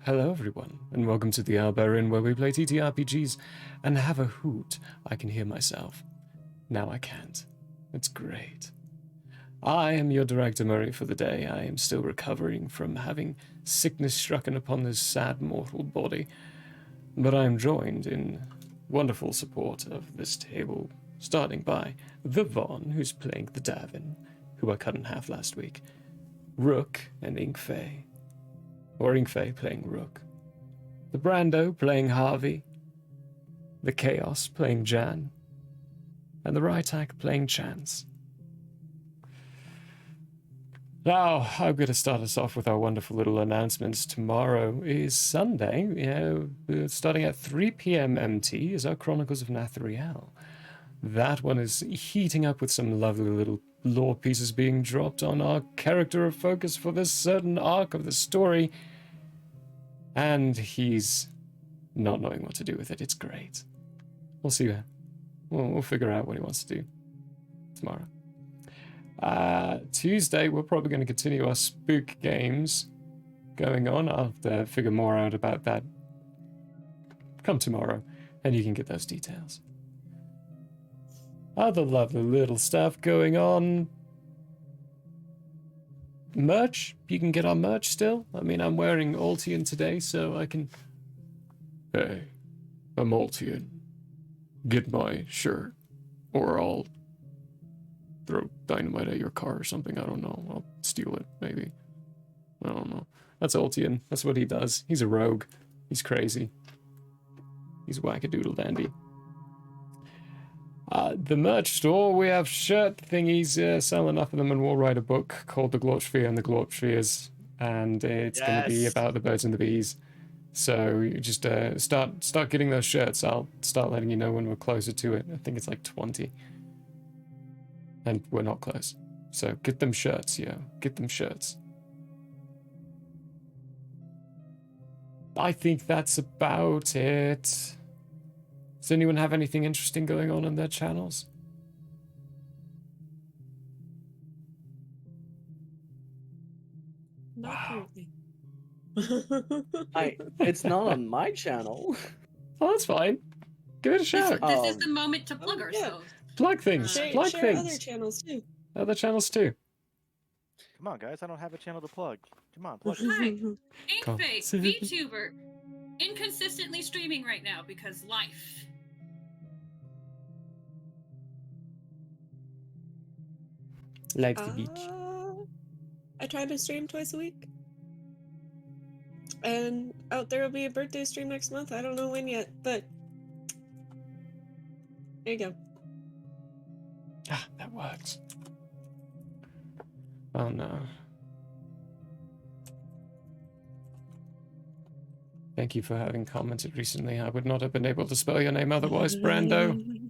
Hello everyone, and welcome to the Albarian where we play TTRPGs and have a hoot. I can hear myself. Now I can't. It's great. I am your director Murray for the day. I am still recovering from having sickness strucken upon this sad mortal body, but I am joined in wonderful support of this table, starting by the Vaughn, who's playing the Davin, who I cut in half last week, Rook and Inkfey. Or Inkfey playing Rook. The Brando playing Harvey. The Chaos playing Jan. And the Rytak playing Chance. Now, I'm going to start us off with our wonderful little announcements. Tomorrow is Sunday. Starting at 3 p.m. MT is our Chronicles of Nathriel. That one is heating up with some lovely little lore pieces being dropped on our character of focus for this certain arc of the story. And he's not knowing what to do with it. It's great. We'll see. We'll figure out what he wants to do tomorrow. Tuesday, we're probably going to continue our spook games going on. I'll have to figure more out about that come tomorrow, and you can get those details. Other lovely little stuff going on. Merch, you can get our merch still. I mean, I'm wearing Altian today, so I can... Hey, I'm Altian. Get my shirt, or I'll throw dynamite at your car or something. I don't know. I'll steal it, maybe. I don't know. That's Altian. That's what he does. He's a rogue. He's crazy. He's wackadoodle dandy. The merch store, we have shirt thingies, sell enough of them, and we'll write a book called The Glorpsphere and the Glorpspheres, and it's going to be about the birds and the bees. So you just start getting those shirts. I'll start letting you know when we're closer to it. I think it's like 20. And we're not close. So get them shirts, yo. Get them shirts. I think that's about it. Does anyone have anything interesting going on their channels? Not currently. It's not on my channel. Oh, that's fine. Give it a shout. This is the moment to plug ourselves. Plug things. Plug Share things. other channels too. Other channels too. Come on, guys. I don't have a channel to plug. Come on, plug Hi. it. Inkfey, VTuber. Inconsistently streaming right now because life. Like the beach. I try to stream twice a week. And there will be a birthday stream next month. I don't know when yet, but there you go. Ah, that works. Oh no. Thank you for having commented recently. I would not have been able to spell your name otherwise, Brando.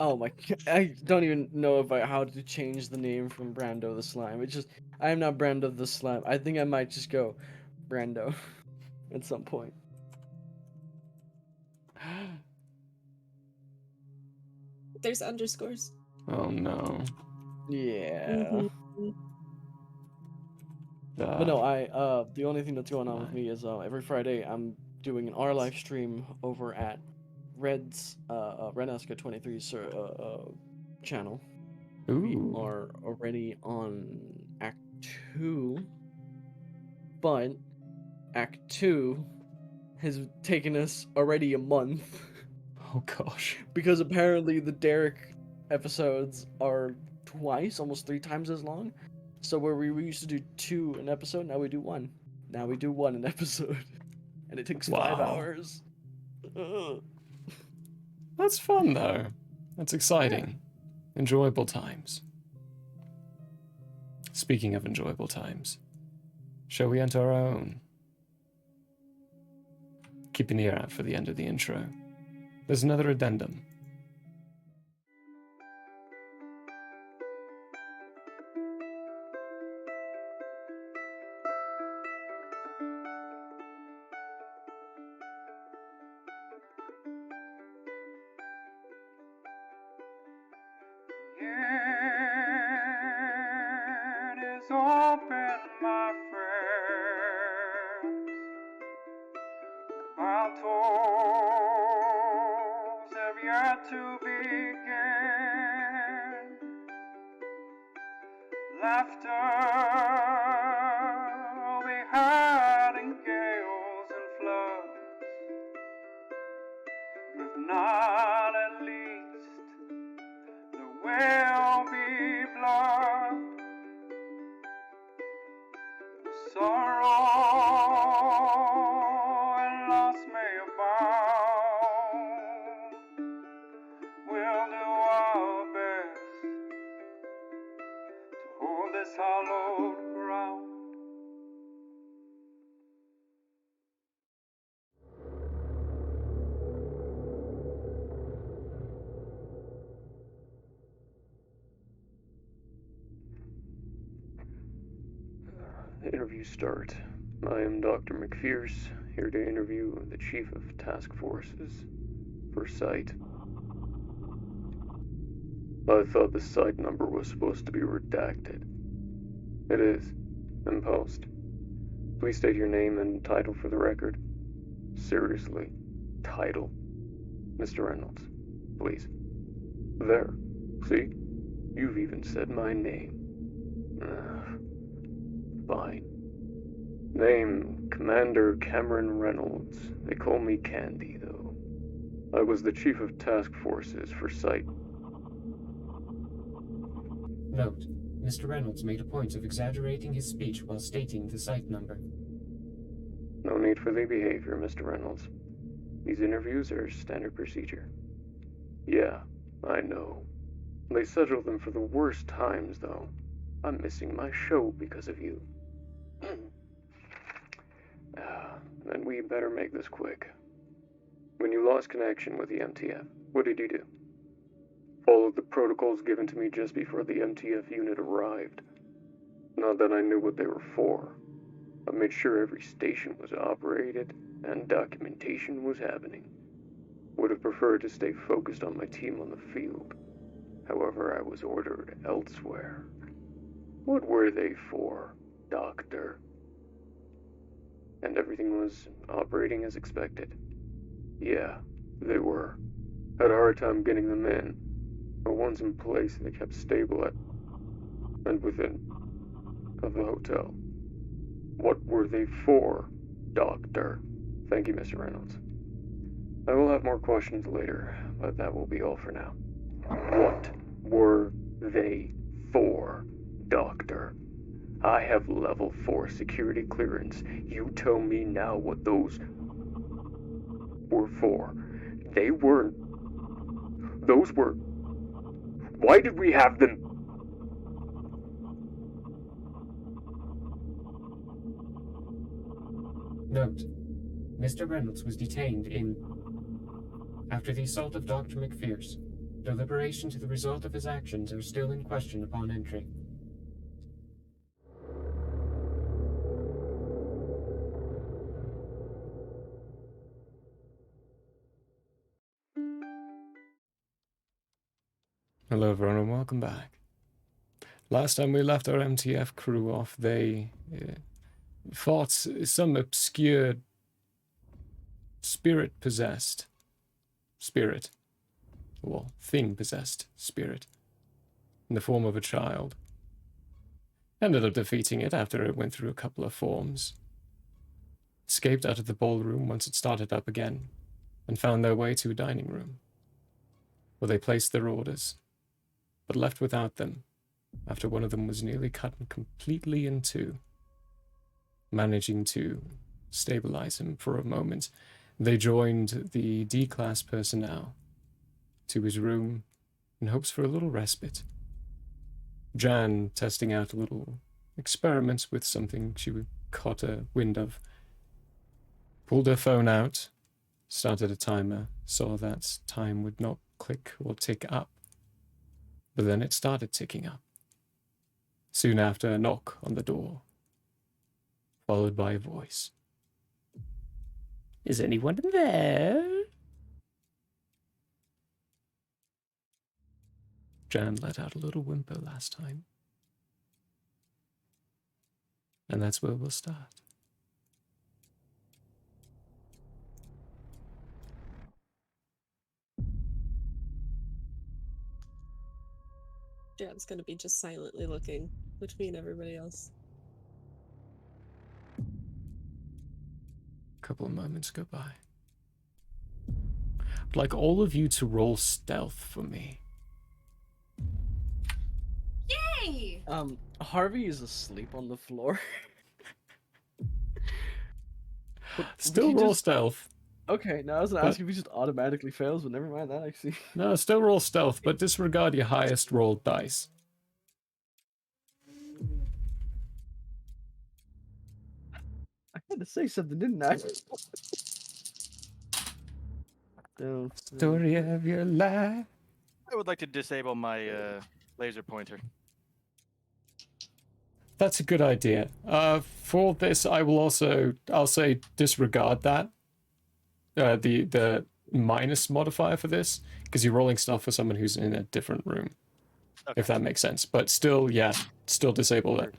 Oh my! I don't even know how to change the name from Brando the Slime. It's just I am not Brando the Slime. I think I might just go Brando at some point. There's underscores. Oh no. Yeah. But no, the only thing that's going on with me is every Friday I'm doing an R live stream over at Red's Renesca 23's channel. Ooh. We are already on Act 2, but Act 2 has taken us already a month. Oh gosh. Because apparently the Derek episodes are twice, almost 3 times as long. So where we used to do 2 an episode, now we do 1. Now we do 1 an episode. And it takes 5 hours. That's fun though. That's exciting. Yeah. Enjoyable times. Speaking of enjoyable times, shall we enter our own? Keep an ear out for the end of the intro. There's another addendum. It is open, my friend. battles have yet to begin. Laughter will be heard in gales and floods, but if not, at least there will be blood. Sorrow and loss may abound. We'll do our best to hold this hallowed ground. Interview start. I am Dr. McPherce, here to interview the Chief of Task Forces for Site. I thought the site number was supposed to be redacted. It is. In post. Please state your name and title for the record. Seriously. Title. Mr. Reynolds. Please. There. See? You've even said my name. Fine. Name, Commander Cameron Reynolds. They call me Candy, though. I was the Chief of Task Forces for Site. Note: Mr. Reynolds made a point of exaggerating his speech while stating the site number. No need for the behavior, Mr. Reynolds. These interviews are standard procedure. Yeah, I know. They schedule them for the worst times, though. I'm missing my show because of you. Then we better make this quick. When you lost connection with the MTF, what did you do? Followed the protocols given to me just before the MTF unit arrived. Not that I knew what they were for. I made sure every station was operated and documentation was happening. Would have preferred to stay focused on my team on the field. However, I was ordered elsewhere. What were they for, Doctor? And everything was operating as expected. Yeah, they were. Had a hard time getting them in, but once in place they kept stable at and within of the hotel. What were they for, Doctor? Thank you, Mr. Reynolds. I will have more questions later, but that will be all for now. What were they for, Doctor? I have level 4 security clearance. You tell me now what those were for. They weren't. Those were. Why did we have them? Note: Mr. Reynolds was detained in... After the assault of Dr. McPherce, deliberation to the result of his actions are still in question upon entry. Hello everyone and welcome back. Last time we left our MTF crew off, they fought some obscure spirit-possessed spirit, or thing-possessed spirit, in the form of a child. Ended up defeating it after it went through a couple of forms. Escaped out of the ballroom once it started up again, and found their way to a dining room, where they placed their orders, but left without them after one of them was nearly cut completely in two. Managing to stabilize him for a moment, they joined the D-class personnel to his room in hopes for a little respite. Jan, testing out little experiments with something she caught a wind of, pulled her phone out, started a timer, saw that time would not click or tick up. But then it started ticking up. Soon after, a knock on the door, followed by a voice. Is anyone there? Jan let out a little whimper last time. And that's where we'll start. Jan's gonna be just silently looking between everybody else. A couple of moments go by. I'd like all of you to roll stealth for me. Yay! Harvey is asleep on the floor. But Still he roll just- stealth. Okay, now I was gonna ask if he just automatically fails, but never mind that actually. No, still roll stealth, but disregard your highest rolled dice. I had to say something, didn't I? Story of your life. I would like to disable my laser pointer. That's a good idea. For this, I'll say disregard that. The minus modifier for this, because you're rolling stuff for someone who's in a different room. Okay. If that makes sense. But still, yeah, still disable it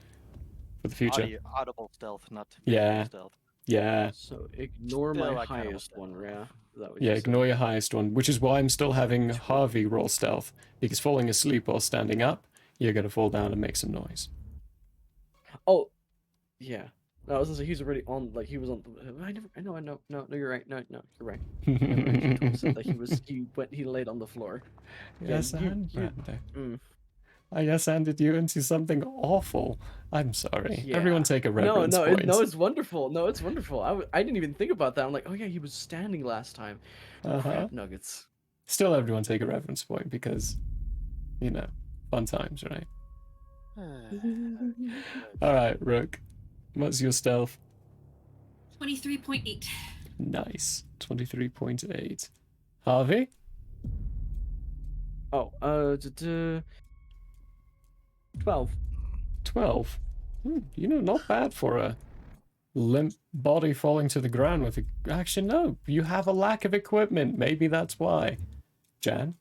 for the future. Audible stealth, not Yeah. visual stealth. Yeah, So ignore Still, my I kinda highest want one, that. yeah. Is that what yeah, you said? ignore your highest one, which is why I'm still having Harvey roll stealth, because falling asleep while standing up, you're going to fall down and make some noise. Oh, yeah. No, I was gonna say he's already on. Like he was on. I know. No, you're right. No, you're right. He said that he laid on the floor. Yes, Yeah, and you- Brando. Mm. I just handed you into something awful. I'm sorry. Yeah. Everyone take a reverence No, point. it's wonderful. No, it's wonderful. I didn't even think about that. I'm like, oh yeah, he was standing last time. Uh-huh. Crap nuggets. Still, everyone take a reverence point because, you know, fun times, right? All right, Rook. What's your stealth? 23.8. Nice. 23.8. Harvey? Oh, 12. 12. You know, not bad for a limp body falling to the ground with a... Actually, no. You have a lack of equipment. Maybe that's why. Jan?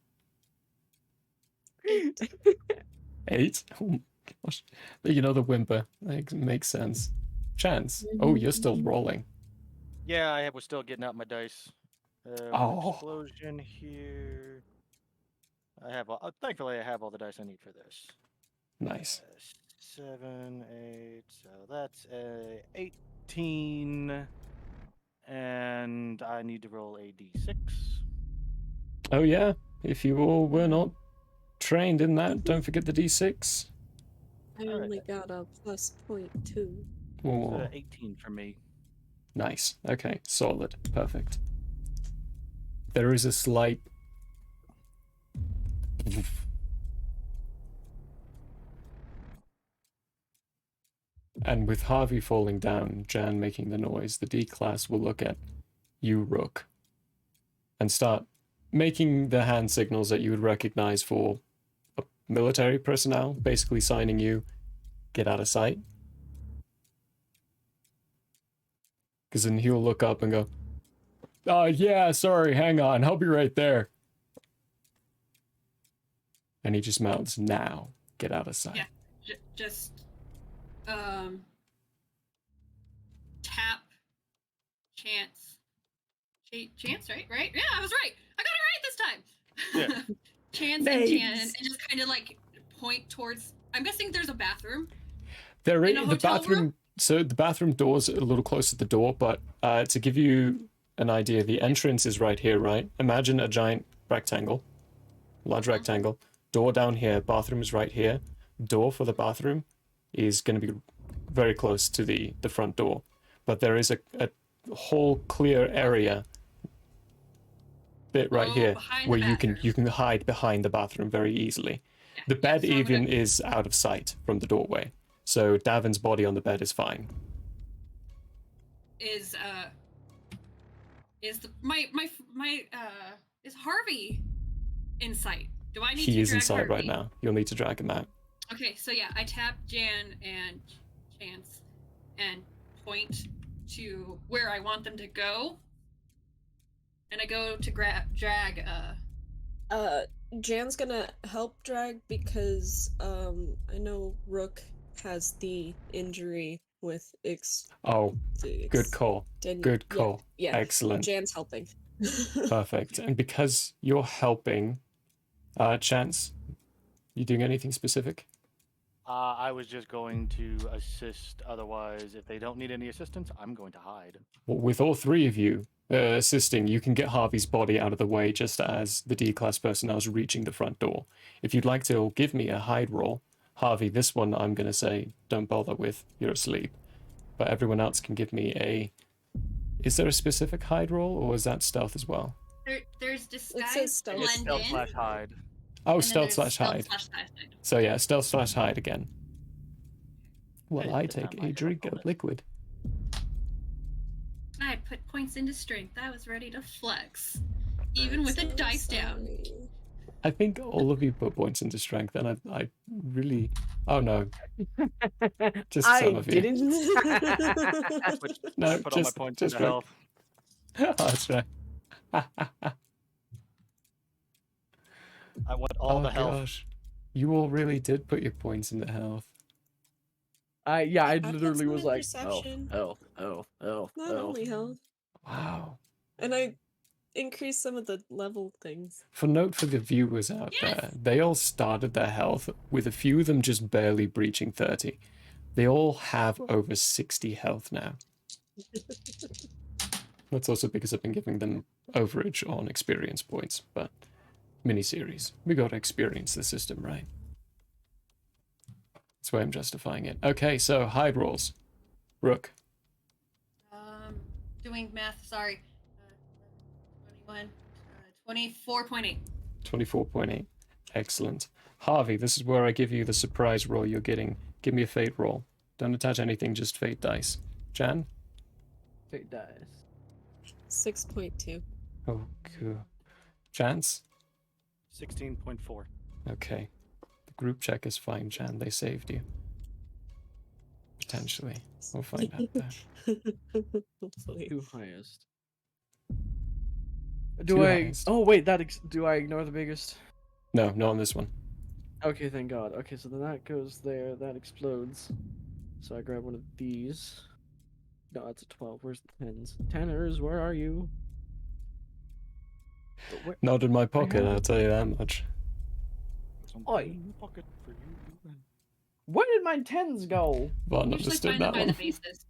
8? Oh my gosh. You know, the whimper. Makes sense. Chance. Oh, you're still rolling. Yeah, I was still getting out my dice. Oh. Explosion here. I have thankfully I have all the dice I need for this. Nice. 7, 8, so that's 18, and I need to roll a d6. Oh, yeah. If you all were not trained in that, don't forget the d6. I only got a plus 0.2. Oh, 18 for me. nice. Okay, solid. Perfect. There is a slight... And with Harvey falling down, Jan making the noise, the D-class will look at you, Rook, and start making the hand signals that you would recognize for military personnel, basically signing you, get out of sight. Because then he'll look up and go, yeah, sorry, hang on, I'll be right there. And he just mouths, now, get out of sight. Yeah. Just tap Chance. Chance, right? Yeah, I was right. I got it right this time. Yeah. Chance and Jan, and just kind of like point towards. I'm guessing there's a bathroom. They're In a the hotel bathroom. room? So the bathroom door's a little close to the door, but to give you an idea, the entrance is right here, right? Imagine a giant rectangle, large rectangle. Door down here, bathroom is right here. Door for the bathroom is going to be very close to the front door, but there is a whole clear area bit right here behind the where bathroom. you can hide behind the bathroom very easily. The bed so I'm even gonna- is out of sight from the doorway, so Davin's body on the bed is fine. Is is Harvey in sight? Do I need to He is drag inside Harvey? right now. You'll need to drag him out. Okay, so yeah, I tap Jan and Chance and point to where I want them to go. And I go to drag Jan's gonna help drag because I know Rook has the injury with Oh, good call. Good call. Yeah, Excellent. Jan's helping. Perfect. And because you're helping, Chance, You doing anything specific? I was just going to assist. Otherwise, if they don't need any assistance, I'm going to hide. Well, with all three of you assisting, you can get Harvey's body out of the way just as the D-class personnel is reaching the front door. If you'd like to give me a hide roll, Harvey, this one I'm going to say don't bother with, you're asleep. But everyone else can give me a... Is there a specific hide roll, or is that stealth as well? There's disguise, says stealth. It's blend in, stealth / hide. Oh, and then stealth there's slash hide. stealth/hide. So yeah, stealth slash hide again. Well, Hey, I this time take I a get a drink of bonus. liquid. I put points into strength. I was ready to flex, even with a So dice down. sorry. I think all of you put points into strength, and I really... Oh no. Just some I of you. didn't. No, I put all my just, points just into Rick. health. Oh, that's right. I want all oh the health. gosh. You all really did put your points into health. I I've literally got was some like, perception. oh. Not only health. Wow. And I increased some of the level things. For note for the viewers out there, they all started their health with a few of them just barely breaching 30. They all have over 60 health now. That's also because I've been giving them overage on experience points, but miniseries. We gotta experience the system, right? That's why I'm justifying it. Okay, so hide rolls. Rook. Doing math. Sorry. 21. 24.8. 24.8. Excellent. Harvey, this is where I give you the surprise roll you're getting. Give me a fate roll. Don't attach anything, just fate dice. Jan? Fate dice. 6.2. Oh, cool. Chance? 16.4. Okay. The group check is fine, Jan. They saved you. Potentially. We'll find out there. Hopefully. Two highest. Two Do I? highest. Oh wait, do I ignore the biggest? No, not on this one. Okay, thank God. Okay, so then that goes there. That explodes. So I grab one of these. No, that's a 12. Where's the 10s? Tenners, where are you? Where... Not in my pocket, have- I'll tell you that much. Oi. In the pocket for you. Where did my 10s go? Vaughn Usually understood find them that by the one. bases.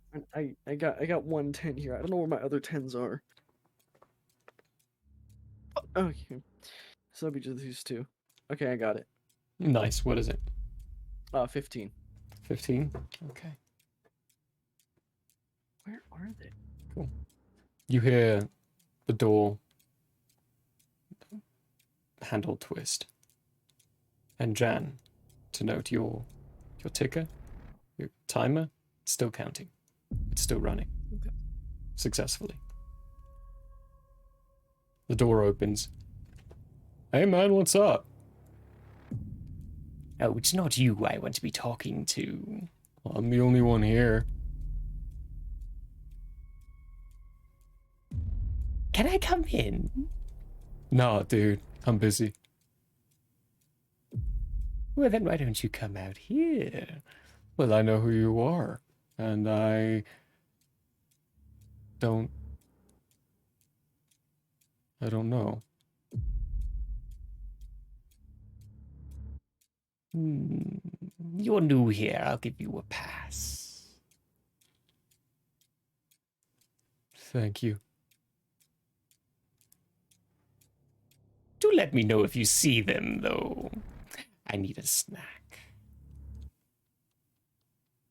I got one 10 here. I don't know where my other 10s are. Okay. So that'll be just these two. Okay, I got it. Nice. What is it? 15. 15? Okay. Where are they? Cool. You hear the door handle twist. And Jan, to note your ticker, your timer, it's still counting. It's still running. Okay. Successfully. The door opens. Hey man, what's up? Oh, it's not you I want to be talking to. Well, I'm the only one here. Can I come in? Nah, dude, I'm busy. Well, then why don't you come out here? Well, I know who you are, and I don't know. You're new here. I'll give you a pass. Thank you. Do let me know if you see them, though. I need a snack.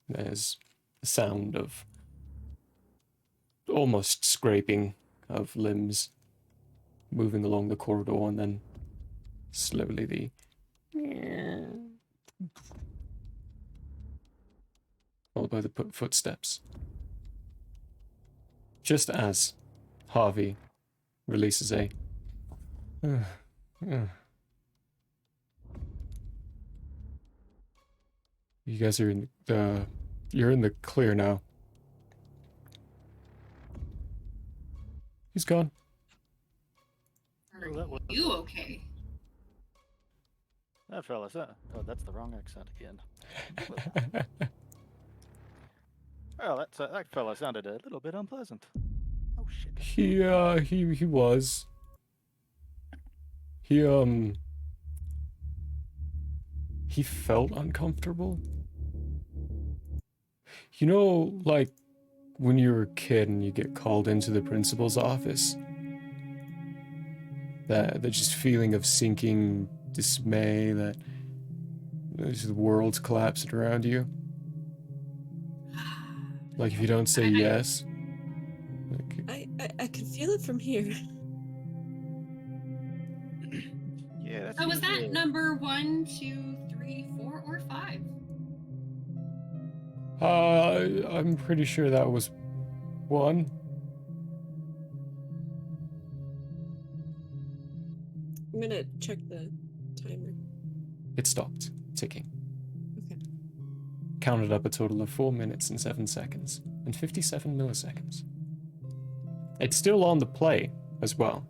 There's a sound of almost scraping of limbs moving along the corridor, and then slowly the followed by the footsteps. Just as Harvey releases a You guys are in the you're in the clear now. He's gone. Are Oh, that was- you okay? That fella, oh, that's the wrong accent again. Well, that fella sounded a little bit unpleasant. Oh shit. He was. He he felt uncomfortable. You know, like when you're a kid and you get called into the principal's office, that just feeling of sinking dismay, that the world's collapsing around you. Like if you don't say yes. Like, I can feel it from here. Yeah, that So was seems that number 1, 2, 3, 4, or 5? I'm pretty sure that was 1. I'm gonna check the timer. It stopped ticking. Okay. Counted up a total of 4 minutes and 7 seconds and 57 milliseconds. It's still on the play as well.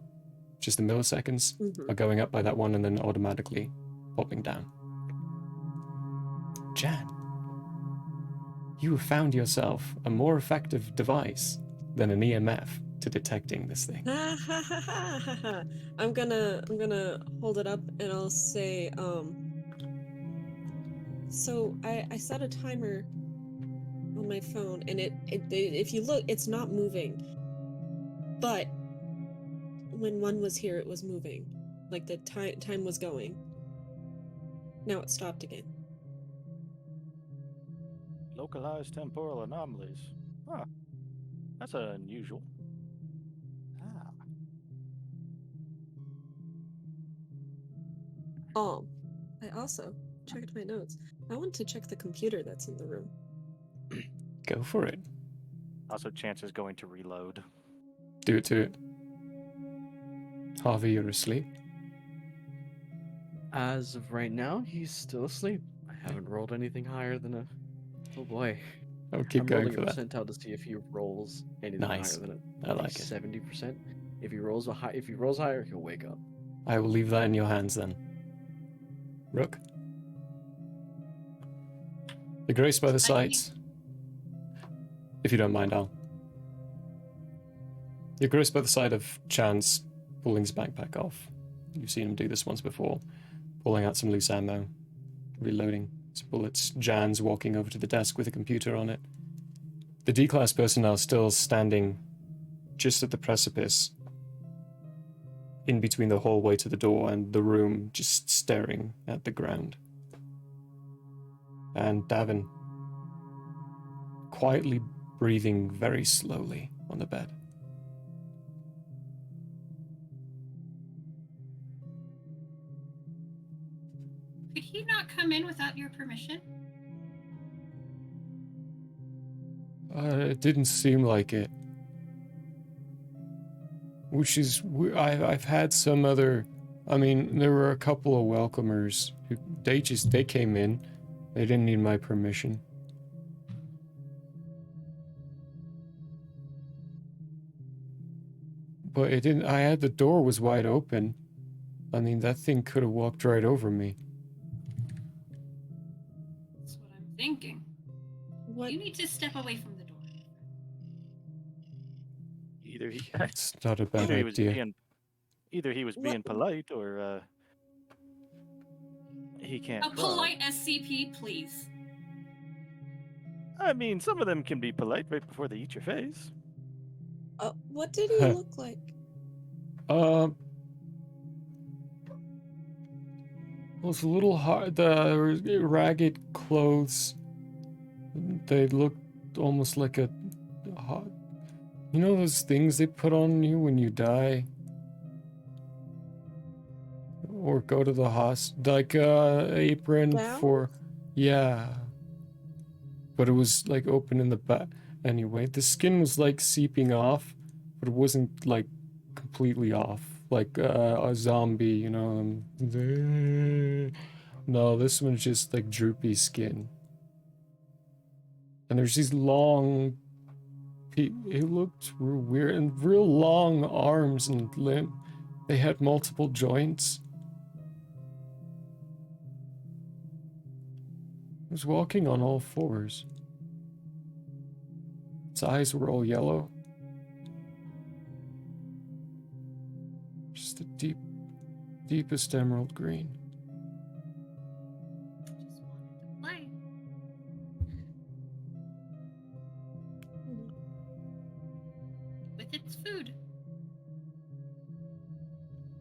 Just the milliseconds are going up by that 1 and then automatically popping down. Jan, you have found yourself a more effective device than an EMF to detecting this thing. I'm gonna hold it up and I'll say, so I set a timer on my phone and if you look, it's not moving. But when 1 was here, it was moving. Like the time was going. Now it stopped again. localized temporal anomalies. Huh. That's unusual. Ah. I also checked my notes. I want to check the computer that's in the room. Go for it. Also, Chance is going to reload. Do it. Harvey, you're asleep. As of right now, he's still asleep. I haven't rolled anything higher than a. Oh boy. I'll keep I'm going rolling for a that. percentile to see if he rolls anything Nice. higher than I like it. 70%. If he rolls higher, he'll wake up. I will leave that in your hands then. Rook? You're graced by the sight. If you don't mind, You're graced by the sight of Chance pulling his backpack off. You've seen him do this once before. Pulling out some loose ammo. Reloading some bullets. Jan's walking over to the desk with a computer on it. The D-class personnel still standing just at the precipice, in between the hallway to the door and the room, just staring at the ground. And Davin, quietly breathing very slowly on the bed. Could he not come in without your permission? It didn't seem like it. Which is, I've had some other, I mean, there were a couple of welcomers who, they came in. They didn't need my permission. But it didn't, the door was wide open. I mean, that thing could have walked right over me. That's what I'm thinking. What? You need to step away from the door. Either he, It's not a bad either he was idea. being, either he was being polite, or he can't. A polite SCP, please. I mean, some of them can be polite right before they eat your face. What did he look like? Was a little hard. The ragged clothes, they looked almost like a hot. You know those things they put on you when you die? Or go to the hospital, like apron Gown? for, yeah. But it was like open in the back. Anyway, the skin was like seeping off, but it wasn't like completely off, like a zombie, you know. No, this one's just like droopy skin. And there's these long, it looked real weird, and real long arms and limb. They had multiple joints. It was walking on all fours. Its eyes were all yellow. Just a deepest emerald green.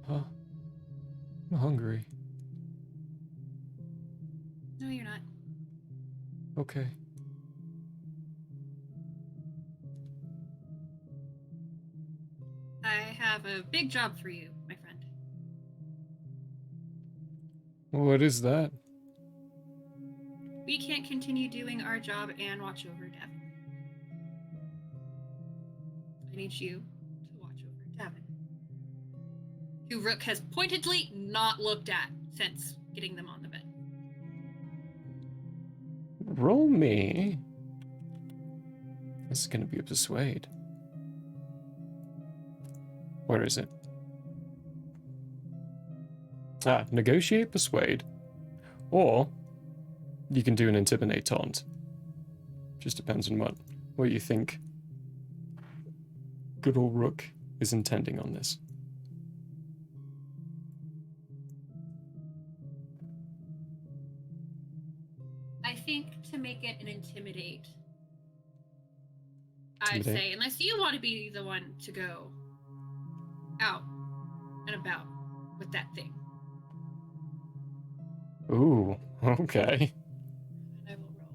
Huh? I'm hungry. No, you're not. Okay. I have a big job for you, my friend. What is that? We can't continue doing our job and watch over Devin. I need you to watch over Devin, who Rook has pointedly not looked at since getting them on the bed. Roll me. This is gonna be a persuade. Where is it? Ah, negotiate, persuade. Or you can do an intimidate taunt. Just depends on what you think good old Rook is intending on this. I think to make it an intimidate, I'd Intimidate? say, unless you want to be the one to go out and about with that thing. Ooh, okay. And I will roll.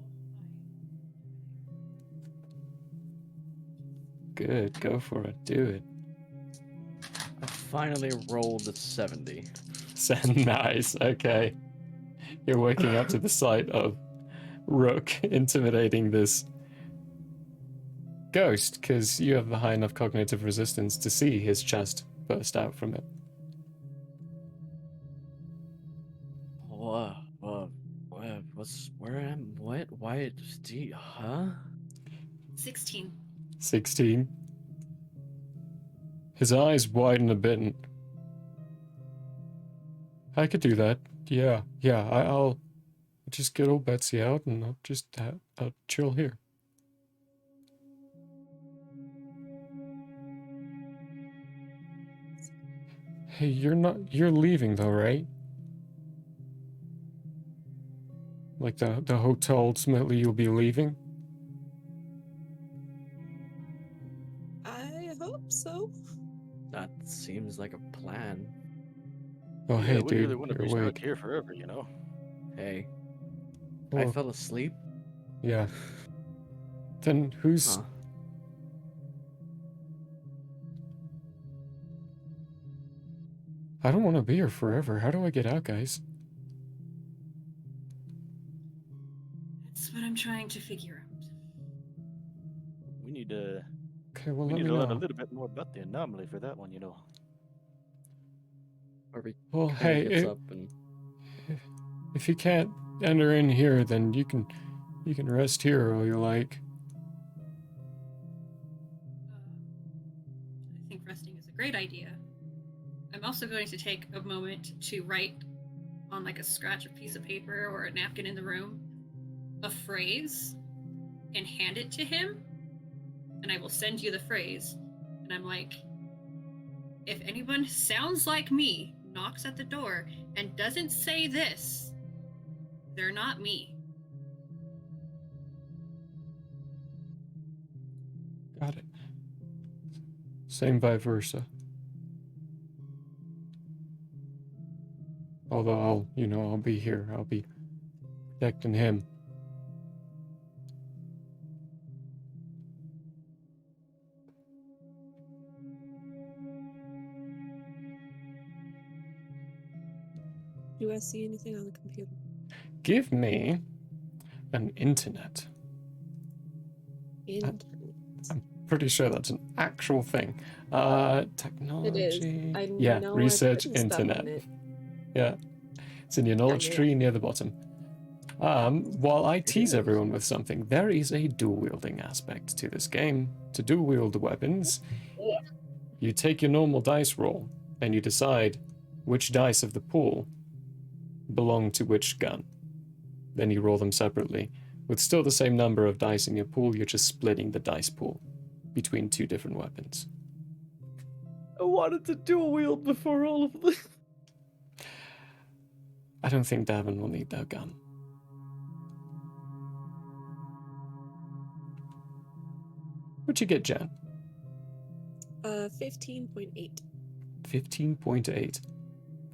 Good, go for it. Do it. I finally rolled a 70. Nice, okay. You're waking up to the sight of Rook intimidating this ghost, because you have a high enough cognitive resistance to see his chest burst out from it. Why, huh? 16. 16. His eyes widen a bit and... I could do that. Yeah, I'll just get old Betsy out and I'll chill here. Hey, you're leaving though, right? Like the hotel, ultimately you'll be leaving? I hope so. That seems like a plan. Oh, Yeah, hey, we dude, really want to you're be stuck awake. here forever, you know? Hey, I Well, fell asleep. yeah. Then who's... Huh. I don't want to be here forever. How do I get out, guys? That's what I'm trying to figure out. We need to Okay, well, we let need me to learn a know. little bit more about the anomaly for that one, you know. Or we Well, kinda hey, gets up and if you can't enter in here, then you can rest here all you like. I think resting is a great idea. I'm also going to take a moment to write on like a scratch of piece of paper or a napkin in the room a phrase and hand it to him, and I will send you the phrase. And I'm like, if anyone sounds like me, knocks at the door, and doesn't say this, they're not me. Got it. Same vice versa. Although I'll be here. I'll be protecting him. Do I see anything on the computer? Give me an internet. Internet. I'm pretty sure that's an actual thing. Technology. I Yeah, know I've research written stuff internet. on it. Yeah. It's in your knowledge Yeah. tree near the bottom. While I tease is. everyone with something, there is a dual-wielding aspect to this game. To dual-wield weapons, you take your normal dice roll, and you decide which dice of the pool belong to which gun. Then you roll them separately. With still the same number of dice in your pool, you're just splitting the dice pool between two different weapons. I wanted to dual wield before all of this. I don't think Davin will need that gun. What'd you get, Jan? 15.8. 15.8.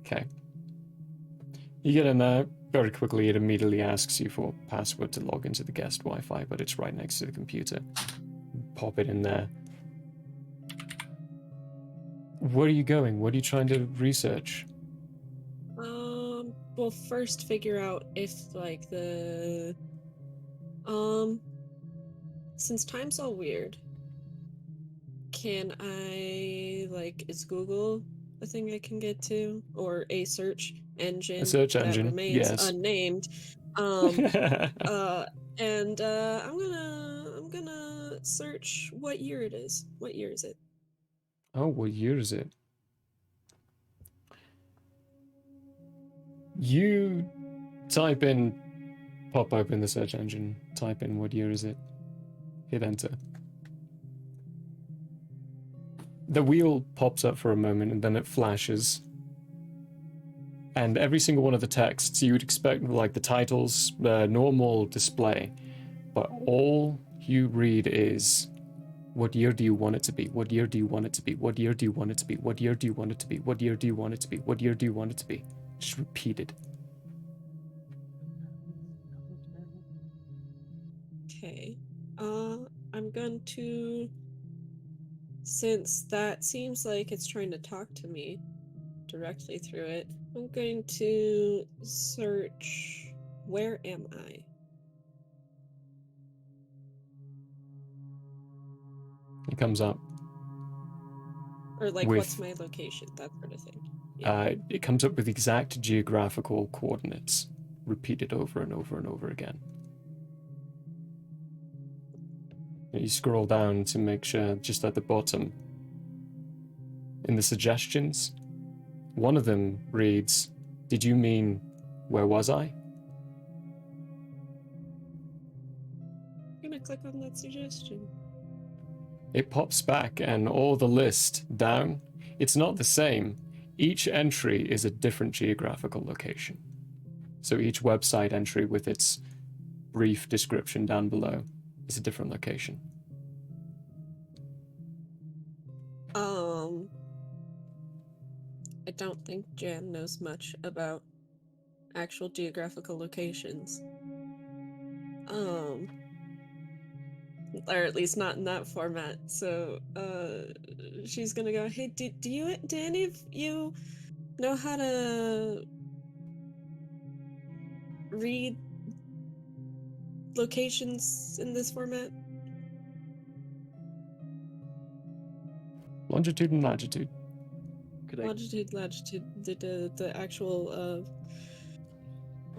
Okay. You get in there. Very quickly, it immediately asks you for a password to log into the guest Wi-Fi, but it's right next to the computer. Pop it in there. Where are you going? What are you trying to research? We'll first figure out if, like, since time's all weird, can I, like, is Google a thing I can get to? Or a search engine A search that engine, remains yes. unnamed? I'm gonna search what year it is. What year is it? Oh, what year is it? You type in, pop open the search engine, type in what year is it, hit enter. The wheel pops up for a moment and then it flashes. And every single one of the texts you would expect, like the titles, normal display, but all you read is, what year do you want it to be? What year do you want it to be? What year do you want it to be? What year do you want it to be? What year do you want it to be? What year do you want it to be? Just repeated. Okay. I'm going to, since that seems like it's trying to talk to me directly through it, I'm going to search, where am I? It comes up. Or, like, With- what's my location? That sort of thing. Yeah. It comes up with exact geographical coordinates, repeated over and over and over again. You scroll down to make sure, just at the bottom, in the suggestions, one of them reads, "Did you mean, where was I?" I'm gonna click on that suggestion. It pops back and all the list down, it's not the same. Each entry is a different geographical location. So each website entry with its brief description down below is a different location. I don't think Jan knows much about actual geographical locations. Or at least not in that format. So, she's gonna go, "Hey, do any of you know how to read locations in this format?" Longitude and latitude. Could I? Longitude, latitude, the actual,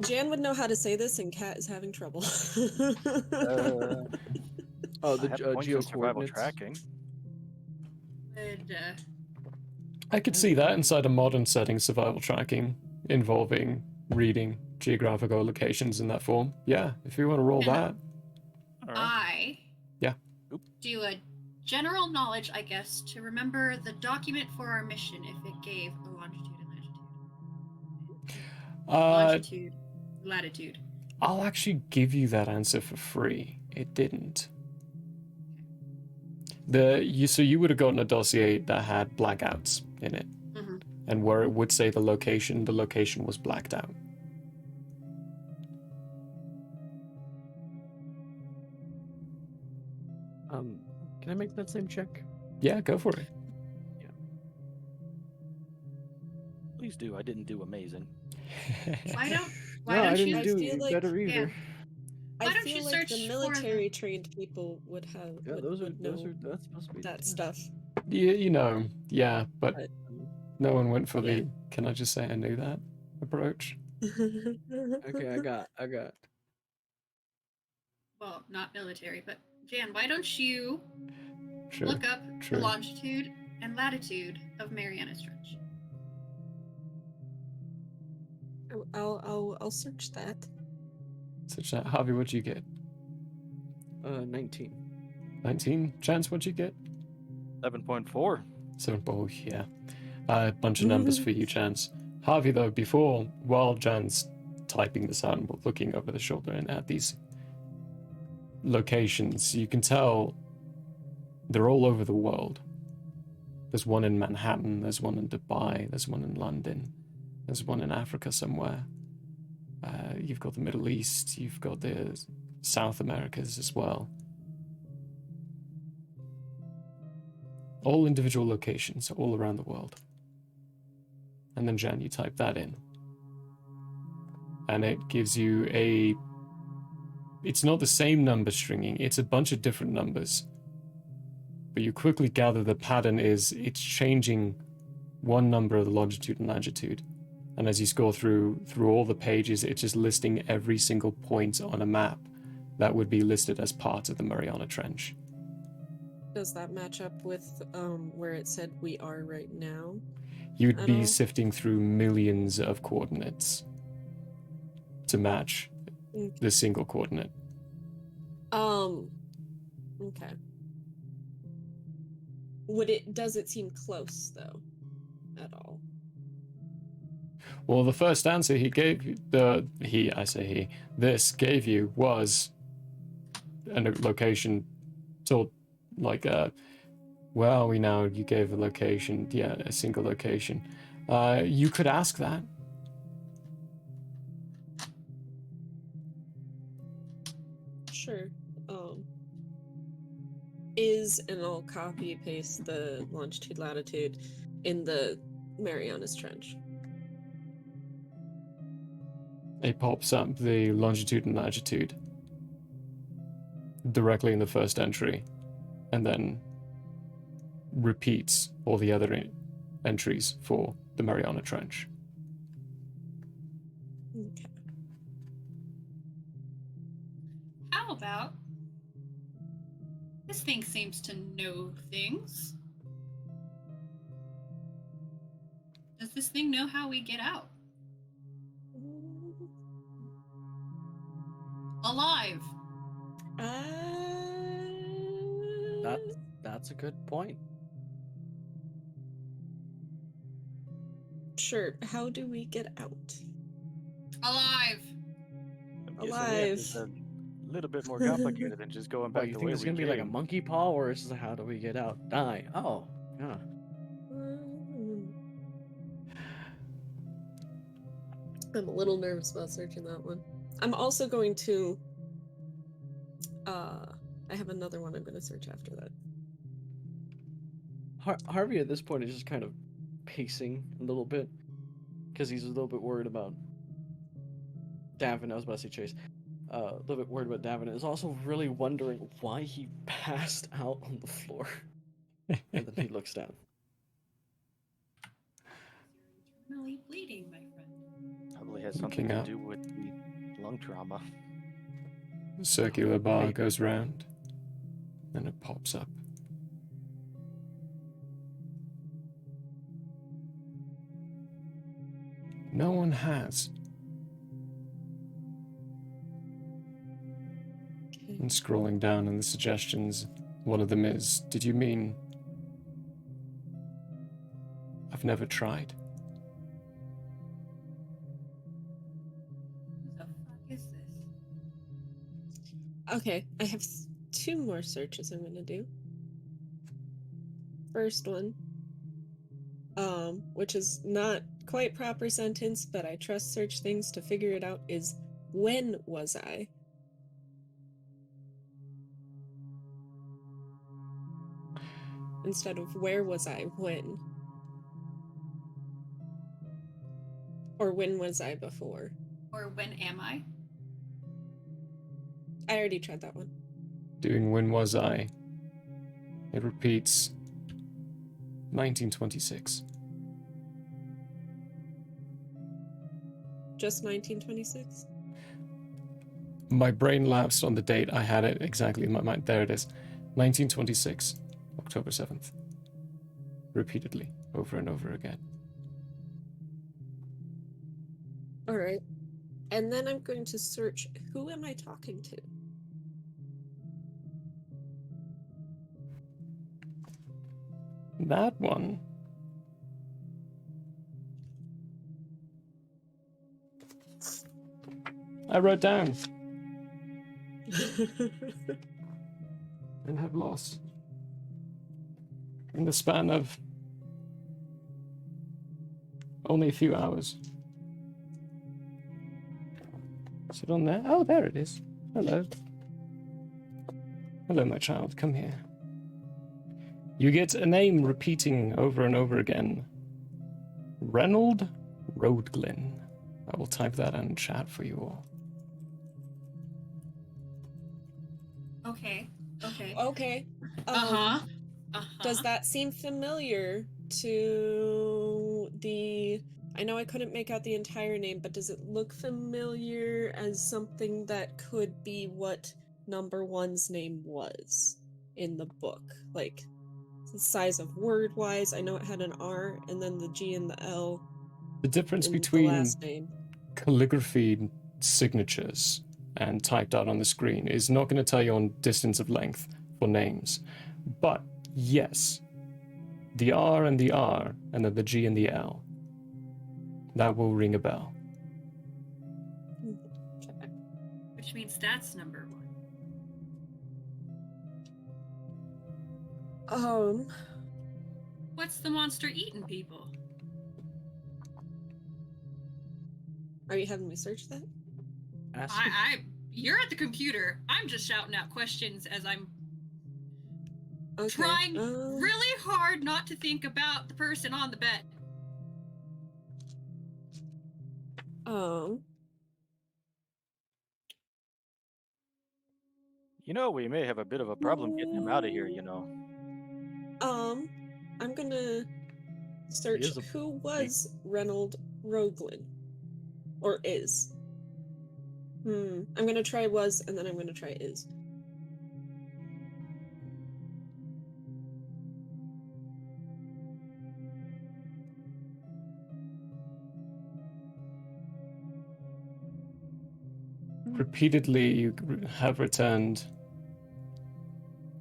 Jan would know how to say this, and Kat is having trouble. Oh, I the have points geo in survival coordinates. tracking. Would, I could see that inside a modern setting, survival tracking, involving reading geographical locations in that form. Yeah, if you want to roll Can that. All right. I Yeah. do a general knowledge, I guess, to remember the document for our mission if it gave a longitude and latitude. Longitude, latitude. I'll actually give you that answer for free. It didn't. So you would have gotten a dossier that had blackouts in it. Mm-hmm. And where it would say the location was blacked out. Can I make that same check? Yeah, go for it. Please do. I didn't do amazing. Why don't No, I didn't you do feel like- better either. yeah. I Why don't feel you like the search for military trained people would have Yeah, would know that's supposed to be that the stuff. you know, yeah, but But- no one went for Yeah. the, can I just say I knew that approach? Okay, I got. well, not military, but Jan, why don't you True. look up True. the longitude and latitude of Mariana Trench? I'll search that. Such that, Harvey, what'd you get? 19. 19? Chance, what'd you get? 7.4. So, oh yeah. A bunch of numbers for you, Chance. Harvey, though, while Jan's typing this out and looking over the shoulder and at these locations, you can tell they're all over the world. There's one in Manhattan, there's one in Dubai, there's one in London, there's one in Africa somewhere. You've got the Middle East, you've got the South Americas as well. All individual locations, all around the world. And then, Jan, you type that in. And it gives you a... It's not the same number stringing, it's a bunch of different numbers. But you quickly gather the pattern is it's changing one number of the longitude and latitude. And as you scroll through all the pages, it's just listing every single point on a map that would be listed as part of the Mariana Trench. Does that match up with where it said we are right now? You'd At be all? sifting through millions of coordinates to match the single coordinate. Okay. Does it seem close though, at all? Well, the first answer he gave you, this gave you was a location told, like, where are we now? You gave a location, yeah, a single location. You could ask that. Sure. And I'll copy paste the longitude latitude in the Marianas Trench. It pops up the longitude and latitude directly in the first entry, and then repeats all the other entries for the Mariana Trench. Okay. How about this thing seems to know things? Does this thing know how we get out? Alive. That's a good point. Sure. How do we get out? Alive. I'm guessing Alive. it's a little bit more complicated than just going back What, you the think way it's we gonna be like a came. monkey paw, or is it how do we get out? Die. Oh, yeah. I'm a little nervous about searching that one. I'm also going to I have another one I'm going to search after that. Harvey at this point is just kind of pacing a little bit because he's a little bit worried about Davin. I was about to say Chase. A little bit worried about Davin. Is also really wondering why he passed out on the floor. And then he looks down. You're internally bleeding, my friend. Probably has something Looking to up. do with the lung trauma. The circular bar Maybe. goes round, then it pops up. No one has. Okay. And scrolling down in the suggestions, one of them is, did you mean I've never tried? Who the fuck is this? Okay, I have two more searches I'm going to do. First one, which is not quite proper sentence, but I trust search things to figure it out, is when was I? Instead of where was I, when? Or when was I before? Or when am I? I already tried that one. Doing when was I? It repeats 1926. Just 1926? My brain lapsed on the date. I had it exactly in my mind. There it is. 1926, October 7th. Repeatedly, over and over again. All right. And then I'm going to search, who am I talking to? That one. I wrote down and have lost in the span of Only a few hours. Is it on there? Oh, there it is. Hello. Hello, my child. Come here. You get a name repeating over and over again. Reynold Roadglin. I will type that in chat for you all. Okay. Okay. Okay. Does that seem familiar to the... I know I couldn't make out the entire name, but does it look familiar as something that could be what number 1's name was in the book? Like, the size of word-wise, I know it had an R, and then the G and the L The difference in the between last name. calligraphy signatures and typed out on the screen is not going to tell you on distance of length for names. But yes, the R and the R, and then the G and the L, that will ring a bell. Okay. Which means that's number 1. What's the monster eating people? Are you having me search that? You're at the computer. I'm just shouting out questions as I'm Okay. trying really hard not to think about the person on the bed. You know, we may have a bit of a problem getting him out of here, you know. I'm gonna search is a who was Reynold Roglin. Or is. I'm gonna try was, and then I'm gonna try is. Repeatedly, you have returned.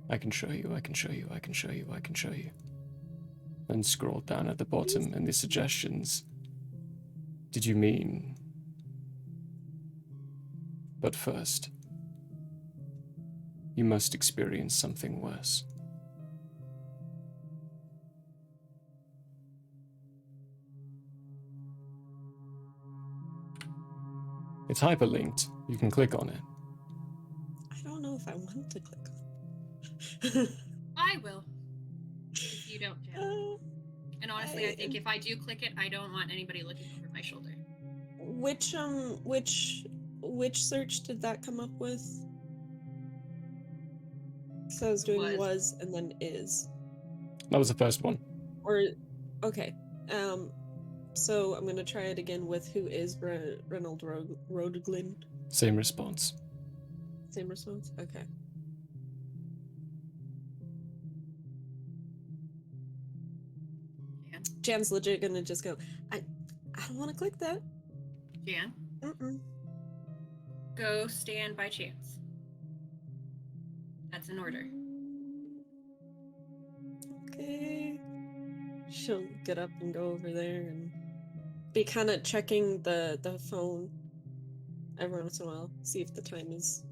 I can show you, I can show you, I can show you, I can show you. And scroll down at the bottom in the suggestions. Did you mean? But first, you must experience something worse. It's hyperlinked. You can click on it. I don't know if I want to click on it. I will. If you don't, Jen. And honestly, I think if I do click it, I don't want anybody looking over my shoulder. Which search did that come up with? So I was doing was and then is. That was the first one. Or, okay. So I'm gonna try it again with who is Reynold Rodeglin. Same response. Same response? Okay. Jan's legit gonna just go, I don't want to click that. Jan? Go stand by Chance. That's an order. Okay. She'll get up and go over there and be kind of checking the phone every once in a while, see if the time is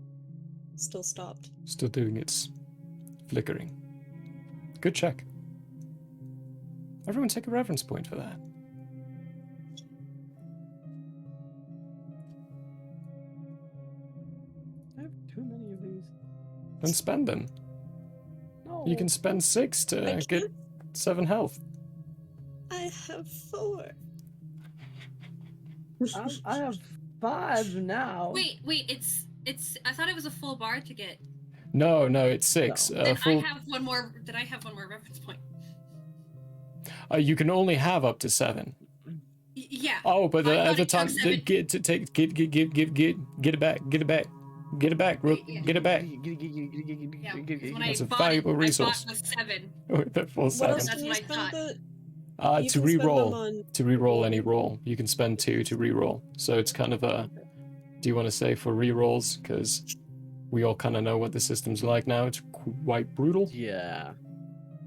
still stopped. Still doing its flickering. Good check. Everyone take a reference point for that. I have too many of these. Don't spend them. No. You can spend 6 to get 7 health. I have 4. I have 5 now. Wait, it's. I thought it was a full bar to get. No, it's 6. No. Then I have one more. Did I have one more reference point? You can only have up to 7. Yeah. Oh, but at the time, get it back, Rook, get it back. That's a valuable resource. I bought with 7. The full What 7. else That's can you what I spend thought. To reroll any roll, you can spend 2 to reroll. So it's kind of a. Do you want to say for rerolls? Because we all kind of know what the system's like now. It's quite brutal. Yeah.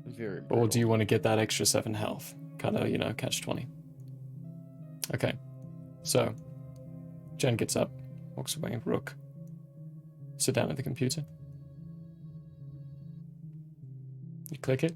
Very brutal. Or do you want to get that extra 7 health? Kind of, catch 20. Okay. So, Jen gets up, walks away. Rook, sit down at the computer. You click it.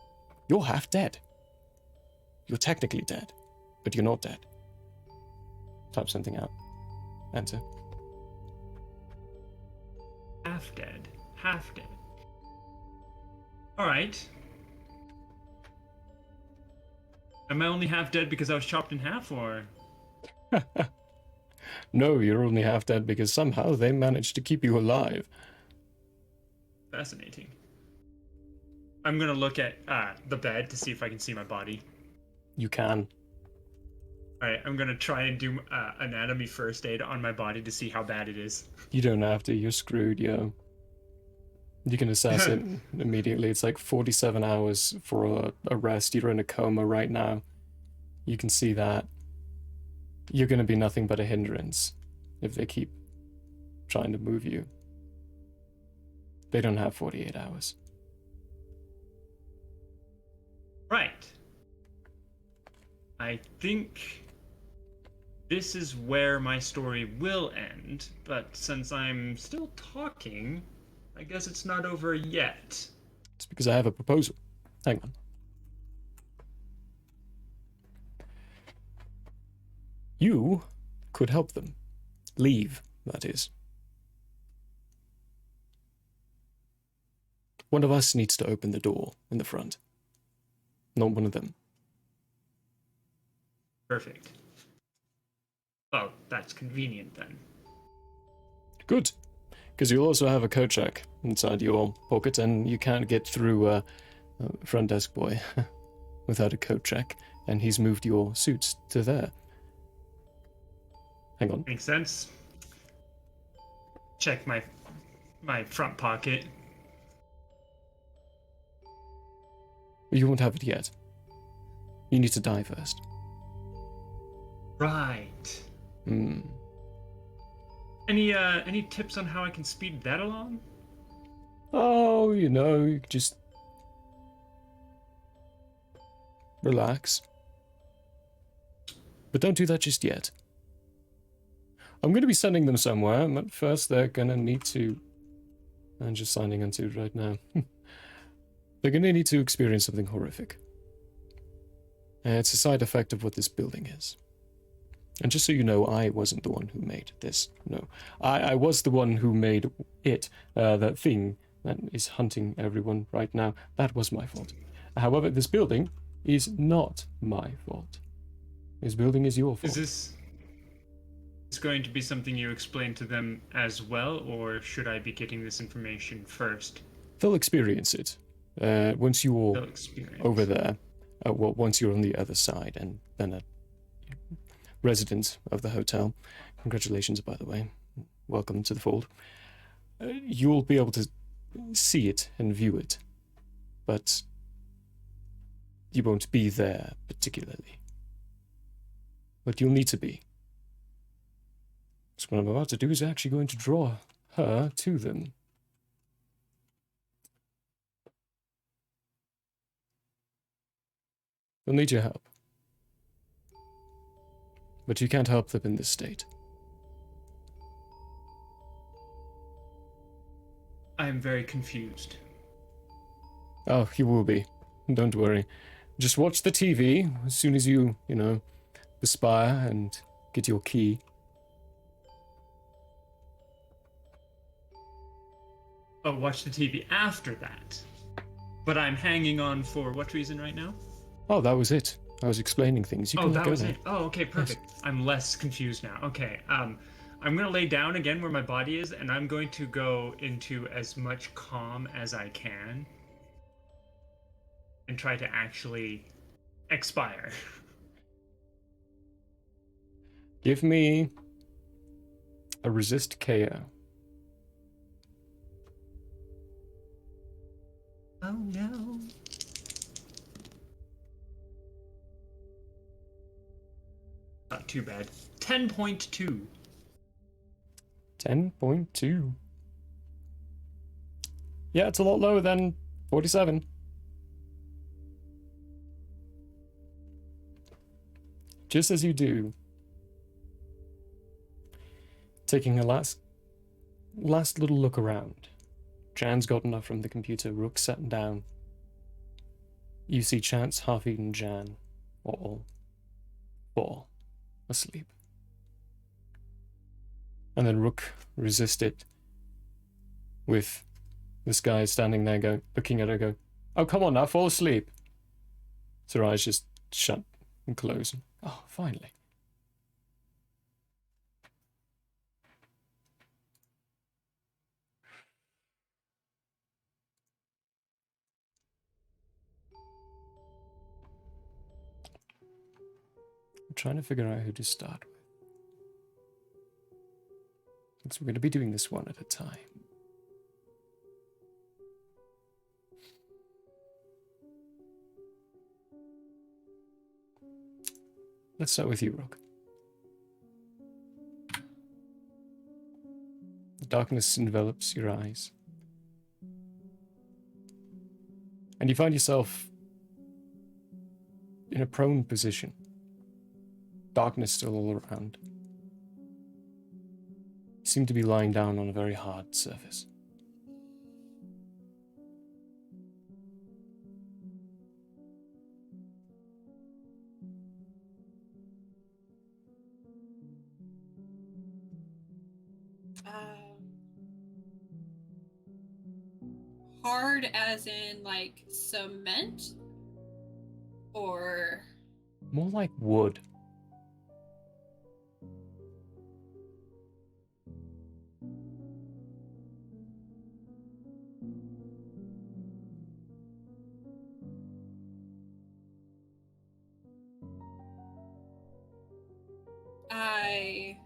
You're half dead. You're technically dead, but you're not dead. Type something out. Enter. Half dead. Half dead. Alright. Am I only half dead because I was chopped in half, or? No, you're only half dead because somehow they managed to keep you alive. Fascinating. I'm gonna look at the bed to see if I can see my body. You can. Alright, I'm gonna try and do anatomy first aid on my body to see how bad it is. You don't have to. You're screwed, yo. You can assess it immediately. It's like 47 hours for a rest. You're in a coma right now. You can see that. You're going to be nothing but a hindrance if they keep trying to move you. They don't have 48 hours. Right. I think this is where my story will end, but since I'm still talking, I guess it's not over yet. It's because I have a proposal. Hang on. You could help them. Leave, that is. One of us needs to open the door in the front. Not one of them. Perfect. Oh, that's convenient then. Good. Because you'll also have a coat check inside your pocket, and you can't get through front desk boy without a coat check, and he's moved your suits to there. Hang on. Makes sense. Check my front pocket. You won't have it yet. You need to die first. Right. Hmm. Any tips on how I can speed that along? Oh, you could just relax. But don't do that just yet. I'm going to be sending them somewhere, but first they're going to need to... I'm just signing onto it right now. They're going to need to experience something horrific. It's a side effect of what this building is. And just so you know, I wasn't the one who made this. No. I was the one who made it. That thing that is hunting everyone right now. That was my fault. However, this building is not my fault. This building is your fault. Is this going to be something you explain to them as well, or should I be getting this information first? They'll experience it. Once you're They'll experience. over there. Well, once you're on the other side, and then a resident of the hotel. Congratulations, by the way. Welcome to the fold. You'll be able to see it and view it, but you won't be there particularly. But you'll need to be. So what I'm about to do is actually going to draw her to them. They'll need your help. But you can't help them in this state. I am very confused. Oh, you will be. Don't worry. Just watch the TV as soon as you perspire and get your key. Oh, watch the TV after that. But I'm hanging on for what reason right now? Oh, that was it. I was explaining things. You Oh, can that go was there. it. Oh, okay, perfect. I'm less confused now. Okay, I'm gonna lay down again where my body is, and I'm going to go into as much calm as I can and try to actually expire. Give me a resist KO. Oh no. Not too bad. 10.2. 10.2. Yeah, it's a lot lower than 47. Just as you do. Taking a last little look around. Jan's gotten up from the computer, Rook's sat down. You see Chance, Half-Eaten Jan, all fall asleep. And then Rook resisted with this guy standing there looking at her go, "Oh, come on now, fall asleep." So her eyes just shut and close. Oh, finally. I'm trying to figure out who to start with. So we're going to be doing this one at a time. Let's start with you, Rook. The darkness envelops your eyes. And you find yourself in a prone position. Darkness still all around. You seem to be lying down on a very hard surface. Hard as in like cement, or More like wood. I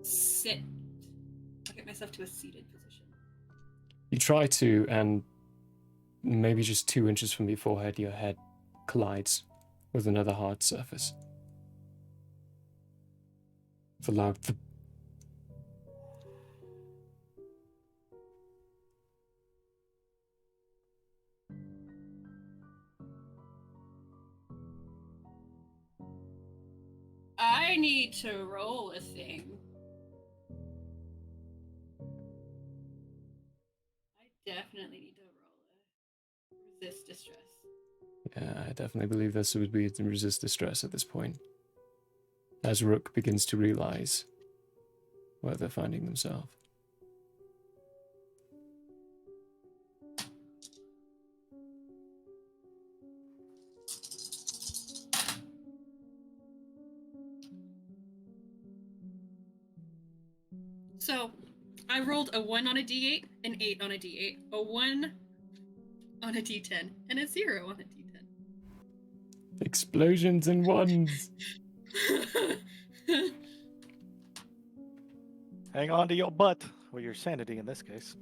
sit. I get myself to a seated position. You try to, and maybe just 2 inches from your forehead, your head collides with another hard surface. With a loud thump. I need to roll a thing. I definitely need to roll a resist distress. Yeah, I definitely believe this would be to resist distress at this point. As Rook begins to realize where they're finding themselves. So, I rolled a 1 on a d8, an 8 on a d8, a 1 on a d10, and a 0 on a d10. Explosions and ones! Hang on to your butt, or your sanity in this case.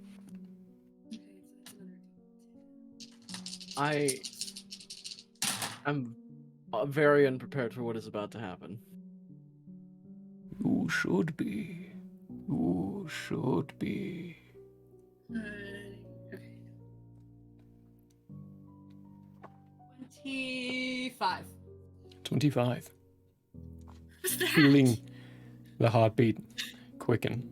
Okay, so that's another I'm very unprepared for what is about to happen. You should be. You should be. okay. 25. 25. What's that? Feeling the heartbeat quicken.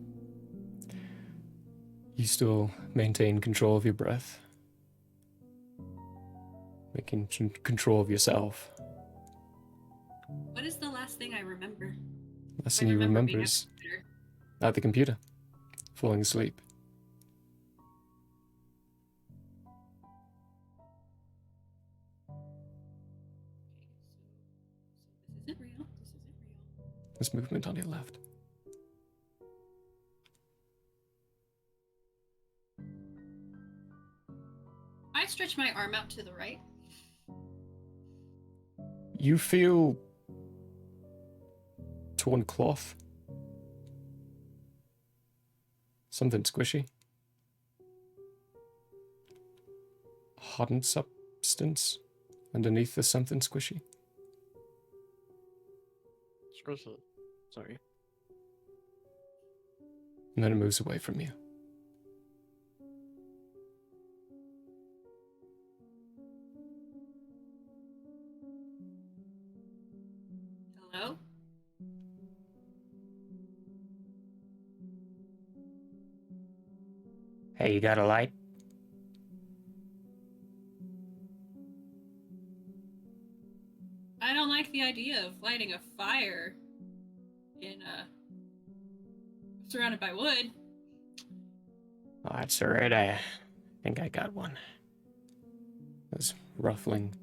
You still maintain control of your breath. Making control of yourself. What is the last thing I remember? Last I thing you remember remember being is at the computer. at the computer, falling asleep. Okay, so this isn't real. This isn't real. There's movement on your left. I stretch my arm out to the right. You feel torn cloth. Something squishy. Hardened substance underneath the something squishy. Sorry. And then it moves away from you. Hello? Hey, you got a light? I don't like the idea of lighting a fire in surrounded by wood. Oh, that's alright. I think I got one. There's rustling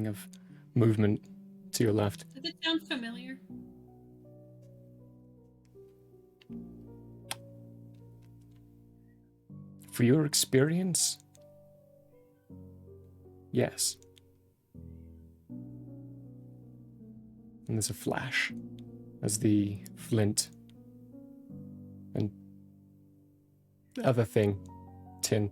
of movement to your left. Does it sound familiar? For your experience, yes. And there's a flash as the flint and the other thing, tin,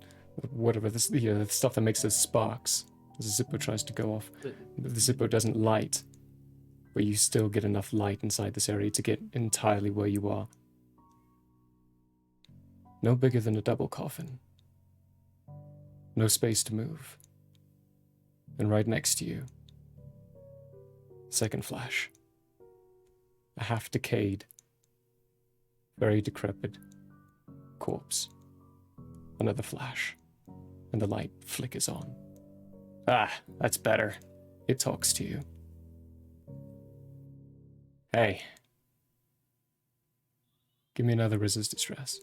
whatever, this, the stuff that makes those sparks, as the Zippo tries to go off. The Zippo doesn't light, but you still get enough light inside this area to get entirely where you are. No bigger than a double coffin. No space to move. And right next to you, second flash. A half-decayed, very decrepit corpse. Another flash, and the light flickers on. Ah, that's better. It talks to you. Hey. Give me another resist distress.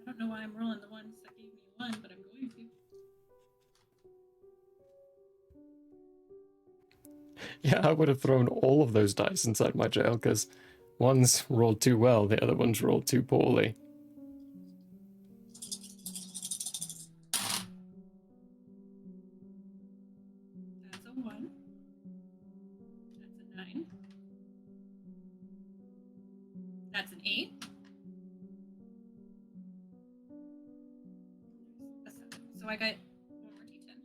I don't know why I'm rolling the ones that gave me one, but I'm going to. Yeah, I would have thrown all of those dice inside my jail, because one's rolled too well, the other one's rolled too poorly. That's a 1. That's a 9. That's an 8. A 7. So I got one more d10.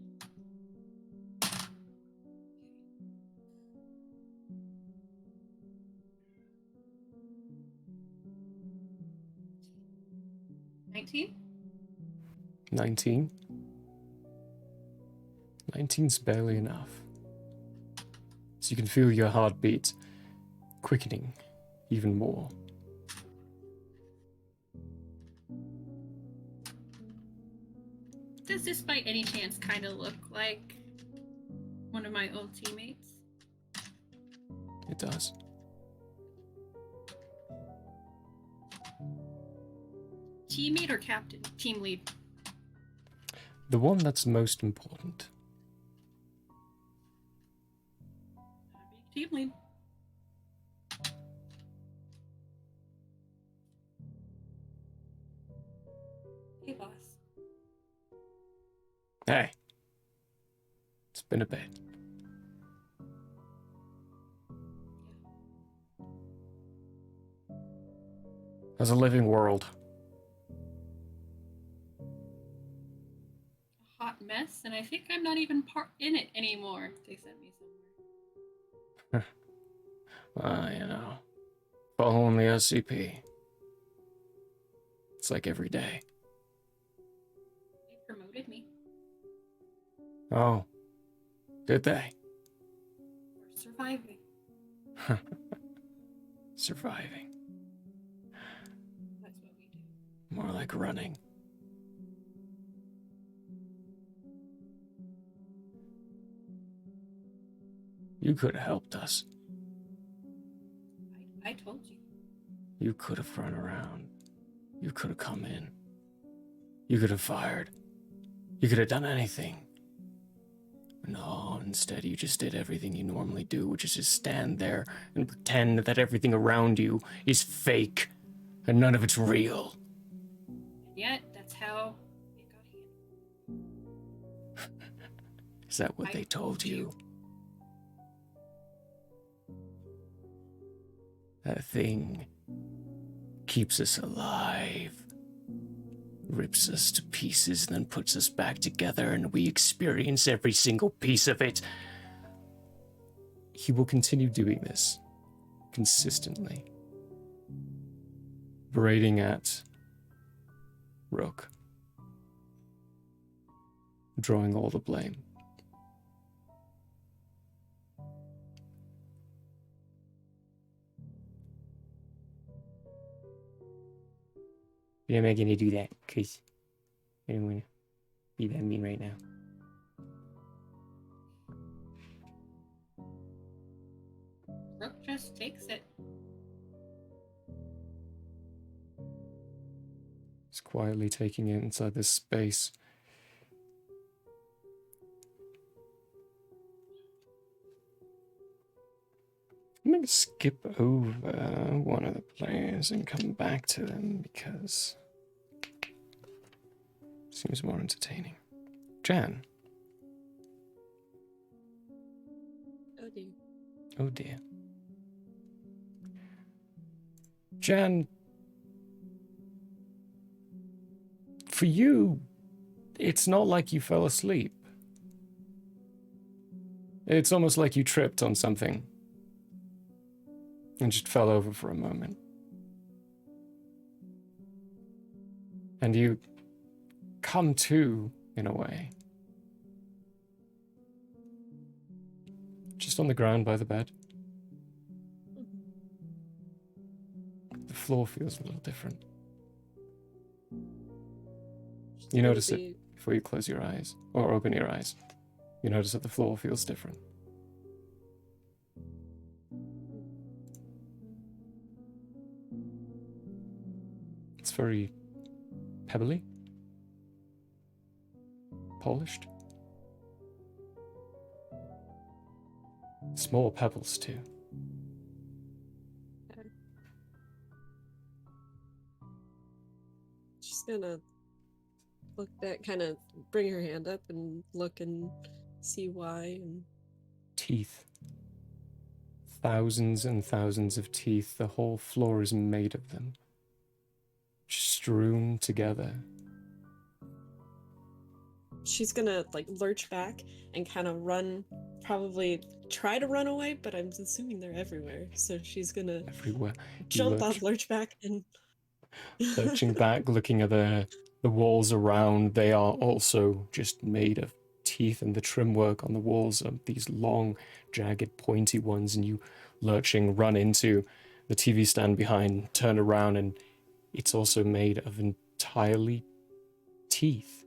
$19. 19. 19's barely enough. So you can feel your heartbeat quickening even more. Does this by any chance kind of look like one of my old teammates? It does. Teammate or captain? Team lead. The one that's most important. Team lead. Hey, boss. Hey. It's been a bit. As a living world. A hot mess, and I think I'm not even part in it anymore. They sent me somewhere. You know. Following the SCP. It's like every day. They promoted me. Oh. Did they? For surviving. Surviving. That's what we do. More like running. You could have helped us. I told you. You could have run around. You could have come in. You could have fired. You could have done anything. No, instead you just did everything you normally do, which is just stand there and pretend that everything around you is fake and none of it's real. And yet, that's how it got handled. Is that what they told you? That thing keeps us alive, rips us to pieces, and then puts us back together, and we experience every single piece of it. He will continue doing this consistently, berating at Rook, drawing all the blame. I'm not gonna do that, because I don't wanna be that mean right now. Rook just takes it. It's quietly taking it inside this space. I'm going to skip over one of the players and come back to them because it seems more entertaining. Jan. Oh dear. Oh dear. Jan, for you, it's not like you fell asleep. It's almost like you tripped on something and just fell over for a moment. And you come to, in a way, just on the ground by the bed. The floor feels a little different. You notice it before you close your eyes, or open your eyes. You notice that the floor feels different. It's very pebbly, polished. Small pebbles too. She's gonna look at, kind of bring her hand up and look and see why. And Teeth. Thousands and thousands of teeth. The whole floor is made of them. Strewn together. she's gonna like lurch back and kind of run, probably try to run away, but I'm assuming they're everywhere. So she's gonna Everywhere. jump off, lurch back, and lurching back, looking at the walls around. They are also just made of teeth, and the trim work on the walls are these long, jagged, pointy ones, and you lurching run into the TV stand behind, turn around, and it's also made of entirely teeth.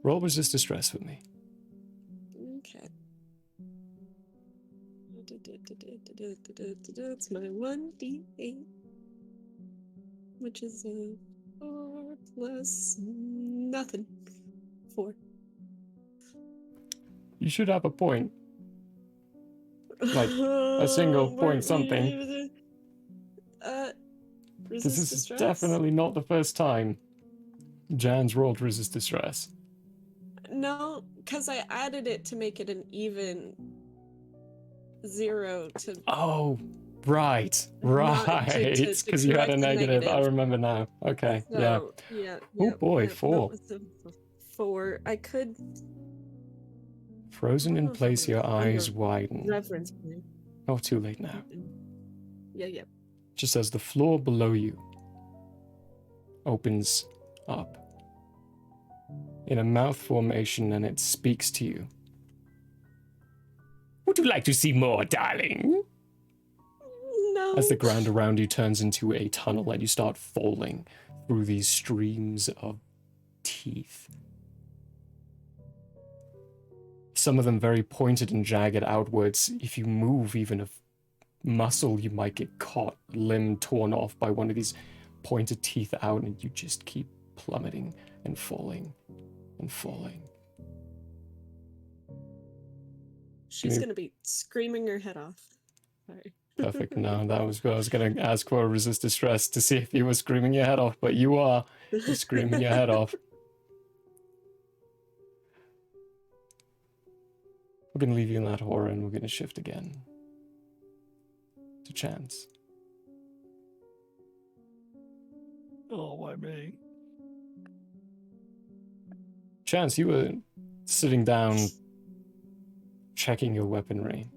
Roll resist distress with me. Okay. It's my 1d8, which is a 4 plus nothing. 4. You should have a point. Like, a single point something. This is distress? definitely not the first time Jan's rolled resist distress. No, because I added it to make it an even 0 to. Oh, right, Not right. to Because you had a correct the negative. I negative. remember now. Okay, yeah. So, yeah. Oh boy, 4. It's a 4. I could. Frozen I in don't know if place, I'm your under eyes widen. Reference point. Oh, too late now. Yeah. Just as the floor below you opens up in a mouth formation and it speaks to you. Would you like to see more, darling? No. As the ground around you turns into a tunnel and you start falling through these streams of teeth. Some of them very pointed and jagged outwards. If you move even a muscle, you might get caught, limb torn off by one of these pointed teeth out, and you just keep plummeting and falling and falling. She's gonna be screaming her head off. Sorry. Perfect. No, that was what I was going to ask for, resist distress, to see if you were screaming your head off, but you are. You're screaming your head off. We're going to leave you in that horror, and we're going to shift again to Chance. Oh, why me? Chance, you were sitting down, checking your weaponry,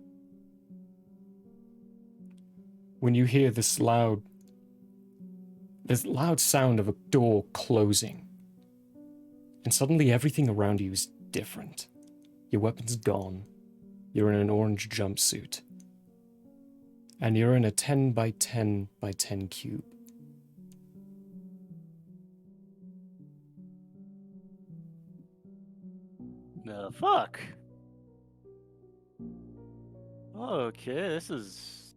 when you hear this loud sound of a door closing, and suddenly everything around you is different. Your weapon's gone. You're in an orange jumpsuit. And you're in a 10 by 10 by 10 cube. The fuck? Okay, this is.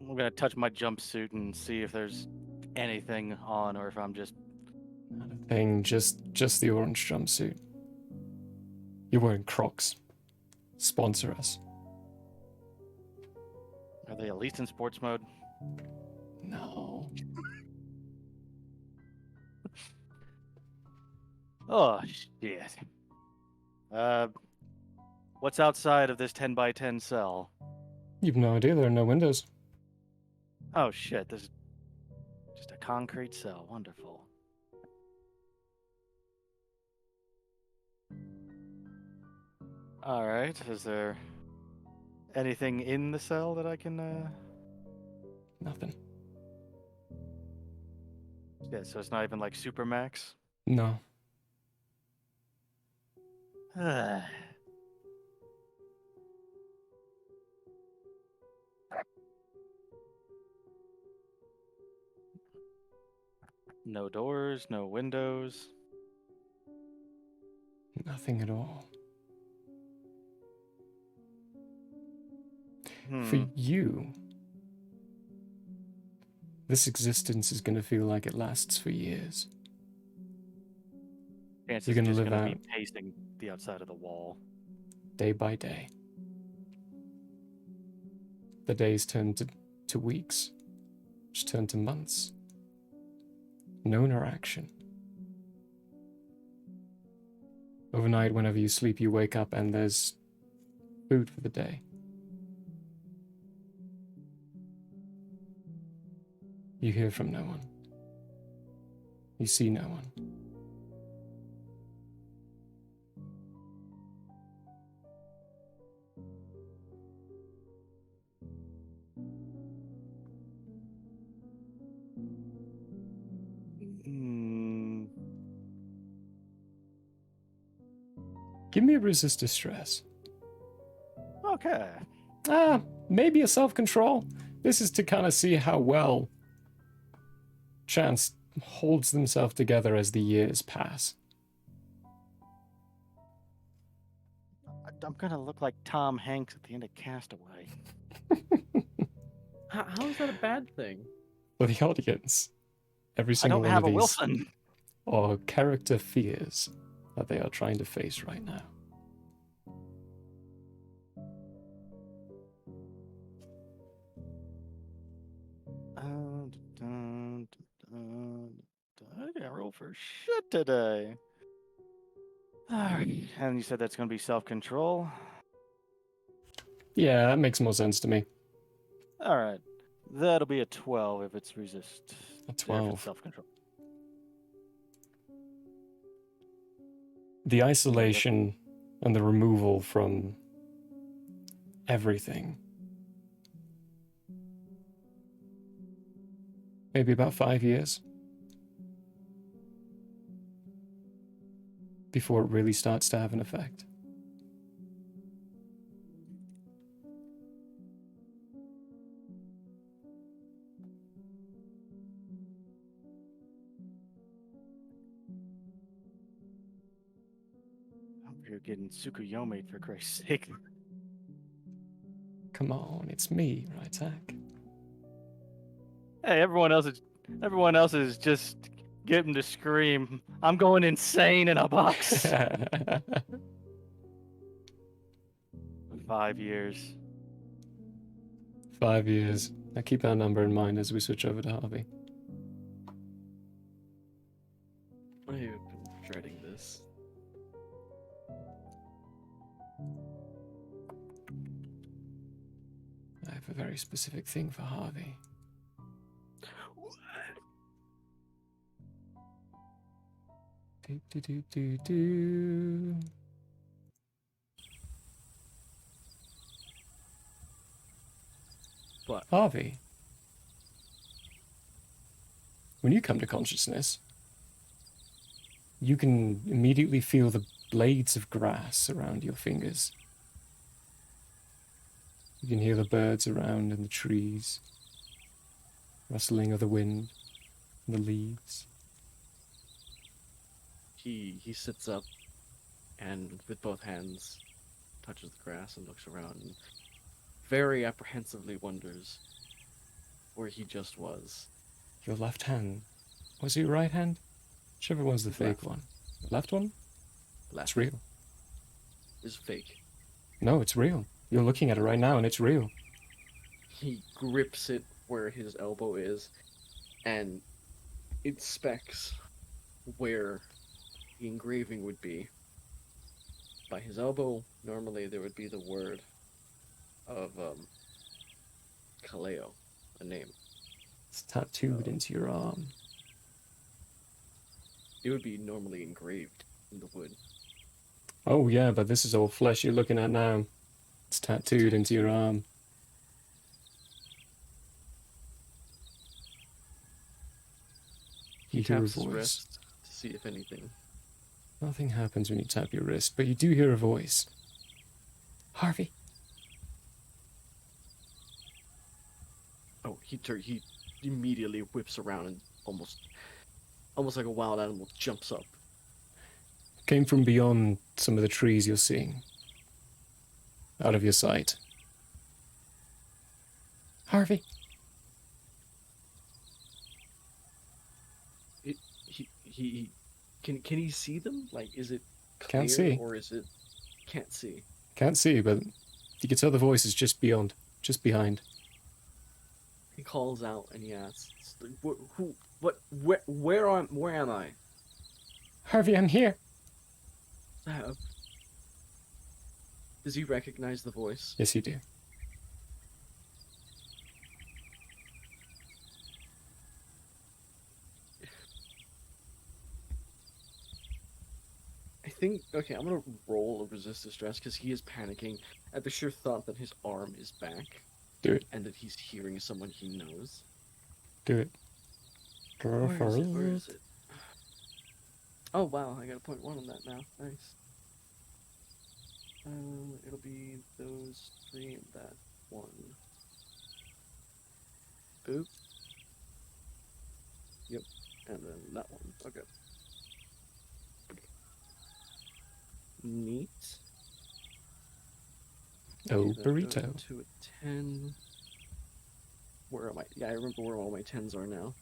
I'm gonna touch my jumpsuit and see if there's anything on, or if I'm just. Not a thing, just the orange jumpsuit. You're wearing Crocs. Sponsor us. Are they at least in sports mode? No. Oh shit. What's outside of this 10 by 10 cell? You've no idea there are no windows. Oh shit, this is just a concrete cell. Wonderful. Alright, is there anything in the cell that I can, Nothing. Yeah, so it's not even like Supermax? No. No doors, no windows. Nothing at all. For Hmm. you, this existence is going to feel like it lasts for years. Chance You're is gonna just live gonna out be pacing the outside of the wall. day by day. The days turn to weeks, which turn to months. No interaction. Overnight, whenever you sleep, you wake up and there's food for the day. You hear from no one. You see no one. Hmm. Give me a resist distress. Okay. Maybe a self-control. This is to kind of see how well Chance holds themselves together as the years pass. I'm gonna look like Tom Hanks at the end of Castaway. How is that a bad thing? For the audience, every I single don't one have of a these Wilson. are character fears that they are trying to face right now. I didn't roll for shit today. Alright, and you said that's gonna be self-control. Yeah, that makes more sense to me. Alright. That'll be a 12 if it's resist. A If 12. it's self-control. The isolation and the removal from everything. Maybe about 5 years before it really starts to have an effect. I hope you're getting Tsukuyomi for Christ's sake. Come on, it's me, right, Zach? Hey, everyone else is just getting to scream. I'm going insane in a box. 5 years. 5 years. Now keep that number in mind as we switch over to Harvey. I've been dreading this. I have a very specific thing for Harvey. Do. What? Harvey, when you come to consciousness, you can immediately feel the blades of grass around your fingers. You can hear the birds around in the trees, rustling of the wind, and the leaves. he sits up and with both hands touches the grass and looks around and very apprehensively wonders where he just was. Your left hand. Was it your right hand? Whichever one's the fake Left. one. The left one? Left It's real. is fake. No, it's real. You're looking at it right now and it's real. He grips it where his elbow is and inspects where the engraving would be. By his elbow, normally there would be the word of Kaleo, a name. It's tattooed into your arm. It would be normally engraved in the wood. Oh yeah, but this is all flesh you're looking at now. It's tattooed into your arm. He You hear a taps his voice. wrist to see if anything. Nothing happens when you tap your wrist, but you do hear a voice. Harvey. Oh, he immediately whips around and almost like a wild animal jumps up. Came from beyond some of the trees you're seeing. Out of your sight. Harvey. He can he see them? Like, is it clear Can't see. or is it can't see? Can't see, but you can tell the voice is just beyond, just behind. He calls out and he asks, where am I? Harvey, I'm here. Does he recognize the voice? Yes, you do. I think, okay, I'm gonna roll a resist distress because he is panicking at the sheer thought that his arm is back. Do it. And that he's hearing someone he knows. Do it. Go Where for is it? it. Where is it? Oh wow, I got a .1 on that now. Nice. It'll be those three and that one. Oop. Yep, and then that one. Okay. Neat. Oh, Okay, that goes burrito. to a 10. Where am I? Yeah, I remember where all my 10s are now.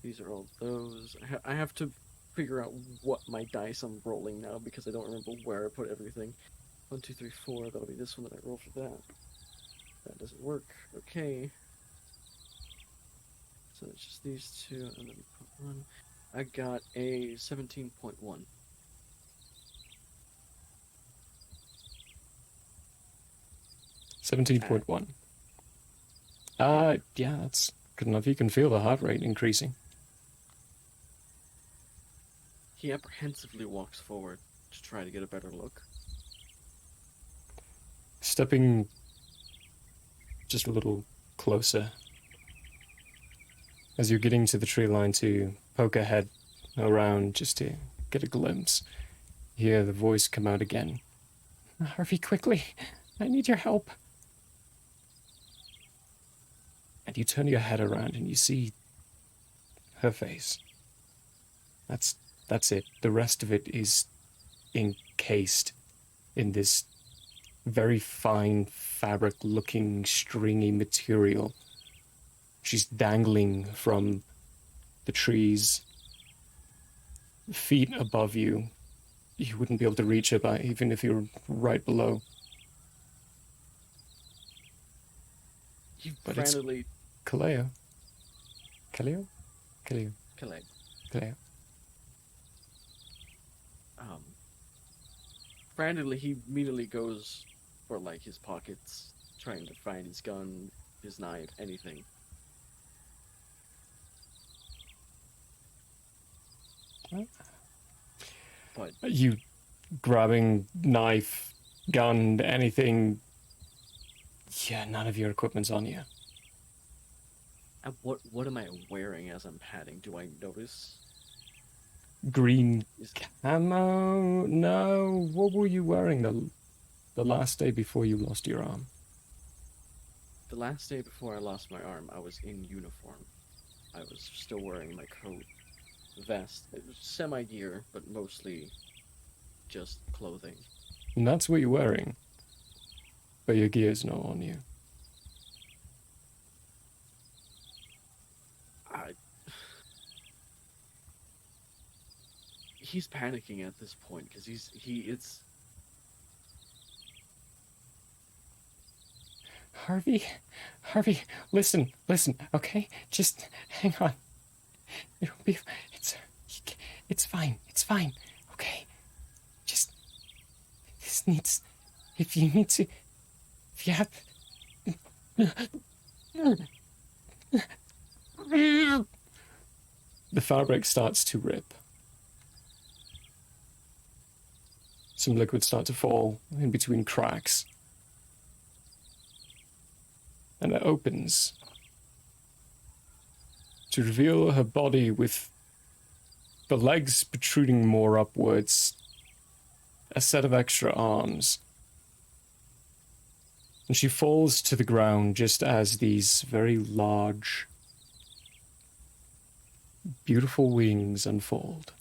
These are all those. I have to figure out what my dice I'm rolling now because I don't remember where I put everything. 1, 2, 3, 4. That'll be this one that I roll for that. That doesn't work. Okay. So it's just these two, and then put one. I got a 17.1. $17.1. Yeah, that's good enough. You can feel the heart rate increasing. He apprehensively walks forward to try to get a better look. Stepping just a little closer. As you're getting to the tree line to poke a head around just to get a glimpse, you hear the voice come out again. Harvey, quickly! I need your help. And you turn your head around and you see her face. That's it. The rest of it is encased in this very fine fabric-looking, stringy material. She's dangling from the trees, feet above you. You wouldn't be able to reach her by even if you were right below. He But it's- frantically Kaleo. Kaleo? Kaleo. collect. Kaleo. Frantically, he immediately goes for like his pockets, trying to find his gun, his knife, anything. But You grabbing knife, gun, anything. Yeah, none of your equipment's on you. what am I wearing as I'm padding? Do I notice? Green Is camo? No. What were you wearing the last day before you lost your arm? the last day before I lost my arm, I was in uniform. I was still wearing my coat. vest. It was semi-gear, but mostly just clothing. And that's what you're wearing. But your gear's not on you. He's panicking at this point because it's Harvey, listen, okay? Just hang on. It'll be, it's fine, okay? Just, if you have, the fabric starts to rip. Some liquid starts to fall in between cracks. And it opens to reveal her body with the legs protruding more upwards, a set of extra arms. And she falls to the ground just as these very large, beautiful wings unfold.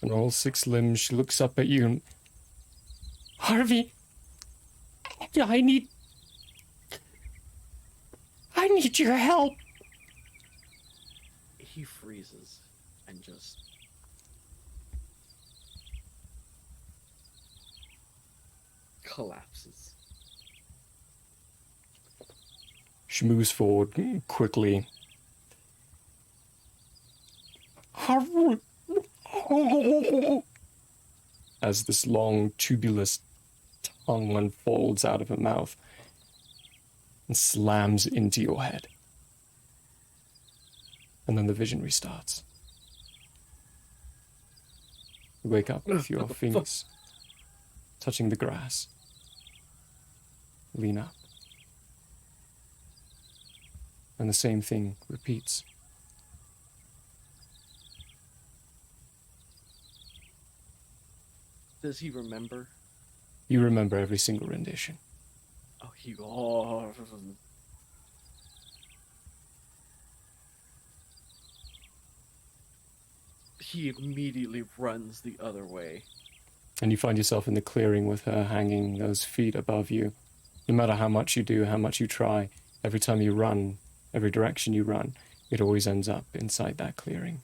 And all 6 limbs, she looks up at you and, Harvey, I need your help. he freezes and just collapses. She moves forward quickly. Harvey, as this long, tubulous tongue unfolds out of her mouth and slams into your head. And then the vision restarts. You wake up with your fingers touching the grass. Lean up. And the same thing repeats. Does he remember? You remember every single rendition. Oh, he immediately runs the other way. And you find yourself in the clearing with her hanging those feet above you. No matter how much you do, how much you try, every time you run, every direction you run, it always ends up inside that clearing.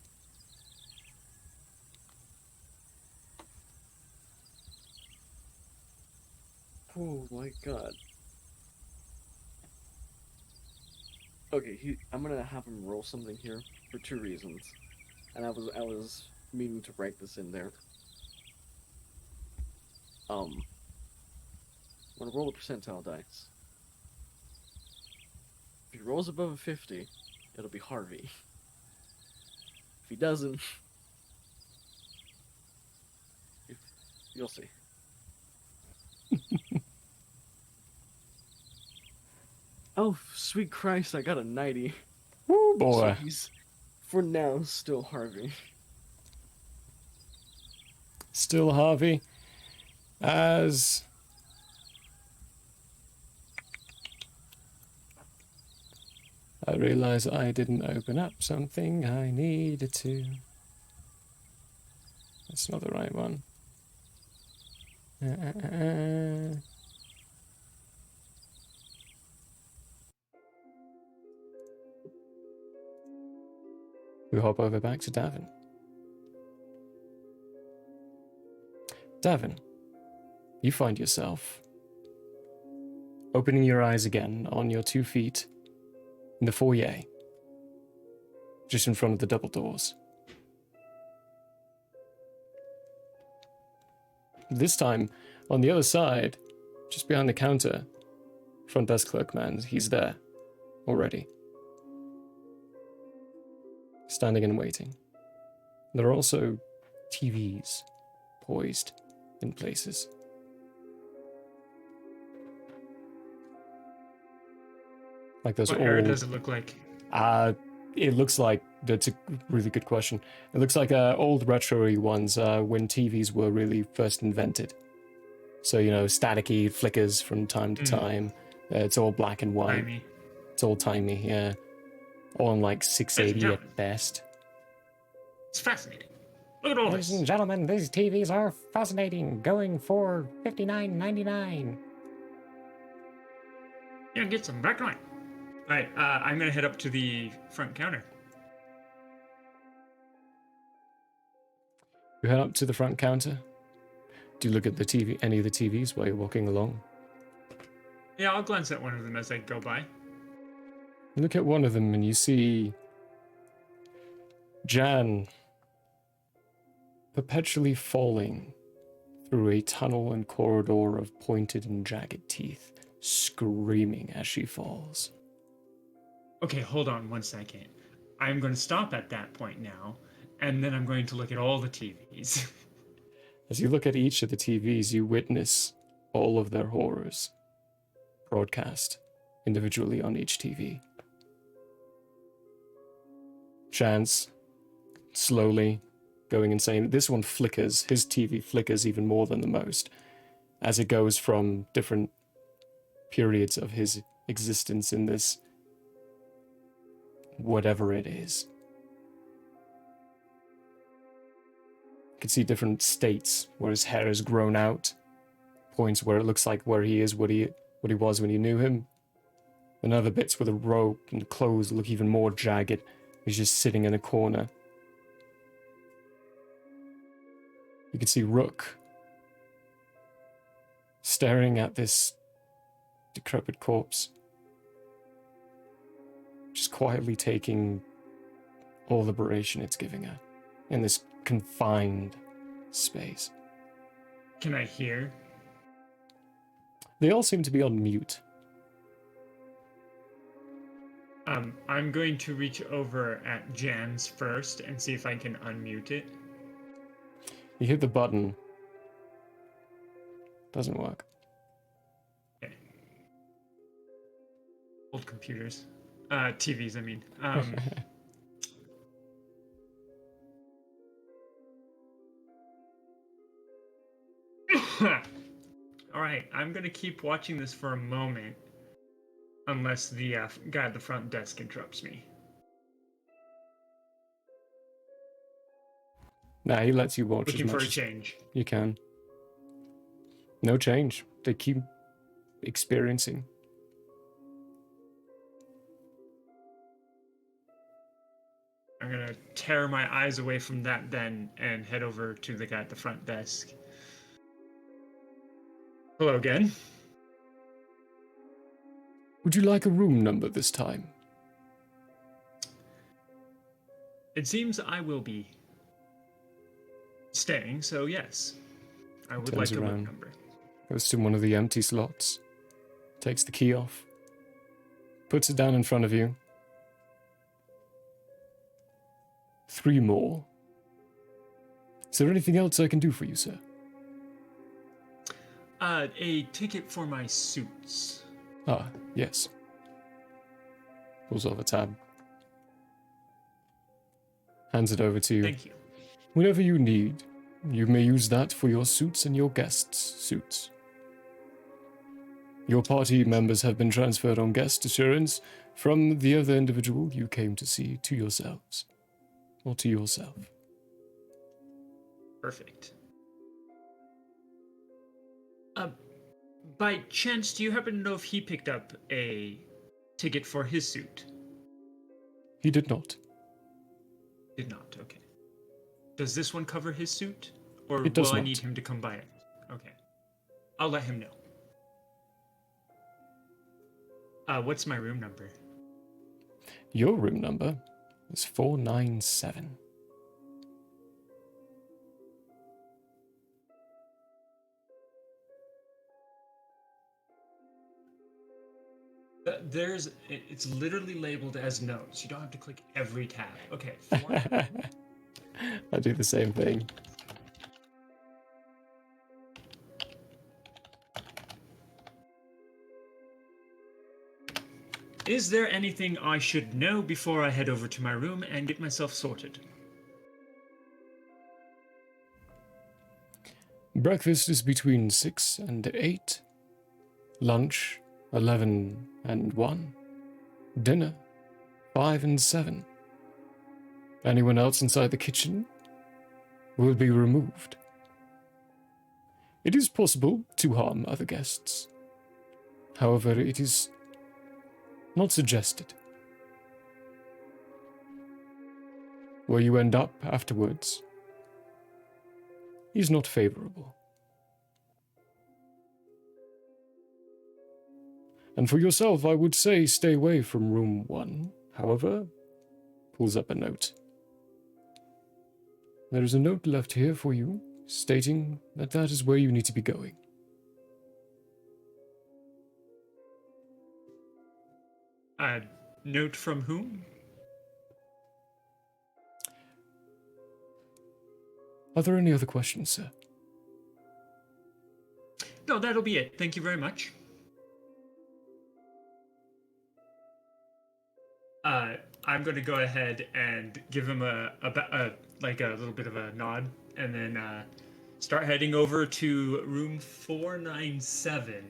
Oh my god. Okay, I'm gonna have him roll something here for 2 reasons. And I was meaning to write this in there. I'm gonna roll a percentile dice. If he rolls above a 50, it'll be Harvey. If he doesn't, you'll see. Oh, sweet Christ, I got a 90. Woo, boy. So he's, for now, still Harvey. Still Harvey. As I realize I didn't open up something I needed to. That's not the right one. We hop over back to Davin. Davin, you find yourself opening your eyes again on your 2 feet in the foyer, just in front of the double doors. This time, on the other side, just behind the counter, front desk clerk man, he's there already. Standing and waiting. There are also TVs poised in places. Like those What old... era does it look like? It looks like, that's a really good question. It looks like old retro-y ones when TVs were really first invented. So, staticky, flickers from time to time. It's all black and white. Timey. It's old timey, yeah. On like 680 Ladies and at best. It's fascinating. Look at all Ladies this. and gentlemen, these TVs are fascinating. Going for $59.99. Yeah, get some backlight. Alright, I'm gonna head up to the front counter. You head up to the front counter. Do you look at the TV, any of the TVs while you're walking along? Yeah, I'll glance at one of them as I go by. You look at one of them and you see Jan perpetually falling through a tunnel and corridor of pointed and jagged teeth, screaming as she falls. Okay, hold on 1 second. I'm going to stop at that point now, and then I'm going to look at all the TVs. As you look at each of the TVs, you witness all of their horrors broadcast individually on each TV. Chance, slowly going insane. This one flickers. His TV flickers even more than the most as it goes from different periods of his existence in this whatever it is. You can see different states where his hair has grown out, points where it looks like where he is, what he was when you knew him, and other bits where the robe and the clothes look even more jagged. He's just sitting in a corner. You can see Rook staring at this decrepit corpse, just quietly taking all the liberation it's giving her in this confined space. Can I hear? They all seem to be on mute. I'm going to reach over at Jan's first and see if I can unmute it. You hit the button. Doesn't work. Okay. Old computers. TVs, I mean. Alright, I'm gonna keep watching this for a moment. Unless the guy at the front desk interrupts me. Nah, he lets you watch Looking as for much a as change. you can. No change. They keep experiencing. I'm gonna tear my eyes away from that then and head over to the guy at the front desk. Hello again. Would you like a room number this time? It seems I will be staying, so yes. I would like Turns a room around. number. Goes to one of the empty slots. Takes the key off. Puts it down in front of you. 3 more. Is there anything else I can do for you, sir? A ticket for my suits. Ah, yes. Pulls off a tab. Hands it over to you. Thank you. Whenever you need, you may use that for your suits and your guests' suits. Your party members have been transferred on guest assurance from the other individual you came to see to yourselves. Or to yourself. Perfect. By chance, do you happen to know if he picked up a ticket for his suit? He did not. Did not, okay. Does this one cover his suit? Or It does will I not. need him to come by it? Okay. I'll let him know. What's my room number? Your room number is 497. It's literally labeled as notes. You don't have to click every tab. Okay. I do the same thing. Is there anything I should know before I head over to my room and get myself sorted? Breakfast is between 6 and 8. Lunch, 11 and 1. dinner, 5 and 7. Anyone else inside the kitchen will be removed. It is possible to harm other guests. However, it is not suggested. Where you end up afterwards is not favorable. And for yourself, I would say stay away from room 1. However, pulls up a note. There is a note left here for you, stating that that is where you need to be going. A note from whom? Are there any other questions, sir? No, that'll be it. Thank you very much. I'm going to go ahead and give him a little bit of a nod, and then start heading over to room 497.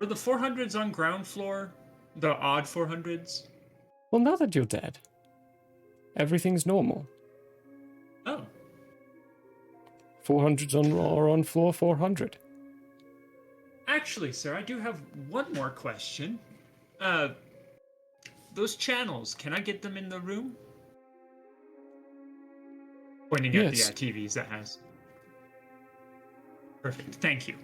Are the 400s on ground floor? The odd 400s? Well, now that you're dead, everything's normal. Oh. 400s are on floor 400. Actually, sir, I do have one more question. Those channels, can I get them in the room? Pointing at the TVs that has. Perfect, thank you.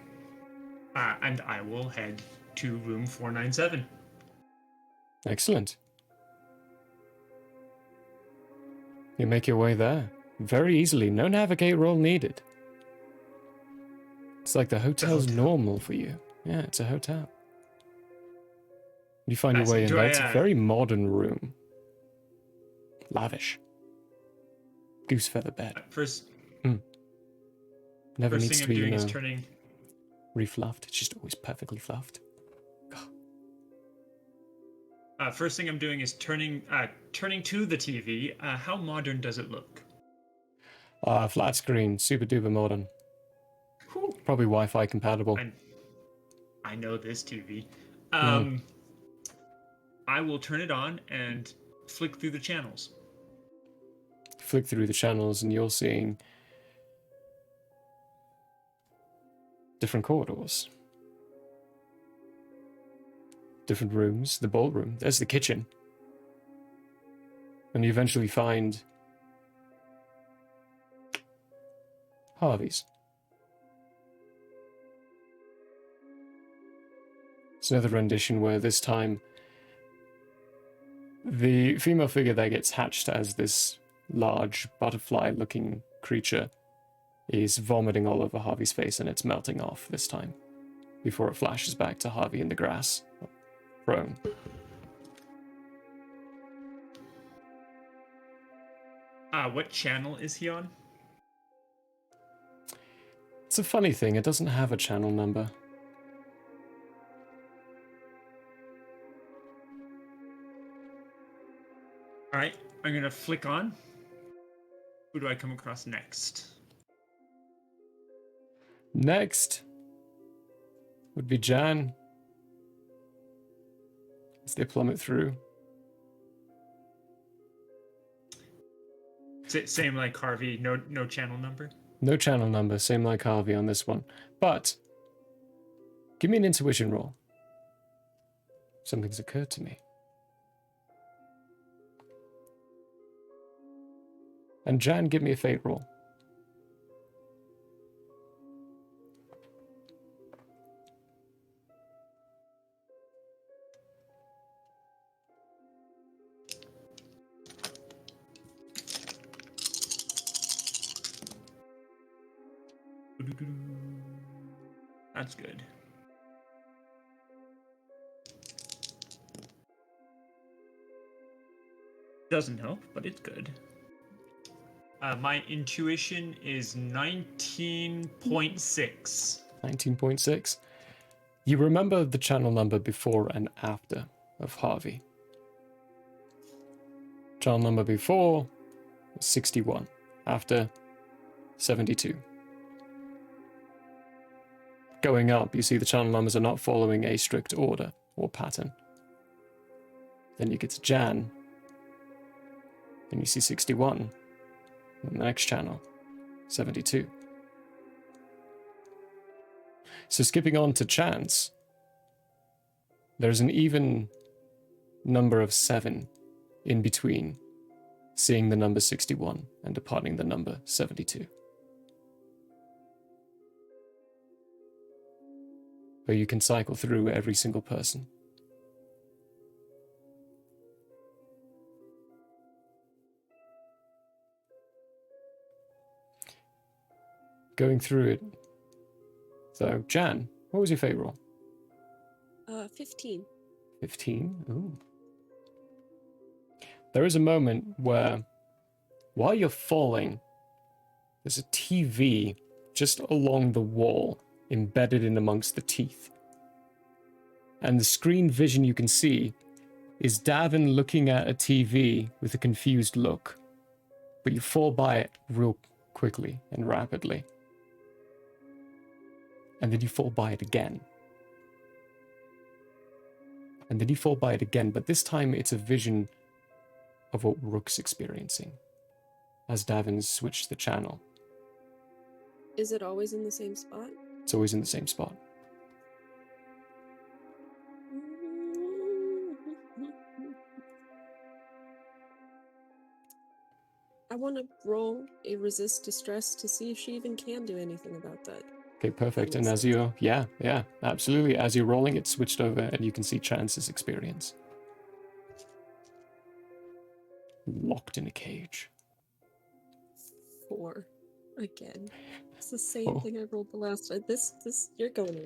And I will head to room 497. Excellent. You make your way there very easily. No navigate roll needed. It's like the hotel's normal for you. Yeah, it's a hotel. You find your way in there. It's a very modern room. Lavish. Goose feather bed. Never needs to be, refluffed. It's just always perfectly fluffed. First thing I'm doing is turning to the TV. How modern does it look? Flat screen, super duper modern. Cool. Probably Wi-Fi compatible. I know this TV. I will turn it on and flick through the channels. Flick through the channels and you're seeing different corridors. Different rooms. The ballroom. There's the kitchen. And you eventually find Harvey's. It's another rendition where this time the female figure that gets hatched as this large butterfly-looking creature is vomiting all over Harvey's face, and it's melting off this time before it flashes back to Harvey in the grass, prone. What channel is he on? It's a funny thing, it doesn't have a channel number. Alright, I'm gonna flick on. Who do I come across next? Next would be Jan. As they plummet through. Same like Harvey, no channel number? No channel number, same like Harvey on this one. But, give me an intuition roll. Something's occurred to me. And Jan, give me a fate roll. That's good. Doesn't help, but it's good. My intuition is 19.6. 19.6. You remember the channel number before and after of Harvey. Channel number before, 61. After, 72. Going up, you see the channel numbers are not following a strict order or pattern. Then you get to Jan. Then you see 61. And the next channel, 72. So skipping on to Chance, there's an even number of 7 in between seeing the number 61 and departing the number 72. Where you can cycle through every single person. Going through it. So, Jan, what was your fate roll? 15. 15? Ooh. There is a moment where, while you're falling, there's a TV just along the wall, embedded in amongst the teeth. And the screen vision you can see is Davin looking at a TV with a confused look. But you fall by it real quickly and rapidly. And then you fall by it again. And then you fall by it again, but this time it's a vision of what Rook's experiencing as Davin's switched the channel. Is it always in the same spot? It's always in the same spot. I want to roll a resist distress to see if she even can do anything about that. Okay, perfect. And as you're, yeah, absolutely. As you're rolling, it switched over and you can see Chance's experience. Locked in a cage. 4. Again. It's the same thing I rolled the last time. This, you're going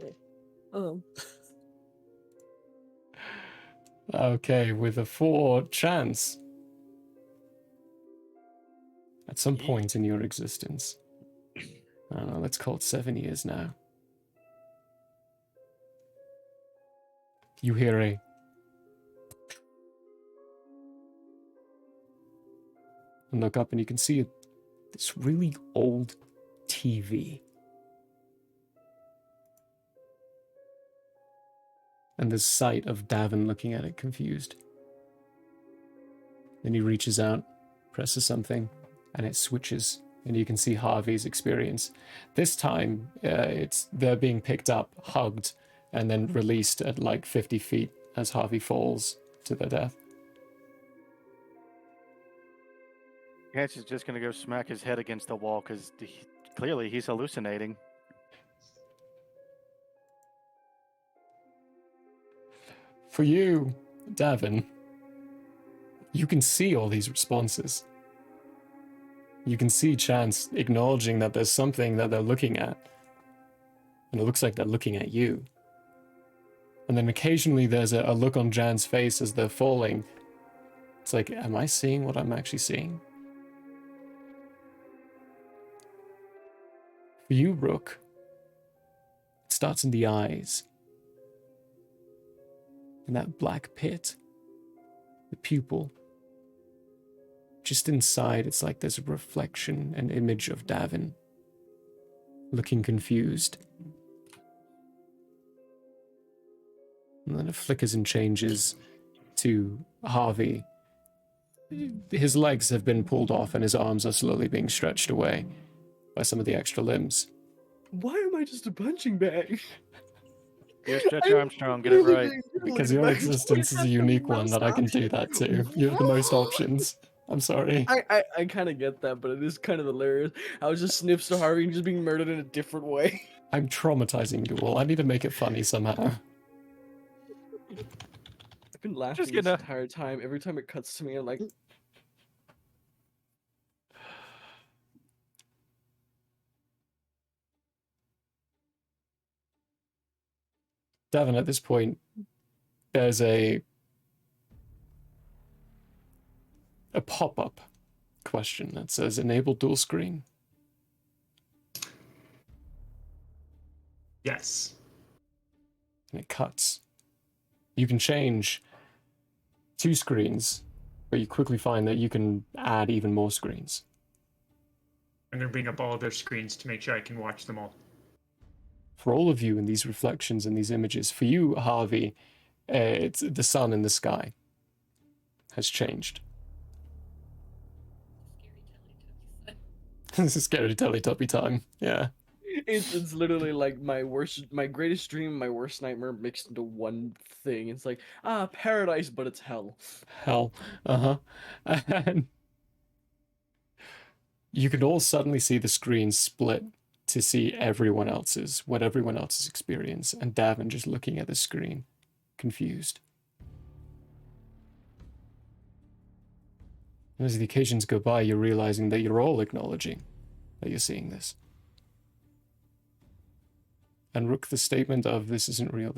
away. Okay, with a 4 Chance. At some point in your existence, I don't know, let's call it 7 years now, you hear a and look up and you can see this really old TV. And the sight of Davin looking at it confused. Then he reaches out, presses something, and it switches, and you can see Harvey's experience. This time, they're being picked up, hugged, and then released at like 50 feet as Harvey falls to their death. Hatch is just going to go smack his head against the wall because clearly he's hallucinating. For you, Davin, you can see all these responses. You can see Chance acknowledging that there's something that they're looking at. And it looks like they're looking at you. And then occasionally there's a look on Jan's face as they're falling. It's like, am I seeing what I'm actually seeing? For you, Rook, it starts in the eyes. In that black pit. The pupil. Just inside, it's like there's a reflection, an image of Davin. Looking confused. And then it flickers and changes to Harvey. His legs have been pulled off and his arms are slowly being stretched away by some of the extra limbs. Why am I just a punching bag? Yeah, Stretch Armstrong, get it right. Because your existence is a unique one that I can do that too. You have the most options. I'm sorry. I kind of get that, but it is kind of hilarious. I was just snips to Harvey and just being murdered in a different way. I'm traumatizing you all. I need to make it funny somehow. I've been laughing this entire time. Every time it cuts to me, I'm like... Davin, at this point, there's a pop-up question that says enable dual screen. Yes. And it cuts. You can change 2 screens, but you quickly find that you can add even more screens. I'm going to bring up all of their screens to make sure I can watch them all. For all of you in these reflections and these images, for you, Harvey, it's the sun in the sky. has changed. Scary This is scary Teletubby time. Yeah. It's literally like my greatest dream, my worst nightmare mixed into one thing. It's like paradise, but it's hell. Hell. Uh-huh. And you can all suddenly see the screen split to see what everyone else's experience, and Davin just looking at the screen, confused. And as the occasions go by, you're realizing that you're all acknowledging that you're seeing this. And Rook, the statement of this isn't real,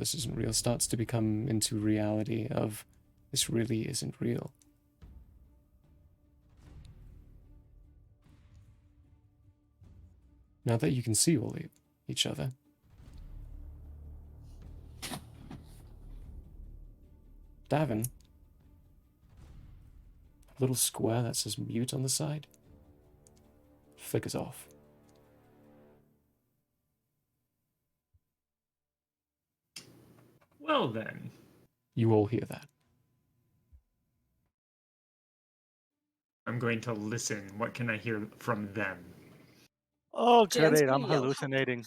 starts to become into reality of this really isn't real. Now that you can see all each other, Davin, a little square that says mute on the side, flickers off. Well then. You all hear that. I'm going to listen. What can I hear from them? Oh, Jan's great! gonna I'm yell, hallucinating.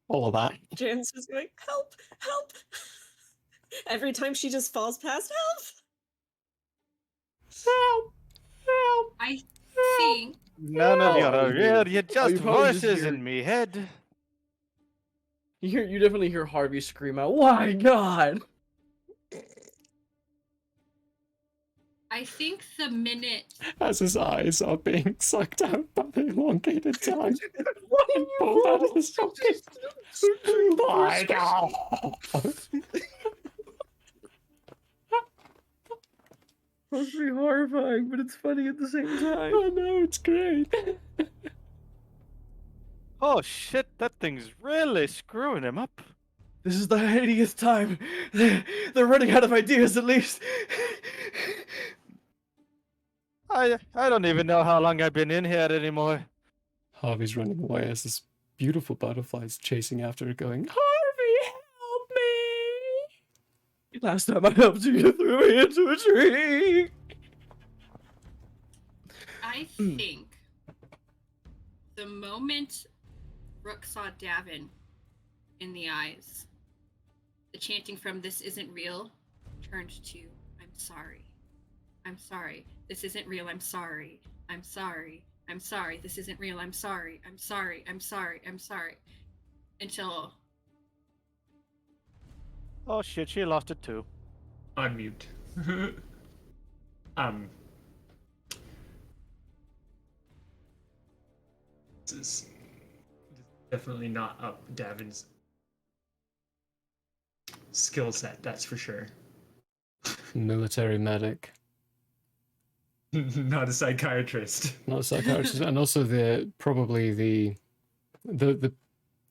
All of that. Jan's just going, help, help. Every time she just falls past, help. Help! Help! I think None of you Oh, are you real. do. You're Oh, just you probably just voices hear- in me head. You definitely hear Harvey scream out, "Why God!" I think the minute As his eyes are being sucked out by the elongated tongue. Why And pulled out of the socket. My God! It's pretty horrifying, but it's funny at the same time. I know, it's great. Oh shit! That thing's really screwing him up. This is the 80th time. They're running out of ideas, at least. I don't even know how long I've been in here anymore. Harvey's running away as this beautiful butterfly is chasing after her, going, Harvey, help me! Last time I helped you, you threw me into a tree. I think the moment Rook saw Davin in the eyes, the chanting from "This isn't real" turned to "I'm sorry. I'm sorry. This isn't real. I'm sorry. I'm sorry. I'm sorry. This isn't real. I'm sorry. I'm sorry. I'm sorry. I'm sorry." Until Oh shit! She lost it too. Unmute. This is definitely not up Davin's skill set, that's for sure. Military medic. Not a psychiatrist. Not a psychiatrist, and also probably the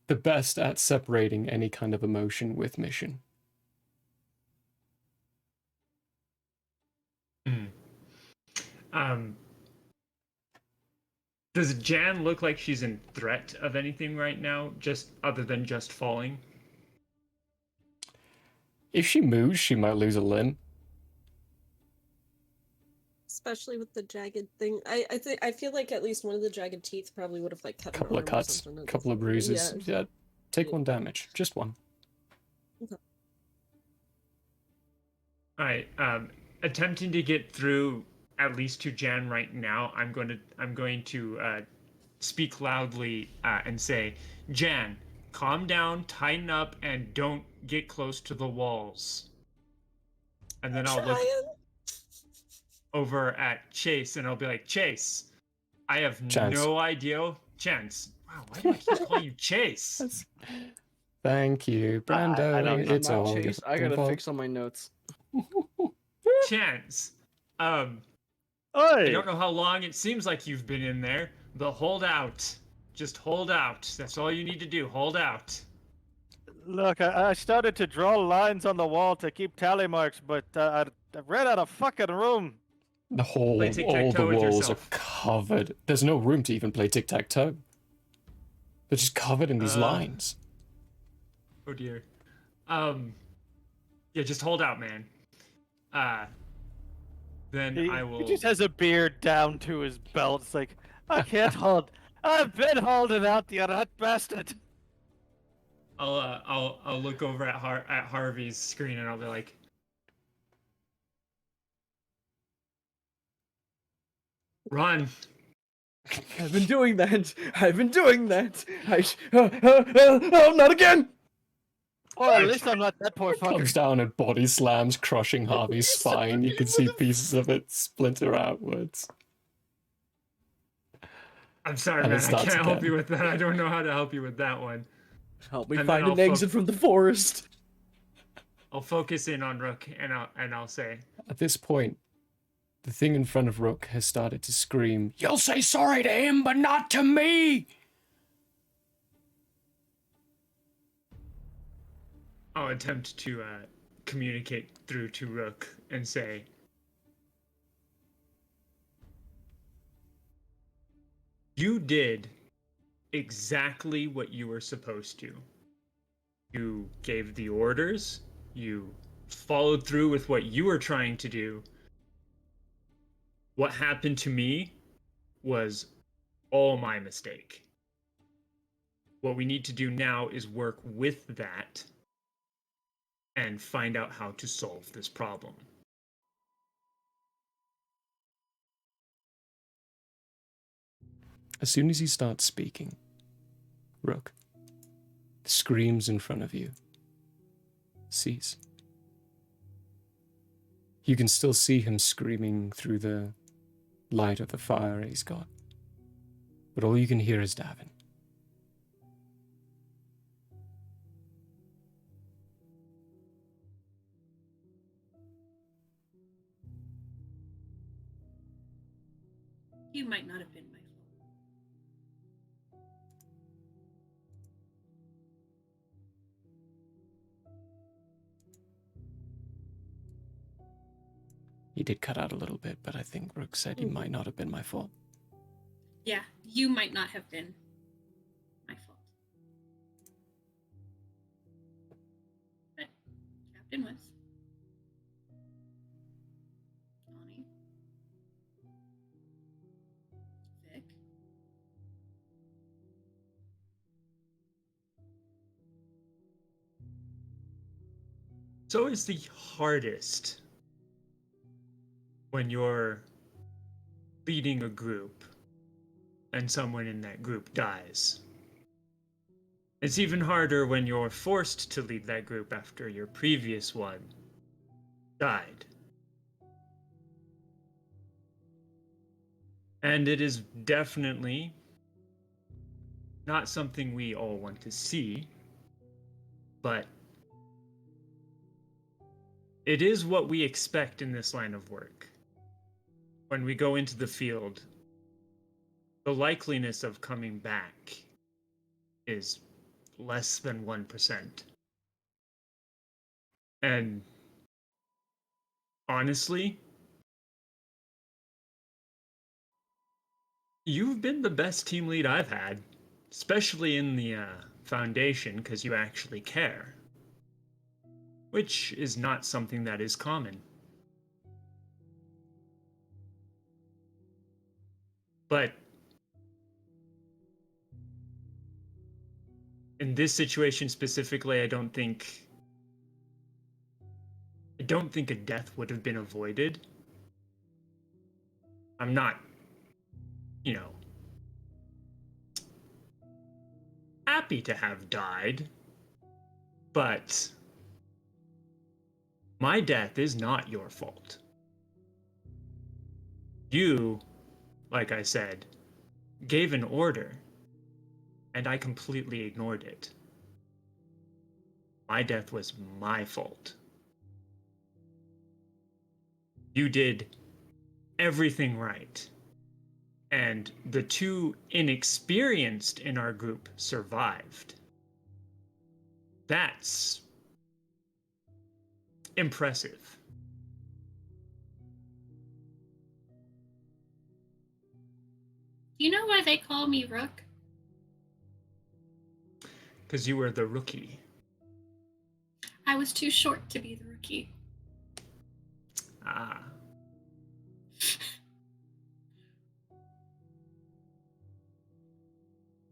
best at separating any kind of emotion with mission. Does Jan look like she's in threat of anything right now, just other than just falling? If she moves, she might lose a limb. Especially with the jagged thing. I feel like at least one of the jagged teeth probably would have like cut Couple an of arm or cuts, something. couple of bruises. Yeah, take Yeah. one damage, just one. All right. Attempting to get through at least to Jan right now. I'm going to speak loudly and say, Jan, calm down, tighten up, and don't get close to the walls. And then I'll look over at Chase and I'll be like, Chase, I have no idea. Chance. Wow, why do I keep calling you Chase? Thank you, Brando. I'm It's not all Chase. I gotta fix all my notes. Chance. Oi! I don't know how long it seems like you've been in there, but hold out. Just hold out. That's all you need to do. Hold out. Look, I started to draw lines on the wall to keep tally marks, but I ran out of fucking room. The whole, Play all the tic-tac-toe with walls yourself. are covered. There's no room to even play tic-tac-toe. They're just covered in these lines. Oh dear. Yeah, just hold out, man. Then He, I he will. just has a beard down to his belt. It's like, I can't hold. I've been holding out, you rat bastard. I'll look over at Harvey's screen and I'll be like, run. I've been doing that. I've been doing that. Not again. Well, at least I'm not that poor Comes fucker. down and body slams, crushing Harvey's spine. You can see pieces of it splinter outwards. I'm sorry, And it man. I starts can't help again. you with that. I don't know how to help you with that one. Help me And find then an exit from the forest. I'll focus in on Rook and I'll say, At this point, the thing in front of Rook has started to scream, "You'll say sorry to him, but not to me!" I'll attempt to communicate through to Rook and say, you did exactly what you were supposed to. You gave the orders, you followed through with what you were trying to do. What happened to me was all my mistake. What we need to do now is work with that and find out how to solve this problem. As soon as he starts speaking, Rook, the screams in front of you cease. You can still see him screaming through the light of the fire he's got, but all you can hear is Davin. You might not have been my fault. He did cut out a little bit, but I think Rook said he might not have been my fault. Yeah, you might not have been my fault. But Captain was. Connie. Vic. It's always the hardest when you're leading a group and someone in that group dies. It's even harder when you're forced to lead that group after your previous one died. And it is definitely not something we all want to see, but it is what we expect in this line of work. When we go into the field, the likeliness of coming back is less than 1%. And honestly, you've been the best team lead I've had, especially in the Foundation, because you actually care, which is not something that is common. But in this situation specifically, I don't think a death would have been avoided. I'm not, happy to have died, but my death is not your fault. You, like I said, gave an order, and I completely ignored it. My death was my fault. You did everything right. And the two inexperienced in our group survived. That's impressive. Do you know why they call me Rook? Because you were the rookie. I was too short to be the rookie. Ah.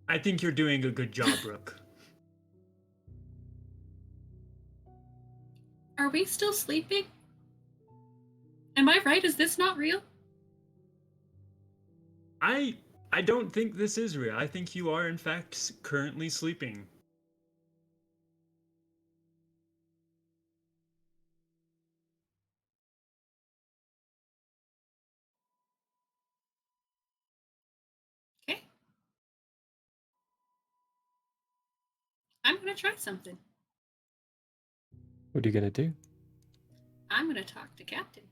I think you're doing a good job, Rook. Are we still sleeping? Am I right? Is this not real? I don't think this is real. I think you are in fact currently sleeping. Okay. I'm gonna try something. What are you gonna do? I'm gonna talk to Captain.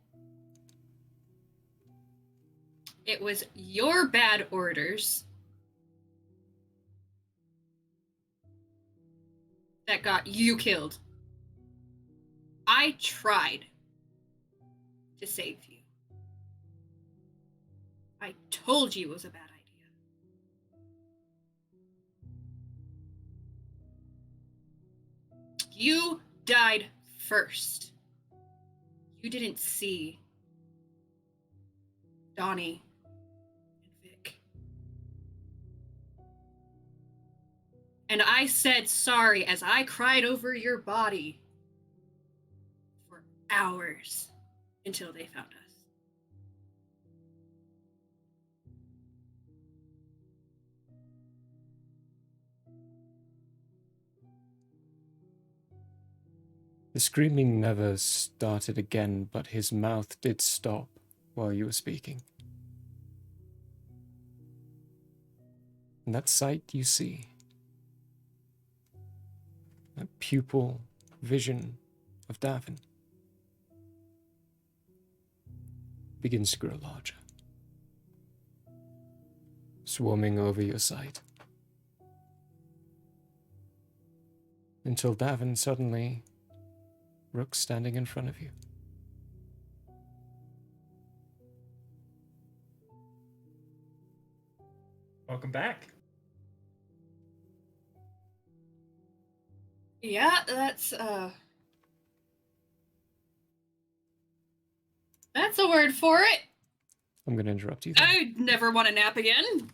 It was your bad orders that got you killed. I tried to save you. I told you it was a bad idea. You died first. You didn't see Donnie and Vic. And I said sorry as I cried over your body for hours until they found us. The screaming never started again, but his mouth did stop while you were speaking. And that sight you see, that pupil vision of Davin, begins to grow larger, swarming over your sight. Until Davin suddenly, Rook standing in front of you. Welcome back. Yeah, that's a word for it. I'm going to interrupt you there. I never want to nap again.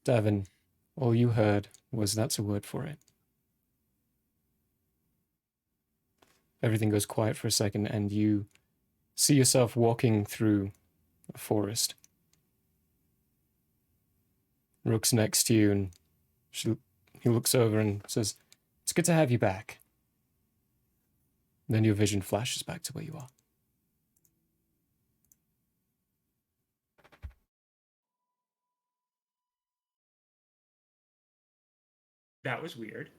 Davin, all you heard was that's a word for it. Everything goes quiet for a second, and you see yourself walking through a forest. Rook's next to you, and he looks over and says, "It's good to have you back." Then your vision flashes back to where you are. That was weird.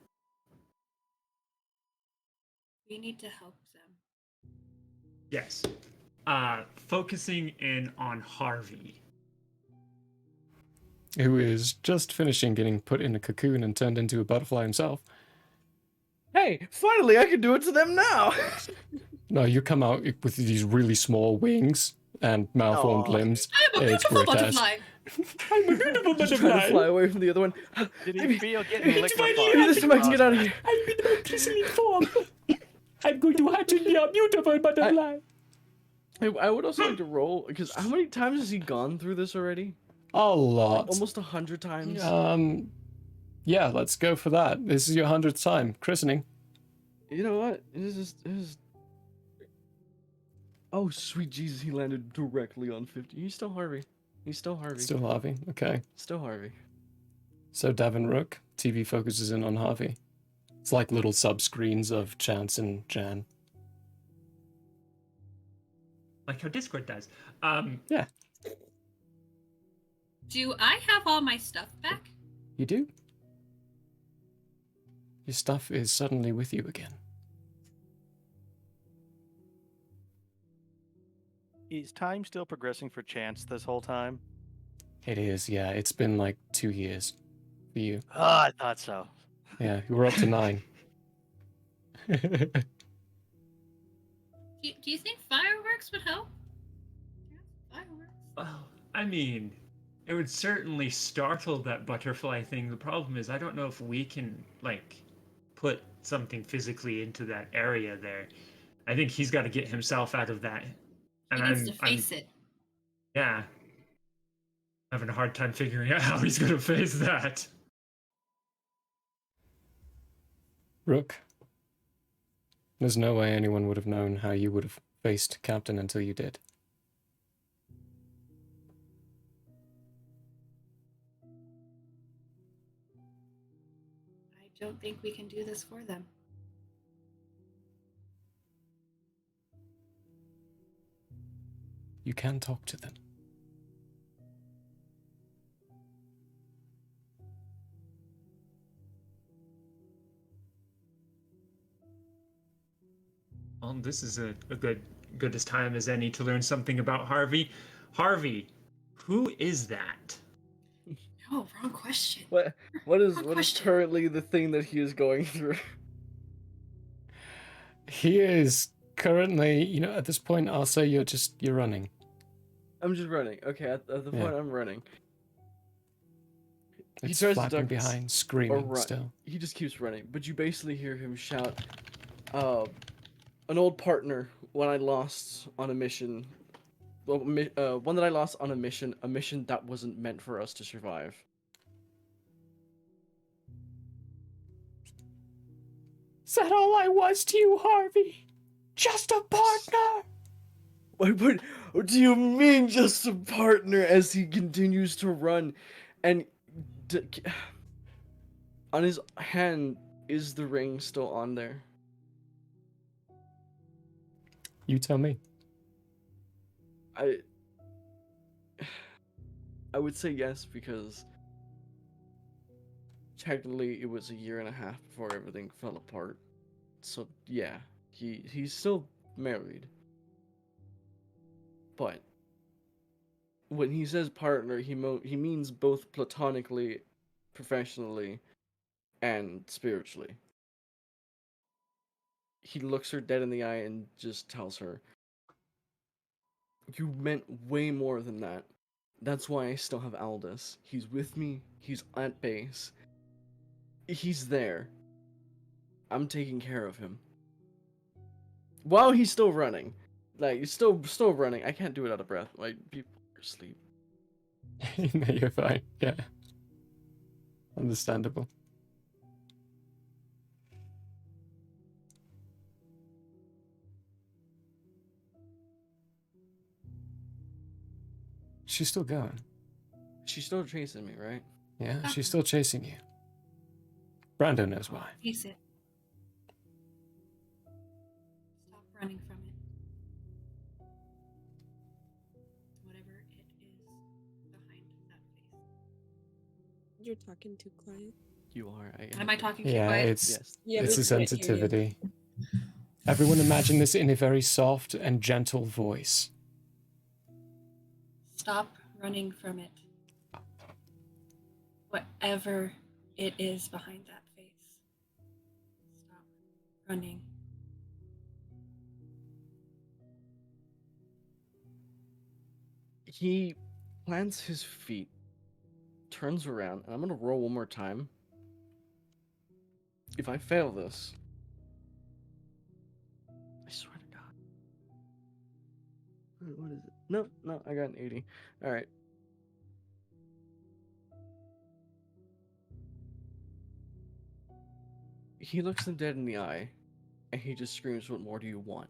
We need to help them. Yes. Focusing in on Harvey. Who is just finishing getting put in a cocoon and turned into a butterfly himself. Hey, finally I can do it to them now! No, you come out with these really small wings and malformed Aw. limbs. I'm a It's beautiful grotesque. butterfly. I'm a beautiful Just trying to fly away from the other one. Did he Maybe- feel getting maybe liquefied? this time I can get out of here. I'm in my glistening form. I'm going to hatch and be a beautiful butterfly. I would also like to roll, because how many times has he gone through this already? A lot. Almost 100 times. Yeah, let's go for that. This is your 100th time. Christening. You know what? It is... Oh, sweet Jesus, he landed directly on 50. He's still Harvey. He's still Harvey. Still Harvey. Okay. Still Harvey. So Davin Rook, TV focuses in on Harvey. It's like little sub-screens of Chance and Jan. Like how Discord does. Yeah, Do I have all my stuff back? you do. Your stuff is suddenly with you again. Is time still progressing for Chance this whole time? It is, yeah. It's been like 2 years for you. Oh, I thought so. Yeah, you were up to 9. Do you think fireworks would help? Yeah, fireworks. Well, I mean, it would certainly startle that butterfly thing. The problem is I don't know if we can, like, put something physically into that area there. I think he's got to get himself out of that and He needs to I'm face it. yeah, having a hard time figuring out how he's gonna face that. Rook, there's no way anyone would have known how you would have faced Captain until you did. I don't think we can do this for them. You can talk to them. Well, this is a good as time as any to learn something about Harvey. Harvey, who is that? No, wrong question. What Wrong is question. currently the thing that he is going through? He is currently, at this point, I'll say you're running. I'm just running. Okay, at the Yeah. point I'm running. He It's tries to flapping duck behind, or screaming run. still. He just keeps running, but you basically hear him shout, an old partner when I lost on a mission. Well, one that I lost on a mission that wasn't meant for us to survive. Is that all I was to you, Harvey? Just a partner? What do you mean, just a partner? As he continues to run, and on his hand, is the ring still on there? You tell me. I would say yes, because technically it was a year and a half before everything fell apart. So yeah, he's still married. But when he says partner, he means both platonically, professionally, and spiritually. He looks her dead in the eye and just tells her, "You meant way more than that. That's why I still have Aldous. He's with me. He's at base. He's there. I'm taking care of him." While he's still running. Like, he's still running. I can't do it out of breath. Like, people are asleep. No, you're fine. Yeah. Understandable. She's still going. She's still chasing me, right? Yeah, she's still chasing you. Brando knows why. Face it. Stop running from it. Whatever it is behind that face. You're talking too quiet. You are. Am I talking too Yeah, quiet? it's Yes. Yeah, it's we a can't hear you. sensitivity. Everyone imagine this in a very soft and gentle voice. Stop running from it. Whatever it is behind that face. Stop running. He plants his feet, turns around, and I'm gonna roll one more time. If I fail this, I swear to God. What is it? No, I got an 80. Alright. He looks them dead in the eye, and he just screams, "What more do you want?"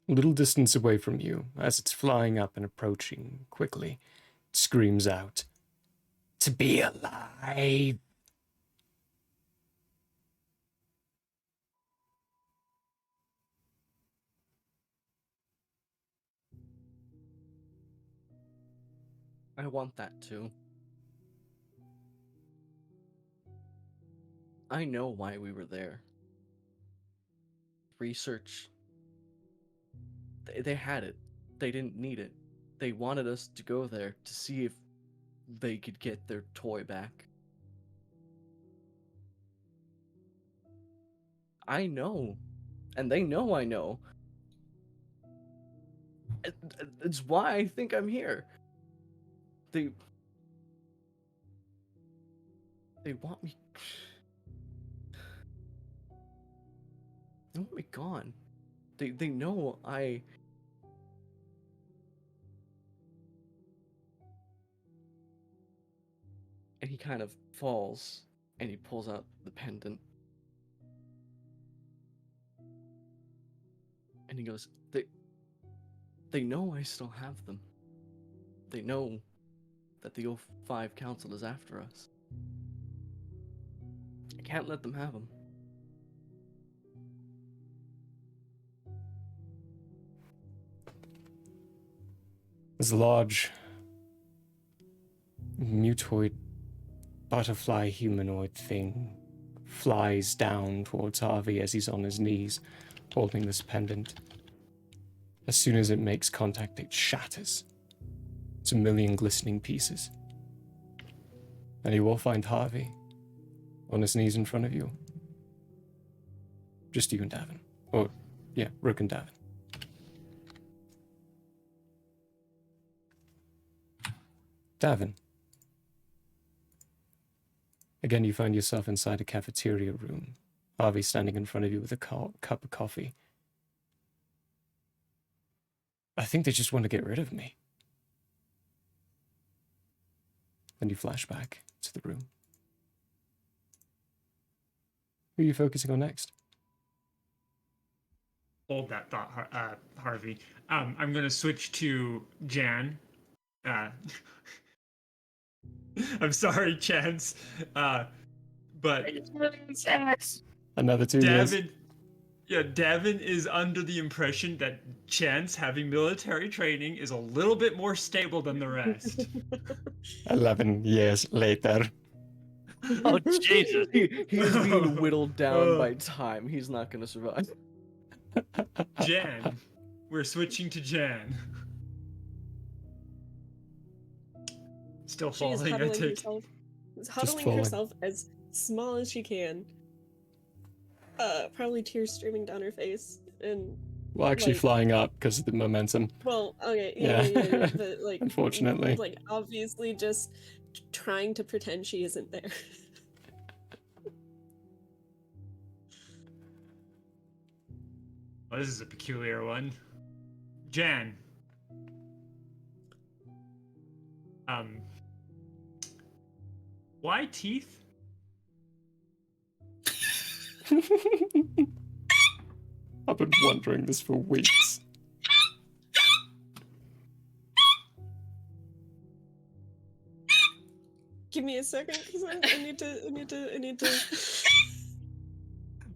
A little distance away from you, as it's flying up and approaching quickly, it screams out, "To be alive!" I want that too. I know why we were there. Research. They had it. They didn't need it. They wanted us to go there to see if they could get their toy back. I know. And they know I know. It's why I think I'm here. They want me. They want me gone. They know I. And he kind of falls, and he pulls out the pendant. And he goes, They know I still have them. They know that the O5 Council is after us. I can't let them have them. This large mutoid butterfly humanoid thing flies down towards Harvey as he's on his knees, holding this pendant. As soon as it makes contact, it shatters. It's a million glistening pieces. And you will find Harvey on his knees in front of you. Just you and Davin. Or, yeah, Rook and Davin. Davin. Again, you find yourself inside a cafeteria room. Harvey standing in front of you with a cup of coffee. I think they just want to get rid of me. Then you flash back to the room. Who are you focusing on next? Hold that thought, Harvey. I'm going to switch to Jan. I'm sorry, Chance. But Another 2 years. Davin is under the impression that Chance, having military training, is a little bit more stable than the rest. 11 years later. Oh, Jesus. He's being whittled down by time. He's not gonna survive. Jan. We're switching to Jan. Still She is falling, I huddling take. herself, huddling falling. herself as small as she can. Probably tears streaming down her face, and Well, actually like, flying up because of the momentum. well, okay, Yeah. yeah, but like, Unfortunately. like obviously just trying to pretend she isn't there. Oh, this is a peculiar one. Jan. Why teeth? I've been wondering this for weeks. Give me a second, because I need to.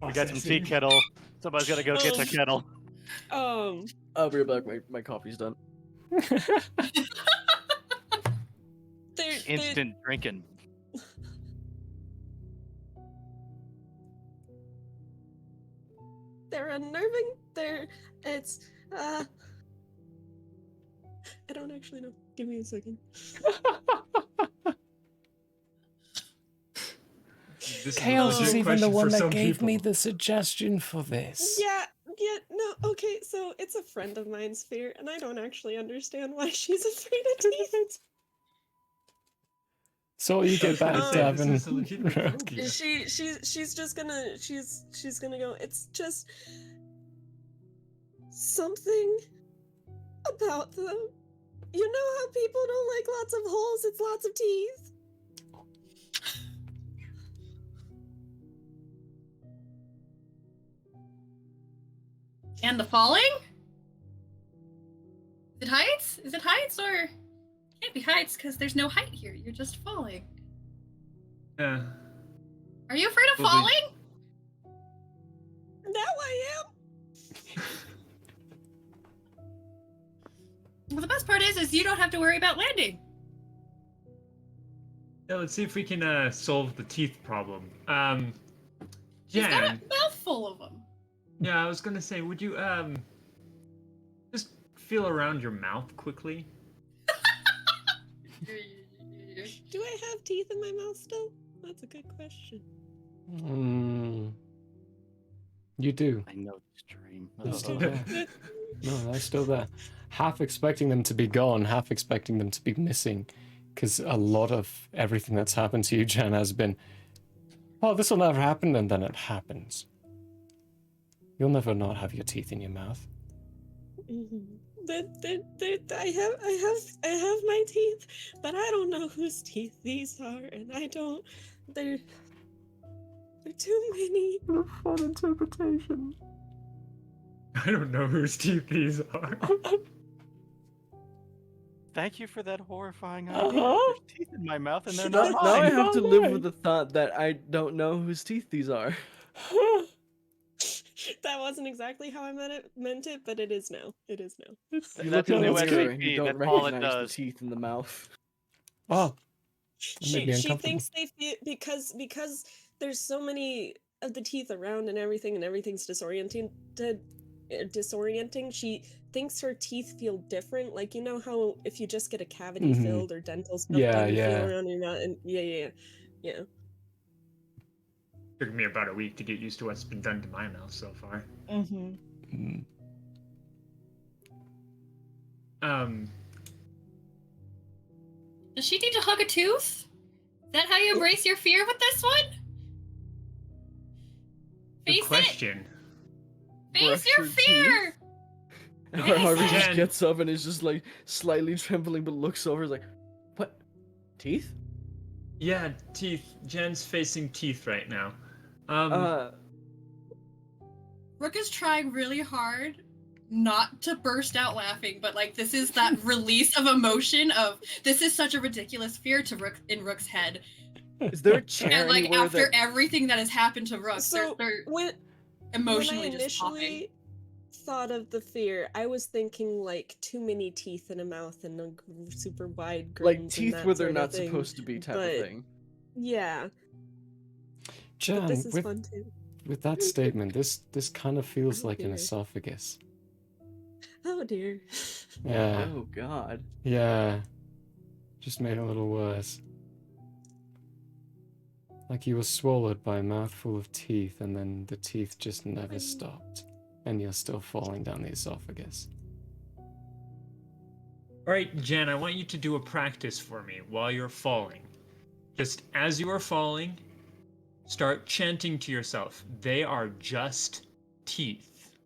We got some tea kettle. Somebody's gotta go get the kettle. I'll be right back. My coffee's done. Instant drinking. They're unnerving. I don't actually know. Give me a second. This is a Chaos is legit even the question one for that some gave me people. the suggestion for this. Yeah, no, okay, so it's a friend of mine's fear, and I don't actually understand why she's afraid of teeth. So you get back, This is a legitimate Davin. phobia. She's just gonna she's gonna go, it's just something about them. You know how people don't like lots of holes, it's lots of teeth. And the falling? Is it heights? Is it heights or it can't be heights because there's no height here. You're just falling. Yeah. Are you afraid of Well, falling? Now I am. Well, the best part is you don't have to worry about landing. Yeah, let's see if we can solve the teeth problem. She's got a Jan. mouthful of them. Yeah, I was gonna say, would you just feel around your mouth quickly? Do I have teeth in my mouth still? That's a good question. You do. I know this dream. They're still Oh. there. No, they're still there. Half expecting them to be gone, half expecting them to be missing. Because a lot of everything that's happened to you, Jan, has been oh, this will never happen, and then it happens. You'll never not have your teeth in your mouth. I have my teeth, but I don't know whose teeth these are, and I don't. They're too many. What a fun interpretation. I don't know whose teeth these are. Thank you for that horrifying idea. Uh-huh. There's teeth in my mouth and they're Now, not now I mine. have to Not live mine. with the thought that I don't know whose teeth these are. That wasn't exactly how I meant it, but it is now. It is now. You That's look the in the new mirror and you SCP, don't that's all it recognize the does. teeth in the mouth. Oh, that made me She uncomfortable. thinks they feel because there's so many of the teeth around and everything's disorienting. She thinks her teeth feel different. Like, you know how if you just get a cavity Mhm. filled or dental stuff Yeah, done, you yeah. feel around your mouth, and yeah. Took me about a week to get used to what's been done to my mouth so far. Mm-hmm. Mm. Does she need to hug a tooth? Is that how you embrace your fear with this one? Good Face it! question. Face your Brush your fear! And Face Harvey it! just gets up and is just like slightly trembling, but looks over, is like, "What? Teeth? Yeah, teeth. Jen's facing teeth right now. Rook is trying really hard not to burst out laughing, but like this is that release of emotion of this is such a ridiculous fear to Rook in Rook's head. Is there a chair And like anywhere after that everything that has happened to Rook, So they're when emotionally I just popping. initially thought of the fear, I was thinking like too many teeth in a mouth and a super wide grins like and teeth that where they're sort of not thing. supposed to be type but- of thing? Yeah, but Jan, this is with, fun too. with that statement, this kind of feels Oh, like an dear. esophagus. Oh dear. Yeah, Oh god. yeah. Just made it a little worse. Like you were swallowed by a mouthful of teeth, and then the teeth just never stopped, and you're still falling down the esophagus. Alright, Jen, I want you to do a practice for me while you're falling. Just as you are falling, start chanting to yourself, they are just teeth.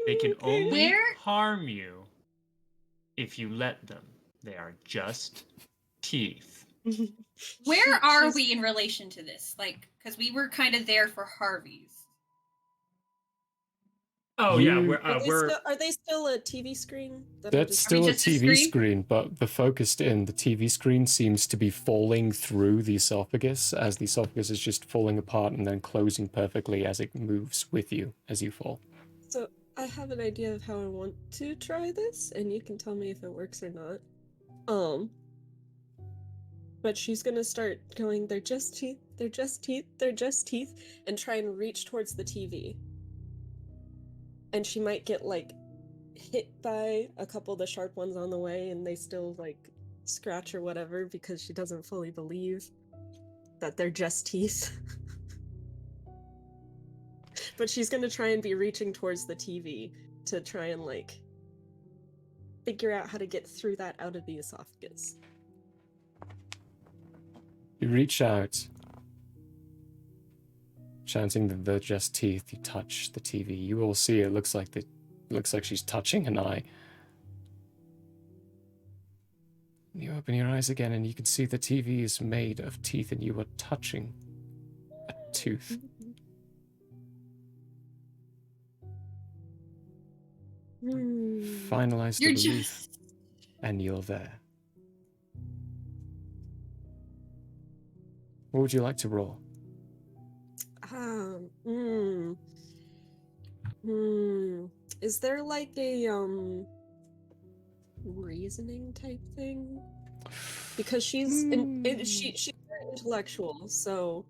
They can only Where- harm you if you let them. They are just teeth. Where are She's- we in relation to this? Like, because we were kind of there for Harvey's. Oh yeah, You- Are they still a TV screen? That I'm That's just- still a just a TV screen? screen, but the focused in, the TV screen seems to be falling through the esophagus, as the esophagus is just falling apart and then closing perfectly as it moves with you as you fall. So I have an idea of how I want to try this, and you can tell me if it works or not. But she's gonna start going, they're just teeth, they're just teeth, they're just teeth, and try and reach towards the TV. And she might get like hit by a couple of the sharp ones on the way, and they still like scratch or whatever because she doesn't fully believe that they're just teeth. But she's gonna try and be reaching towards the TV to try and like figure out how to get through that out of the esophagus. You reach out, chanting that they're just teeth. You touch the TV. You all see it looks like she's touching an eye. You open your eyes again, and you can see the TV is made of teeth, and you are touching a tooth. Finalize the You're belief, just. and you're there. What would you like to roll? Is there like a reasoning type thing? Because she's she's very intellectual, so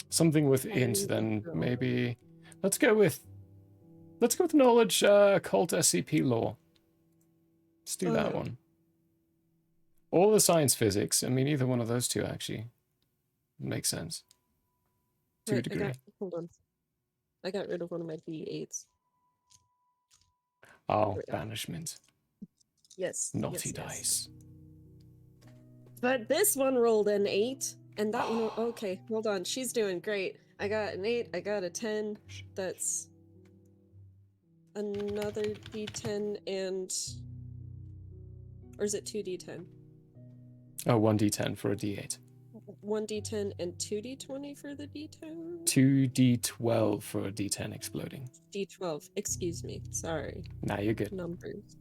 Something with I int, need to then go. maybe. Let's go with knowledge, occult SCP lore. Let's do that Okay. one. Or the science physics. I mean, either one of those two actually makes sense. To a Right, degree. hold on. I got rid of one of my D8s. Oh, There we go. banishment. Yes. Naughty yes, yes. dice. But this one rolled an 8. And that one, okay, hold on. She's doing great. I got an 8, I got a 10. That's another d10 and... Or is it 2d10? Oh, 1d10 for a d8. 1d10 and 2d20 for the d10? 2d12 for a d10 exploding. D12. Excuse me. Sorry. Now you're good. Numbers.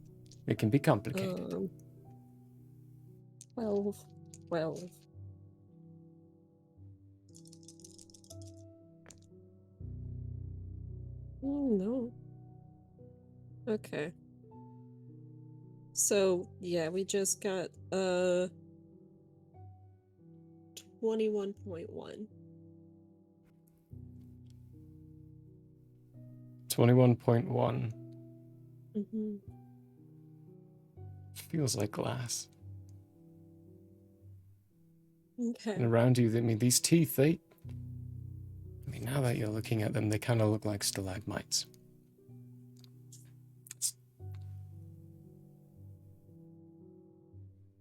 It can be complicated. 12. 12. No. Okay. So, yeah, we just got 21.1. 21.1. Mm-hmm. Feels like glass. Okay. And around you, I mean, these teeth, I mean, now that you're looking at them, they kind of look like stalagmites.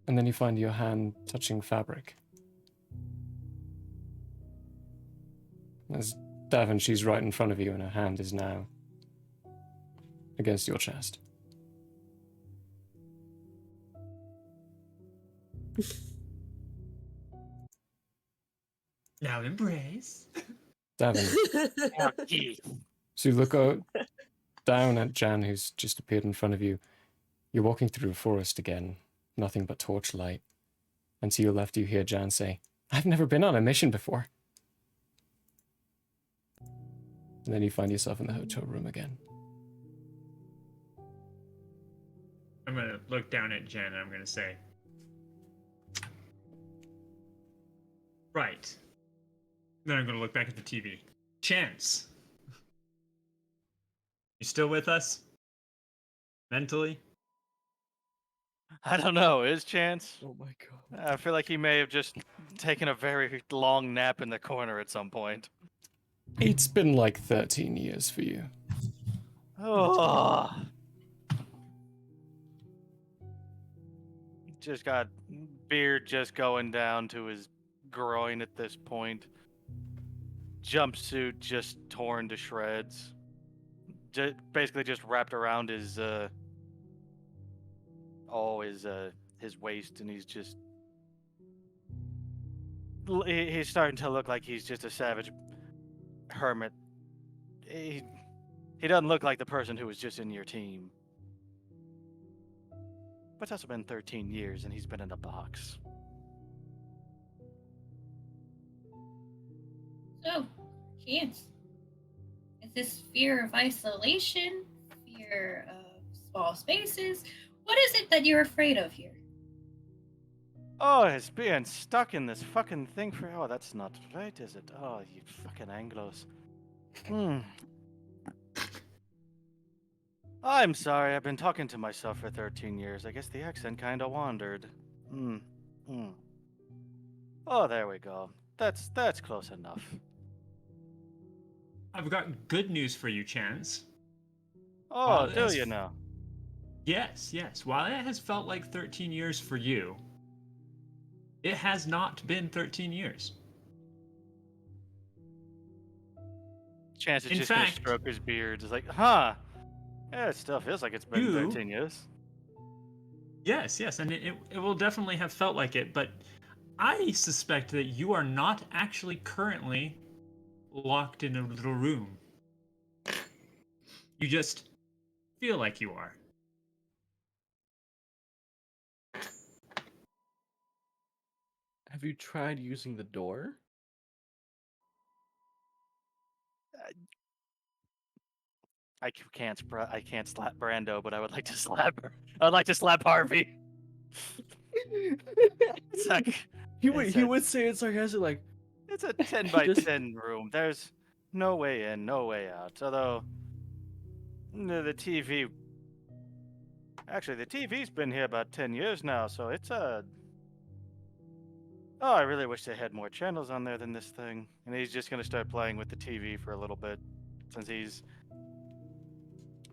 And then you find your hand touching fabric. As Davin, she's right in front of you, and her hand is now against your chest. Now embrace. Davin, so you look down at Jan, who's just appeared in front of you. You're walking through a forest again, nothing but torchlight. And to your left, you hear Jan say, "I've never been on a mission before." And then you find yourself in the hotel room again. I'm gonna look down at Jen and I'm gonna say, right. Then I'm gonna look back at the TV. Chance. You still with us? Mentally? I don't know. Is Chance? Oh my god. I feel like he may have just taken a very long nap in the corner at some point. It's been like 13 years for you. Oh. Just got beard just going down to his groin at this point. Jumpsuit just torn to shreds. Basically just wrapped around his his waist, and he's just he's starting to look like he's just a savage hermit. He doesn't look like the person who was just in your team. But it's also been 13 years and he's been in a box. So, Chance, is this fear of isolation, fear of small spaces? What is it that you're afraid of here? Oh, it's being stuck in this fucking thing for... Oh, that's not right, is it? Oh, you fucking Anglos. I'm sorry, I've been talking to myself for 13 years. I guess the accent kinda wandered. Oh, there we go. That's close enough. I've got good news for you, Chance. Oh, do you know? Yes. While it has felt like 13 years for you, it has not been 13 years. Chance is In just gonna fact, stroke his beard. It's like, huh? Yeah, it still feels like it's been 13 years. Yes, and it will definitely have felt like it, but I suspect that you are not actually currently locked in a little room. You just feel like you are. Have you tried using the door? I can't slap Brando, but I would like to slap her. I'd like to slap Harvey. It's like He would say it sarcastic, like, it's a 10 by 10 room. There's no way in, no way out. Although the TV, actually, the TV's been here about 10 years now, so it's a. Oh, I really wish they had more channels on there than this thing. And he's just gonna start playing with the TV for a little bit, since he's.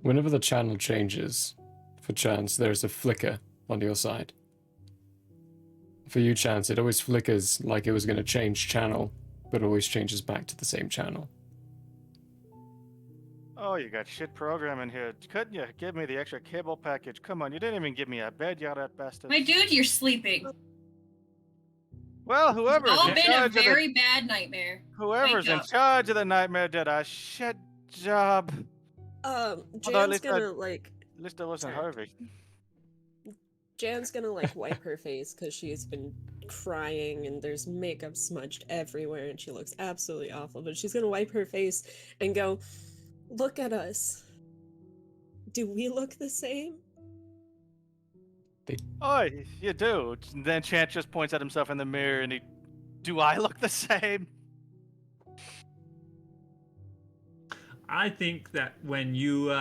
Whenever the channel changes, for Chance, there's a flicker on your side. For you, Chance, it always flickers like it was going to change channel, but always changes back to the same channel. Oh, you got shit programming here. Couldn't you give me the extra cable package? Come on, you didn't even give me a bed, you that bastard. My dude, you're sleeping. Well, whoever's It's all in been a charge of very bad nightmare. whoever's Wake in up. charge of the nightmare did a shit job. Although at Jan's least gonna at least it wasn't sorry. Harvey. Jan's gonna wipe her face because she's been crying and there's makeup smudged everywhere and she looks absolutely awful. But she's gonna wipe her face and go, "Look at us. Do we look the same?" Oh, you do. And then Chance just points at himself in the mirror and do I look the same? I think that when you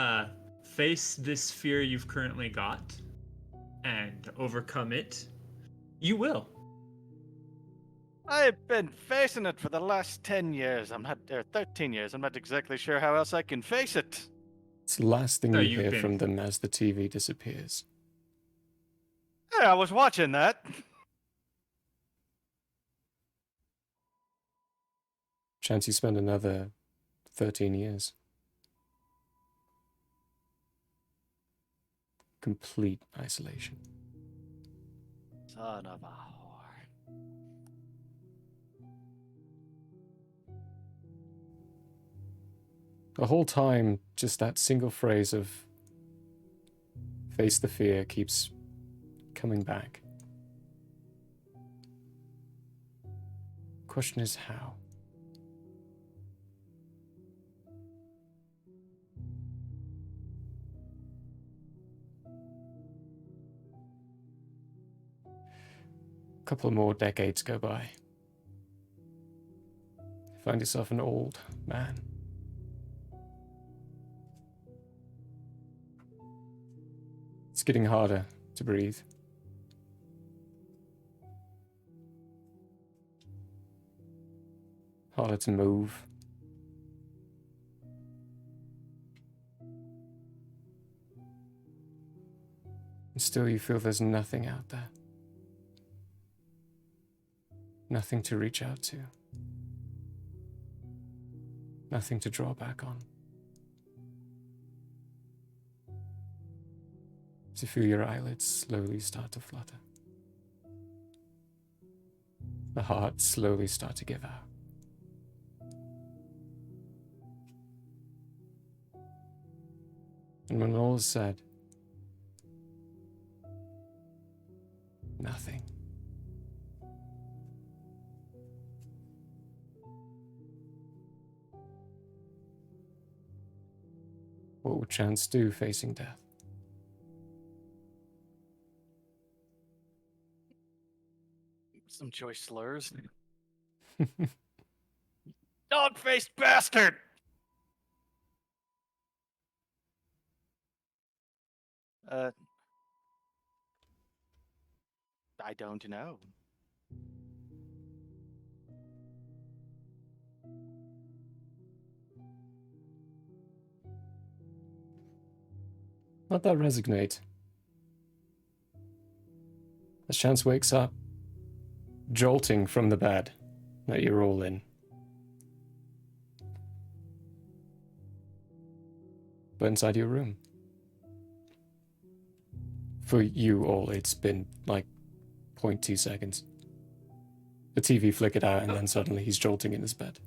face this fear you've currently got and overcome it, you will. I've been facing it for the last 10 years. 13 years. I'm not exactly sure how else I can face it. It's the last thing No, you you've hear been- from them as the TV disappears. Yeah, I was watching that. Chance, you spend another 13 years. Complete isolation. Son of a whore. The whole time, just that single phrase of face the fear keeps coming back. Question is how? A couple of more decades go by. You find yourself an old man. It's getting harder to breathe. Harder to move. And still you feel there's nothing out there. Nothing to reach out to. Nothing to draw back on. To feel your eyelids slowly start to flutter. The heart slowly start to give out. And when all is said, nothing. What would Chance do facing death? Some choice slurs. Dog-faced bastard! I don't know. Let that resonate. As Chance wakes up, jolting from the bed that you're all in. But inside your room. For you all, it's been like 0.2 seconds. The TV flickered out and then suddenly he's jolting in his bed.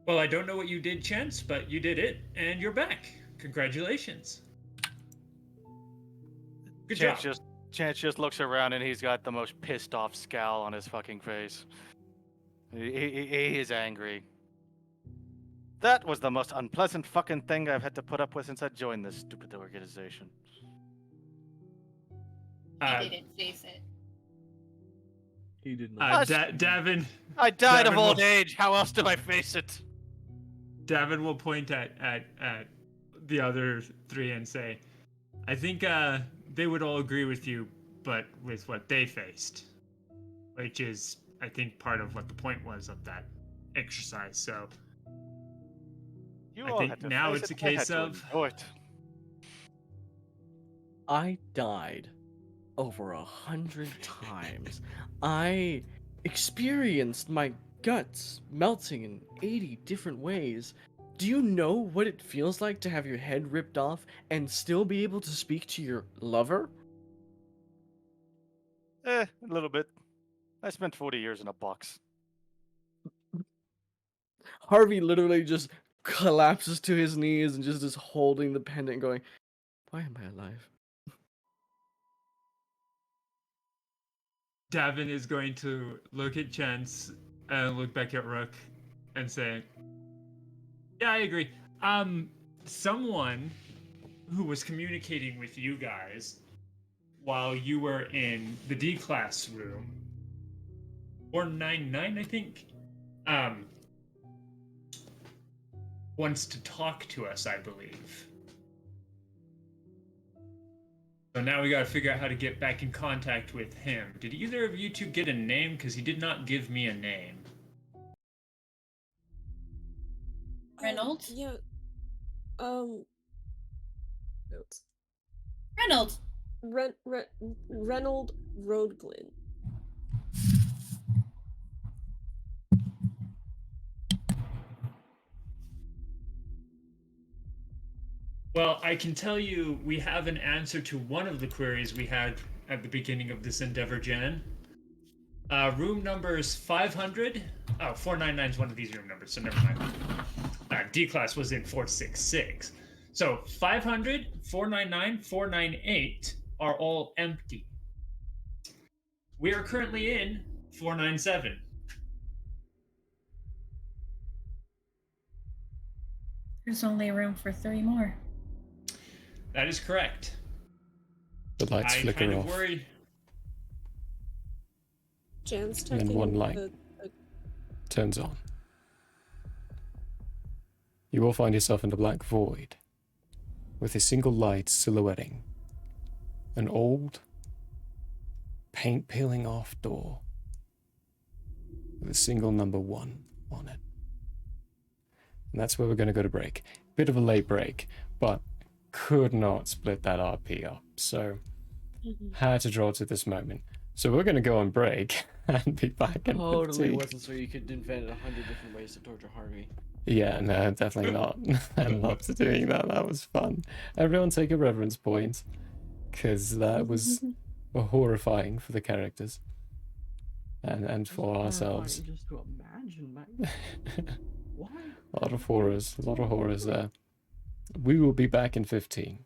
Well, I don't know what you did, Chance, but you did it, and you're back. Congratulations. Good job. Chance just looks around and he's got the most pissed off scowl on his fucking face. He is angry. That was the most unpleasant fucking thing I've had to put up with since I joined this stupid organization. I didn't face it. He did not. Davin. I died of Davin old will- age. How else do I face it? Davin will point at the other three and say, I think they would all agree with you, but with what they faced. Which is, I think, part of what the point was of that exercise. So You I all think had to now face it's a it, I had case to of- endure it. I died over 100 times. I experienced my guts melting in 80 different ways. Do you know what it feels like to have your head ripped off and still be able to speak to your lover? A little bit. I spent 40 years in a box. Harvey literally just collapses to his knees and just is holding the pendant going, why am I alive? Davin is going to look at Chance and look back at Rook and say, "Yeah, I agree. Someone who was communicating with you guys while you were in the D class room, 499, I think, wants to talk to us, I believe. So now we gotta figure out how to get back in contact with him. Did either of you two get a name? Because he did not give me a name." Reynolds? Yeah. Notes. Reynolds! Reynold Roadglin. Well, I can tell you we have an answer to one of the queries we had at the beginning of this endeavor, Jan. Room numbers 500. Oh, 499 is one of these room numbers, so never mind. D class was in 466. So 500, 499, 498 are all empty. We are currently in 497. There's only room for 3 more. That is correct. The lights I flicker kind of off, worry. Jan's and then tucking one light turns on. You will find yourself in the black void, with a single light silhouetting an old, paint-peeling off door with a single number 1 on it. And that's where we're going to go to break. Bit of a late break, but could not split that RP up, so had to draw to this moment. So we're going to go on break and be back in Totally 15. wasn't so you could invent 100 different ways to torture Harvey. Yeah, no, definitely not. I loved doing that. That was fun. Everyone take a reverence point, because that was horrifying for the characters and for ourselves. Just to imagine, man. Why? A lot of horrors there. We will be back in 15.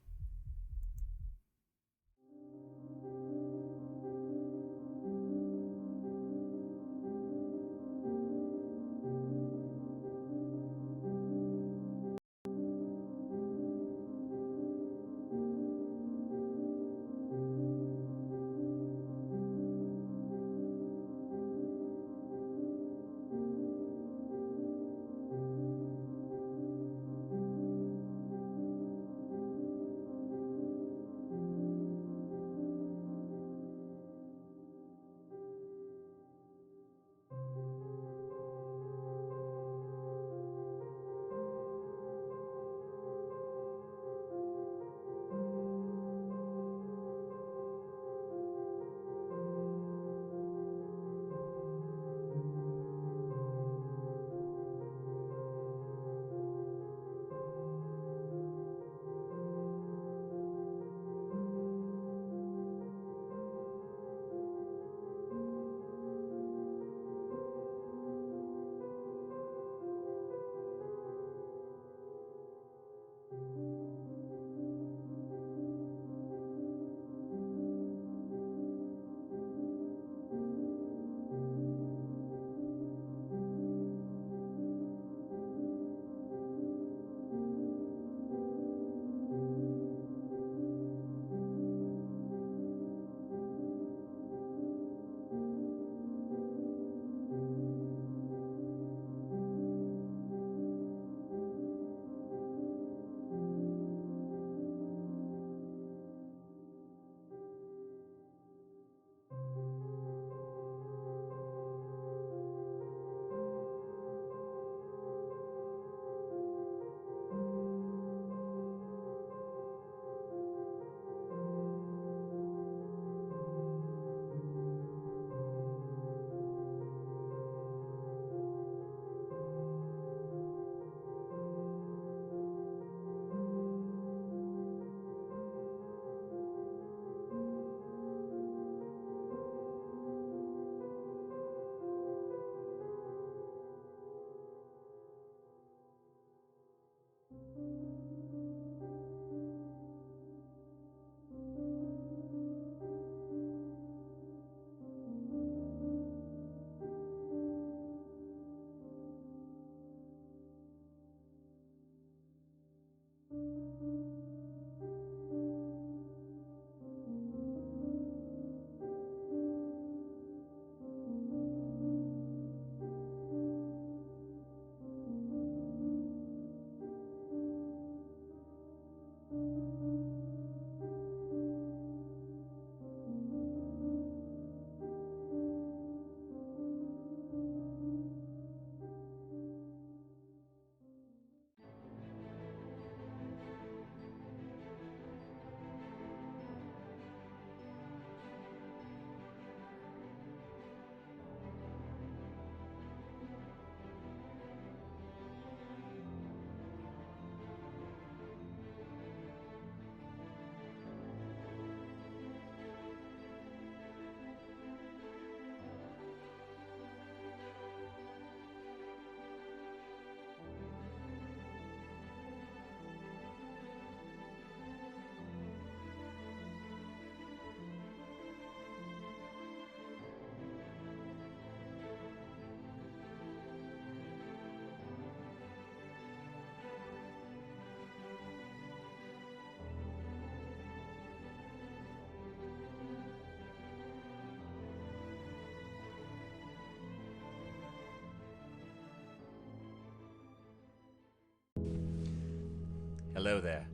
Hello there.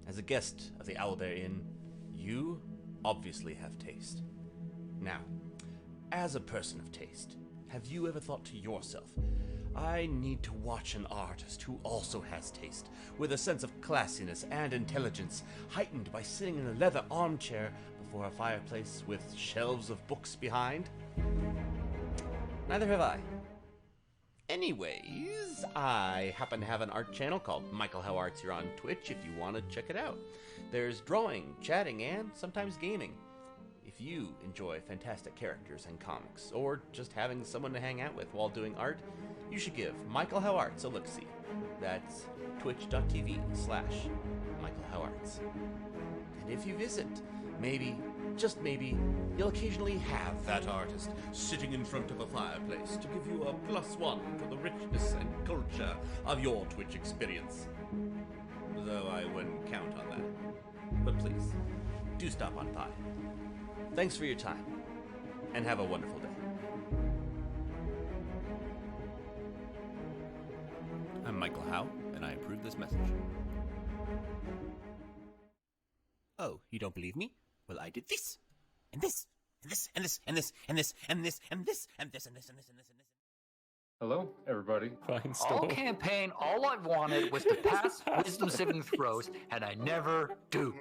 As a guest of the Owlbear Inn, you obviously have taste. Now, as a person of taste, have you ever thought to yourself, I need to watch an artist who also has taste, with a sense of classiness and intelligence, heightened by sitting in a leather armchair before a fireplace with shelves of books behind? Neither have I. Anyways, I happen to have an art channel called Michael How Arts here on Twitch if you want to check it out. There's drawing, chatting, and sometimes gaming. If you enjoy fantastic characters and comics, or just having someone to hang out with while doing art, you should give Michael How Arts a look-see. That's twitch.tv/Michael How Arts. And if you visit, maybe, just maybe, you'll occasionally have that artist sitting in front of a fireplace to give you a +1 for the richness and culture of your Twitch experience. Though I wouldn't count on that. But please, do stop on by. Thanks for your time, and have a wonderful day. I'm Michael Howe, and I approve this message. Oh, you don't believe me? Well, I did this, and this, and this, and this, and this, and this, and this, and this, and this, and this, and this, and this, and this. Hello, everybody. Fine All store. campaign, all I wanted was to pass wisdom saving throws, and I never do.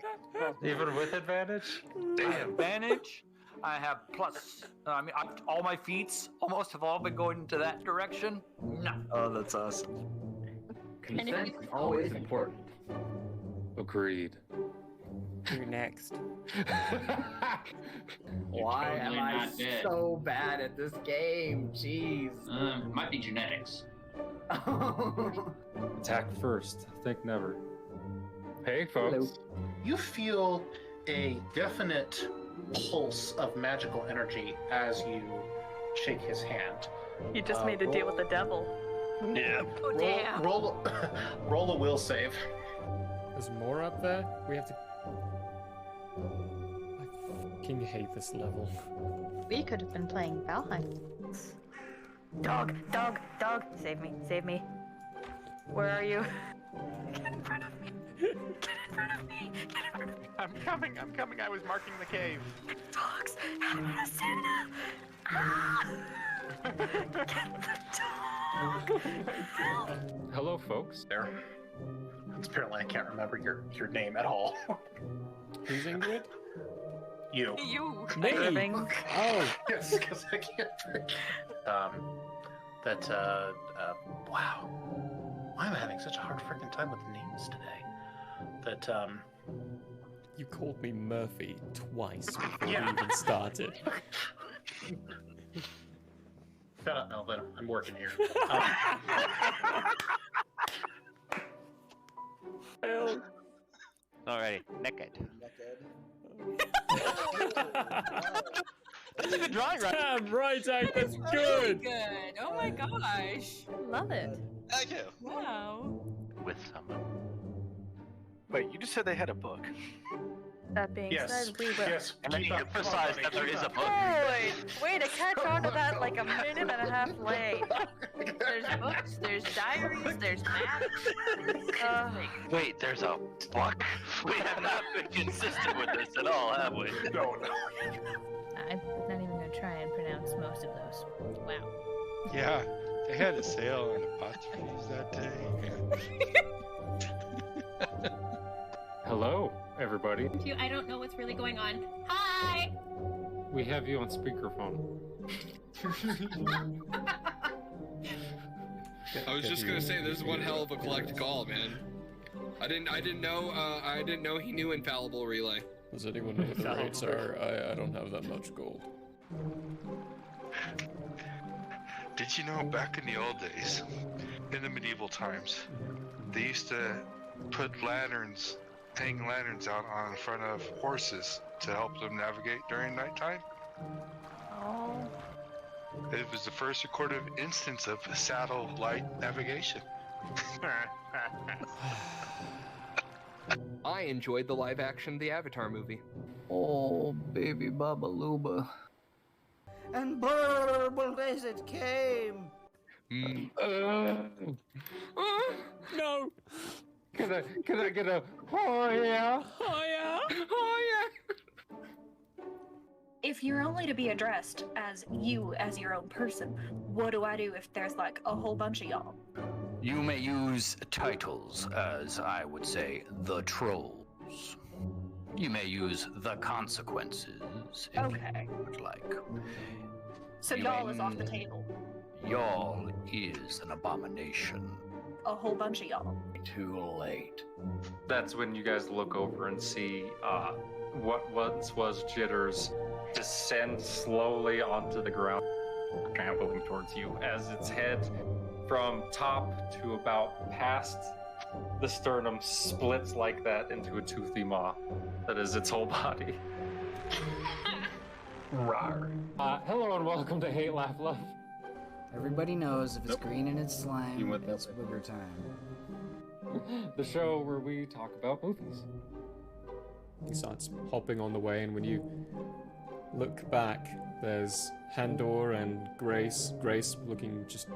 Even with advantage? I have advantage. I have plus. All my feats almost have all been going into that direction. No. Oh, that's awesome. Consent is always important. Agreed. You're next. Why am totally I not dead. so bad at this game? Jeez. Might be genetics. Attack first. Think never. Hey, folks. You feel a definite pulse of magical energy as you shake his hand. You just made a deal with the devil. Yeah. Oh, damn. Roll a will save. There's more up there? We have to... I fucking hate this level. We could have been playing Valheim. Dog, dog, dog. Save me, save me. Where are you? Get in front of me. Get in front of me. Get in front of me. I'm coming. I was marking the cave. Dogs. Stamina. Ah! Get the dog. Help. Hello, folks. There. Apparently, I can't remember your name at all. Who's Ingrid? You. You. Me? Oh. Yes, because I can't forget. Wow. Why am I having such a hard freaking time with names today? You called me Murphy twice before Yeah. we even started. Shut up, Melvin. I'm working here. Alrighty, naked. That's a good drawing, right? Damn right, Hank, that's Really good. good. Oh my gosh. Love it. Thank you. Wow. With someone. Wait, you just said they had a book. That being said, we will. Yes. And then you emphasize that there is a book. Wait, I catch on to that like a minute and a half late. There's books, there's diaries, there's maps. Wait, there's a book? We have not been consistent with this at all, have we? No. I'm not even gonna try and pronounce most of those. Wow. Yeah, they had a sale on apostrophes that day. Hello, everybody. I don't know what's really going on. Hi! We have you on speakerphone. I was just gonna say, this is one hell of a collect call, man. I didn't know he knew infallible relay. Does anyone know what the rates are? I don't have that much gold. Did you know back in the old days, in the medieval times, they used to put lanterns, hang lanterns out on front of horses to help them navigate during nighttime? Oh. It was the first recorded instance of satellite navigation. I enjoyed the live action The Avatar movie. Oh, baby Baba Luba. And burble as it came. No. Can I get a oh yeah? Oh yeah? Oh yeah. If you're only to be addressed as you as your own person, what do I do if there's like a whole bunch of y'all? You may use titles as, I would say, the trolls. You may use the consequences if Okay. you would like. So You y'all may- is off the table. Y'all is an abomination. A whole bunch of y'all. Too late. That's when you guys look over and see what once was Jitters descend slowly onto the ground, trampling towards you as its head from top to about past the sternum splits like that into a toothy maw that is its whole body. Rawr. Hello and welcome to Hate, Laugh, Love. Everybody knows if it's Nope. green and it's slime, You went that it's booger time. The show where we talk about movies. He starts hopping on the way, and when you look back, there's Handor and Grace. Grace looking just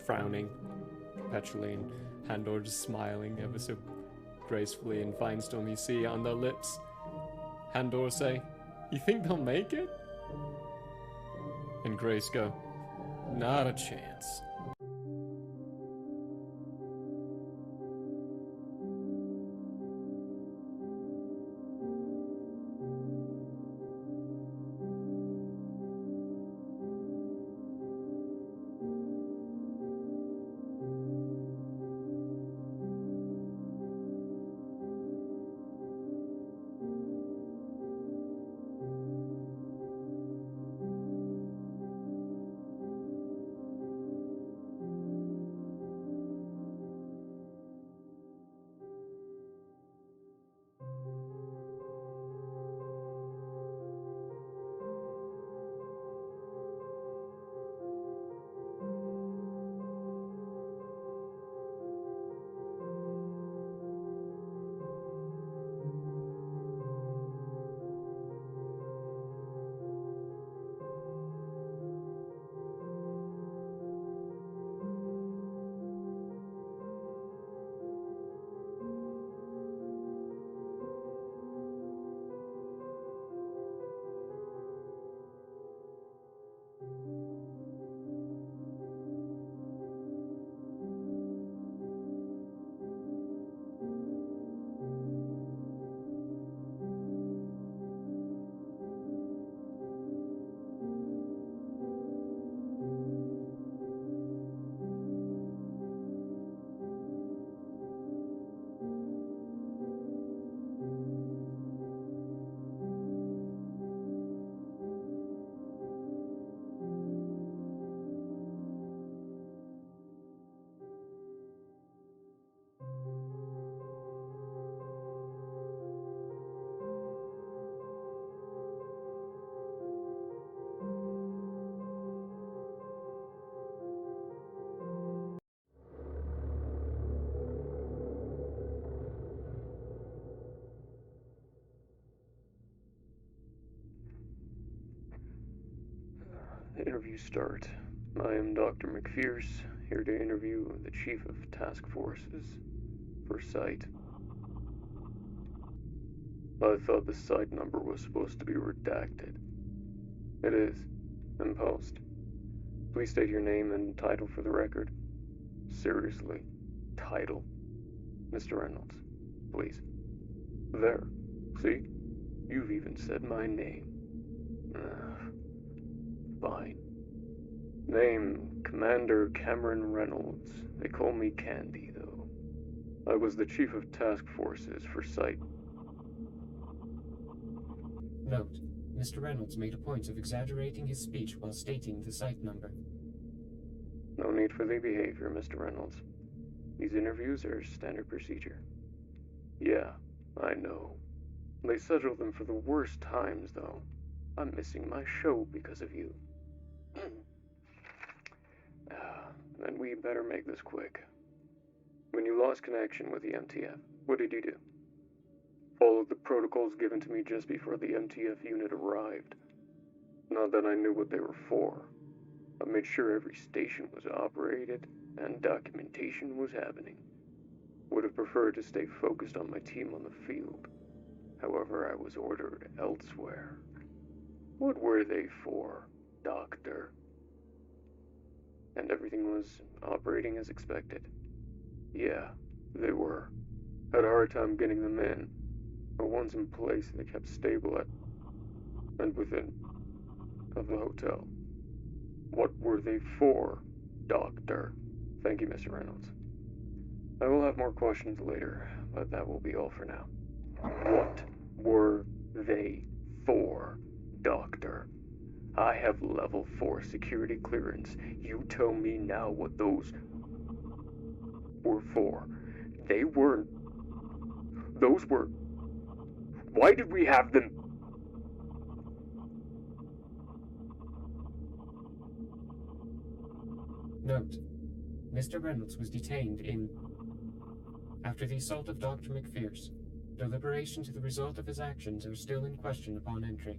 frowning perpetually, and Handor just smiling ever so gracefully. And Finestorm, you see on their lips, Handor say, "You think they'll make it?" And Grace go, "Not a chance." Interview start. I am Dr. McPherce, here to interview the Chief of Task Forces for site. I thought the site number was supposed to be redacted. It is, in post. Please state your name and title for the record. Seriously, title. Mr. Reynolds, please. There. See? You've even said my name. Fine. Name, Commander Cameron Reynolds. They call me Candy, though. I was the Chief of Task Forces for site. Note, Mr. Reynolds made a point of exaggerating his speech while stating the site number. No need for the behavior, Mr. Reynolds. These interviews are standard procedure. Yeah, I know. They schedule them for the worst times, though. I'm missing my show because of you. Then we better make this quick. When you lost connection with the MTF, what did you do? Followed the protocols given to me just before the MTF unit arrived. Not that I knew what they were for. I made sure every station was operated and documentation was happening. Would have preferred to stay focused on my team on the field. However, I was ordered elsewhere. What were they for, Doctor? And everything was operating as expected. Yeah, they were. Had a hard time getting them in, but once in place, they kept stable at and within of the hotel. What were they for, Doctor? Thank you, Mr. Reynolds. I will have more questions later, but that will be all for now. What were they for, Doctor? I have level 4 security clearance. You tell me now what those were for. They weren't. Those were. Why did we have them? Note: Mr. Reynolds was detained after the assault of Dr. McPherce. Deliberation to the result of his actions are still in question upon entry.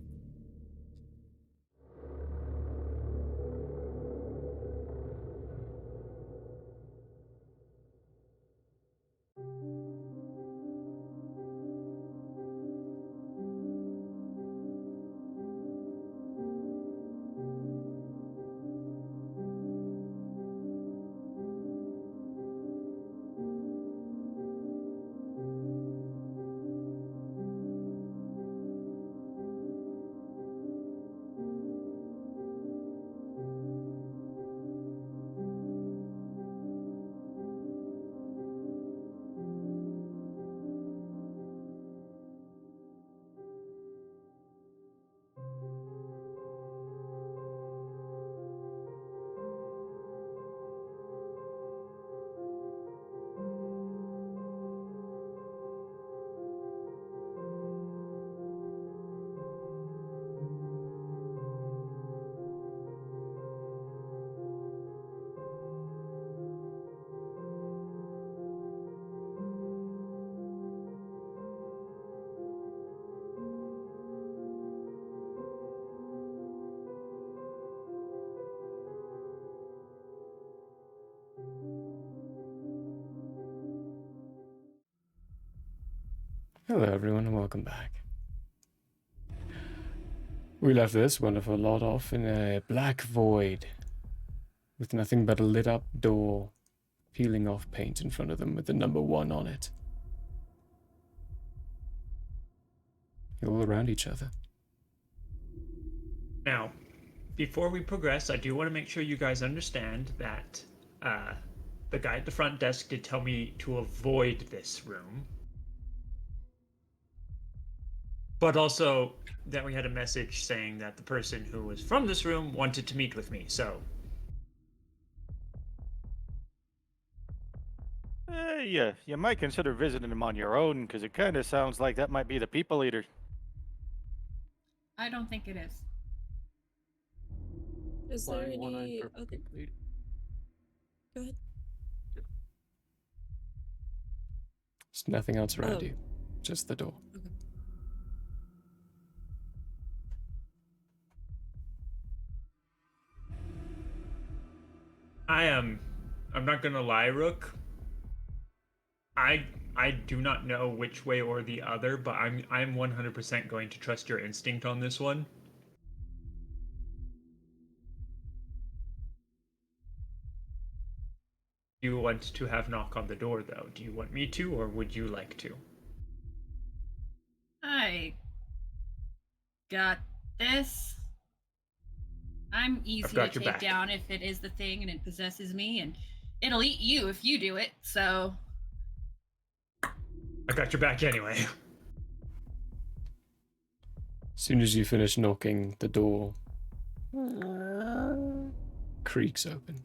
Hello everyone and welcome back. We left this wonderful lot off in a black void with nothing but a lit up door peeling off paint in front of them with the number 1 on it. All around each other. Now, before we progress, I do want to make sure you guys understand that the guy at the front desk did tell me to avoid this room. But also that we had a message saying that the person who was from this room wanted to meet with me, so... Yeah, you might consider visiting him on your own, because it kind of sounds like that might be the people eater. I don't think it is. Is there any other... Go ahead. There's nothing else around you. Just the door. Okay. I'm not gonna lie, Rook. I do not know which way or the other, but I'm 100% going to trust your instinct on this one. Do you want to have knock on the door, though? Do you want me to, or would you like to? I got this. I'm easy to take down if it is the thing and it possesses me, and it'll eat you if you do it, so... I got your back anyway. As soon as you finish knocking, the door creaks open.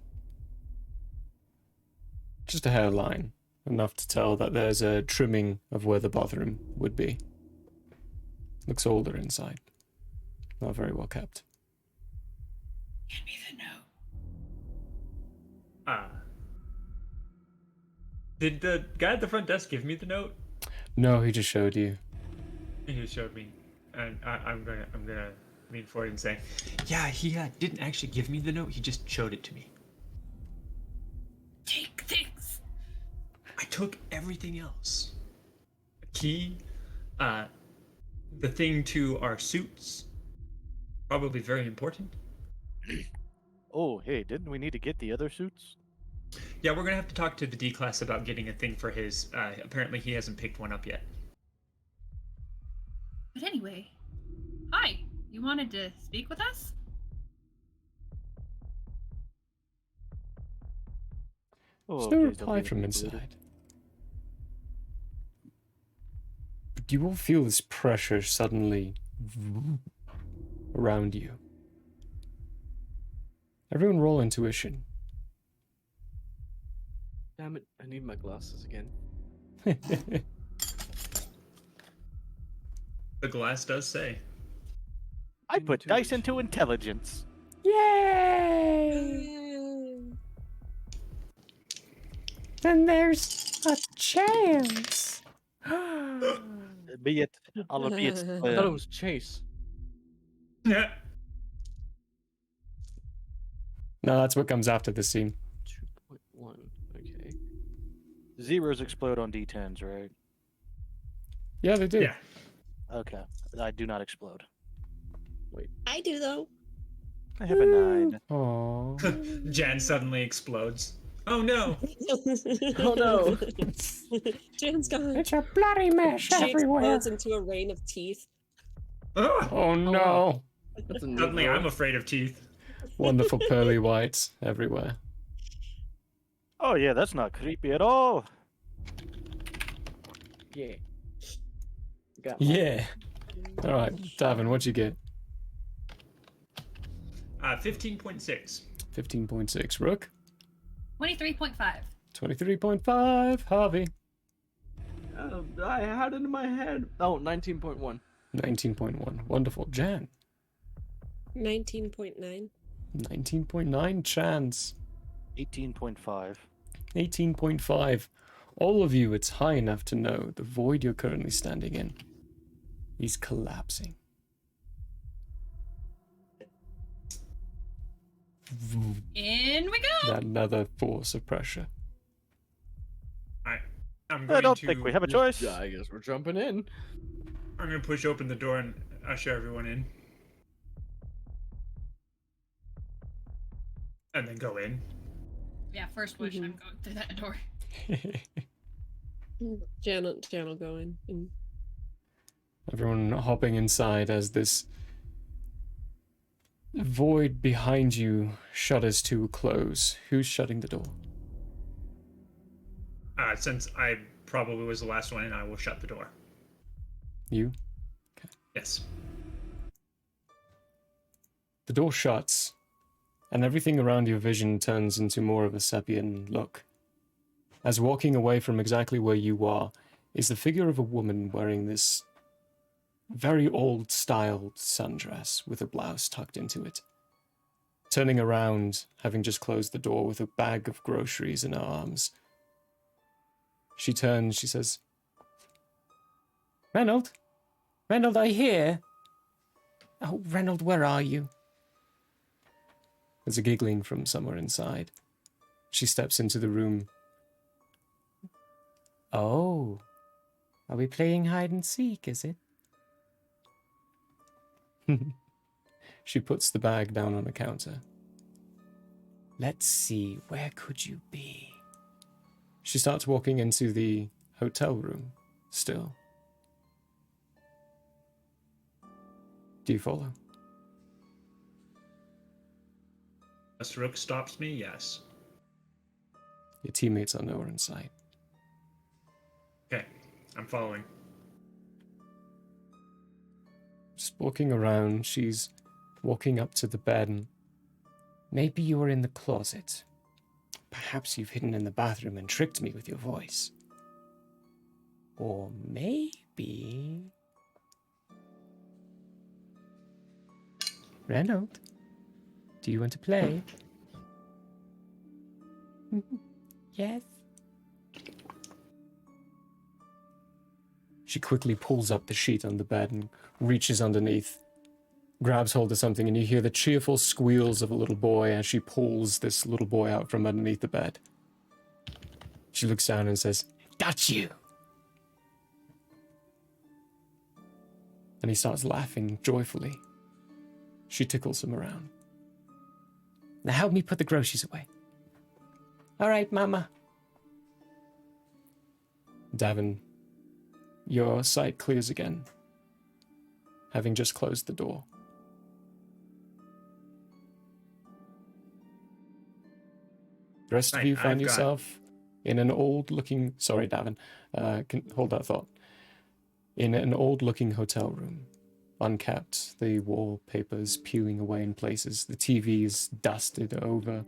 Just a hairline, enough to tell that there's a trimming of where the bathroom would be. Looks older inside. Not very well kept. Give me the note. Did the guy at the front desk give me the note? No, he just showed you. He just showed me, and I'm gonna lean forward and say, yeah, he didn't actually give me the note. He just showed it to me. Take things. I took everything else. A key, the thing to our suits, probably very important. Oh, hey, didn't we need to get the other suits? Yeah, we're gonna have to talk to the D class about getting a thing for his. Apparently, he hasn't picked one up yet. But anyway, hi. You wanted to speak with us? There's no reply from inside. But you all feel this pressure suddenly around you. Everyone roll intuition. Damn it, I need my glasses again. The glass does say. I put dice into intelligence. Yay! Then there's a chance. Be it. I'll be it. I thought it was Chase. Yeah. No, that's what comes after this scene. 2.1. Okay. Zeros explode on D10s, right? Yeah, they do. Yeah. Okay. I do not explode. Wait. I do though. I have a 9. Aww. Jan suddenly explodes. Oh no! Oh no! Jan's gone. It's a bloody mess She everywhere. explodes into a rain of teeth. Oh no! Suddenly, I'm afraid of teeth. Wonderful pearly whites everywhere. Oh yeah, that's not creepy at all. Yeah. Got Yeah. All right, Davin, what'd you get? 15.6. 15.6. Rook. 23.5. 23.5. Harvey. I had it in my head. Oh, 19.1. 19.1. Wonderful. Jan. 19.9. 19.9. Chance. 18.5. 18.5. All of you, it's high enough to know the void you're currently standing in is collapsing. In we go! Another force of pressure. I'm I going don't to, think we have a choice. Yeah, I guess we're jumping in. I'm going to push open the door and usher everyone in. And then go in. Yeah, first push. I'm going through that door. Jan will go in. And... Everyone hopping inside as this void behind you shutters to close. Who's shutting the door? Since I probably was the last one in, I will shut the door. You? Yes. The door shuts, and everything around your vision turns into more of a Sepian look. As walking away from exactly where you are is the figure of a woman wearing this very old-styled sundress with a blouse tucked into it. Turning around, having just closed the door with a bag of groceries in her arms, she turns, she says, Reynold? Reynold, are you here? Oh, Reynold, where are you? There's a giggling from somewhere inside. She steps into the room. Oh, are we playing hide and seek, is it? She puts the bag down on the counter. Let's see, where could you be? She starts walking into the hotel room, still. Do you follow? Unless Rook stops me, yes. Your teammates are nowhere in sight. Okay, I'm following. Just walking around, she's walking up to the bed and... Maybe you were in the closet. Perhaps you've hidden in the bathroom and tricked me with your voice. Or maybe... Reynold, do you want to play? Yes. She quickly pulls up the sheet on the bed and reaches underneath, grabs hold of something, and you hear the cheerful squeals of a little boy as she pulls this little boy out from underneath the bed. She looks down and says, Got you. And he starts laughing joyfully. She tickles him around. Now help me put the groceries away. All right, Mama. Davin, your sight clears again, having just closed the door. The rest of you find yourself in an old-looking... Sorry, Davin. Hold that thought. In an old-looking hotel room. Unkept, the wallpaper's peeling away in places. The TV is dusted over.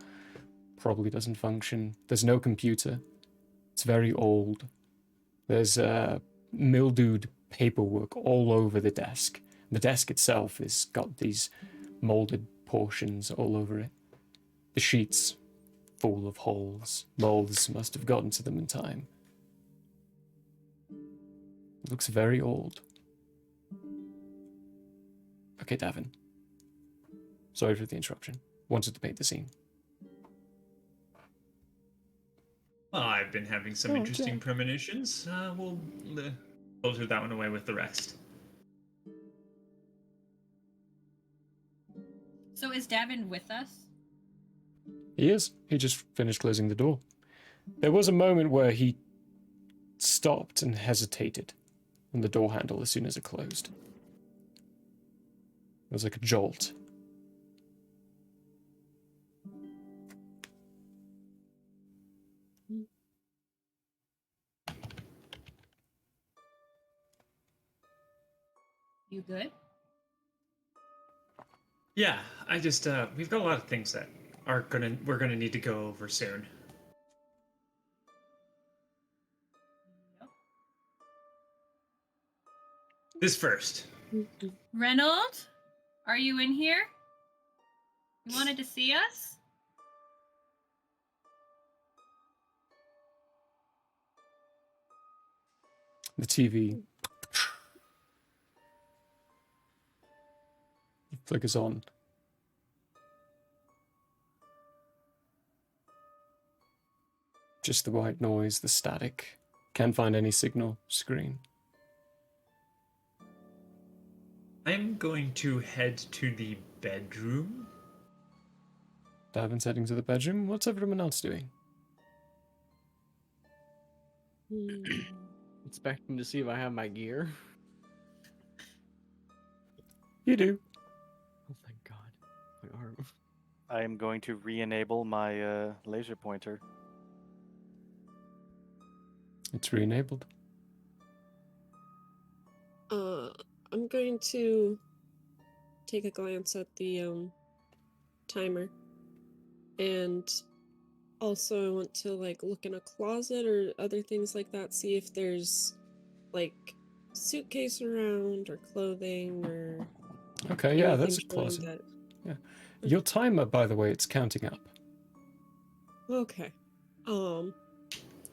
Probably doesn't function. There's no computer. It's very old. There's mildewed paperwork all over the desk. The desk itself has got these molded portions all over it. The sheets full of holes. Moths must have gotten to them in time. It looks very old. Okay, Davin. Sorry for the interruption. Wanted to paint the scene. Well, I've been having some interesting premonitions. We'll filter that one away with the rest. So is Davin with us? He is. He just finished closing the door. There was a moment where he stopped and hesitated on the door handle as soon as it closed. It was like a jolt. You good? Yeah, I just we've got a lot of things that we're gonna need to go over soon. This first. Reynold, are you in here? You wanted to see us? The TV flickers on. Just the white noise, the static. Can't find any signal screen. I'm going to head to the bedroom. Davin's heading to the bedroom. What's everyone else doing? Expecting to see if I have my gear. You do. Oh, thank God. My arm. I am going to re-enable my laser pointer. It's re-enabled. I'm going to take a glance at the timer, and also I want to like look in a closet or other things like that, see if there's like suitcase around or clothing or Okay, yeah, anything that's a showing closet. that- Yeah. Your timer, by the way, it's counting up. Okay.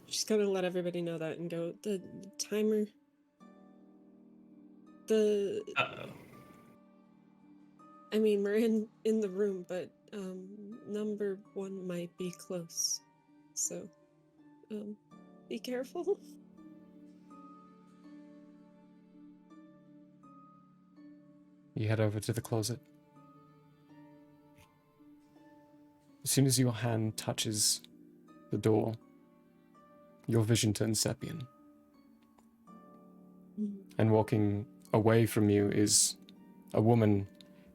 Just gonna let everybody know that and go, the timer. Uh-oh. I mean, we're in the room, but number 1 might be close. So, be careful. You head over to the closet. As soon as your hand touches the door, your vision turns Sepian. And walking away from you is a woman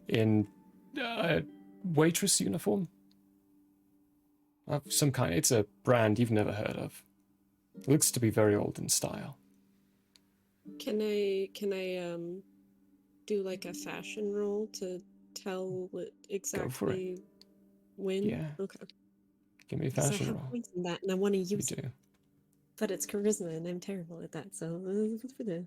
in a waitress uniform of some kind. It's a brand you've never heard of. It looks to be very old in style. Can I do like a fashion roll to tell what exactly when? Yeah. Okay. Give me a 'Cause I fashion have roll. points in that, and I want to You use do. it. But it's charisma, and I'm terrible at that. So what's for the?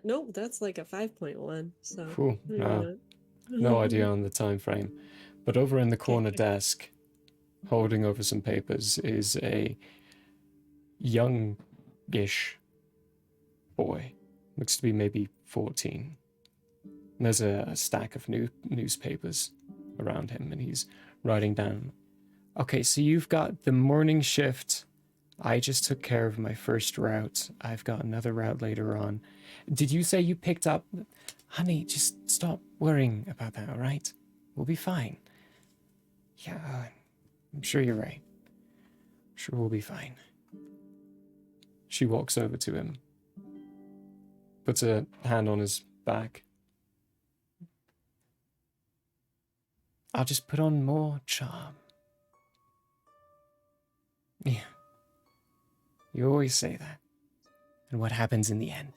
Nope, that's like a 5.1. So Cool. No idea on the time frame. But over in the corner desk, holding over some papers, is a young-ish boy. Looks to be maybe 14. And there's a stack of newspapers around him, and he's writing down Okay, so you've got the morning shift. I just took care of my first route. I've got another route later on. Did you say you picked up... Honey, just stop worrying about that, alright? We'll be fine. Yeah, I'm sure you're right. I'm sure we'll be fine. She walks over to him. Puts a hand on his back. I'll just put on more charm. Yeah. You always say that. And what happens in the end?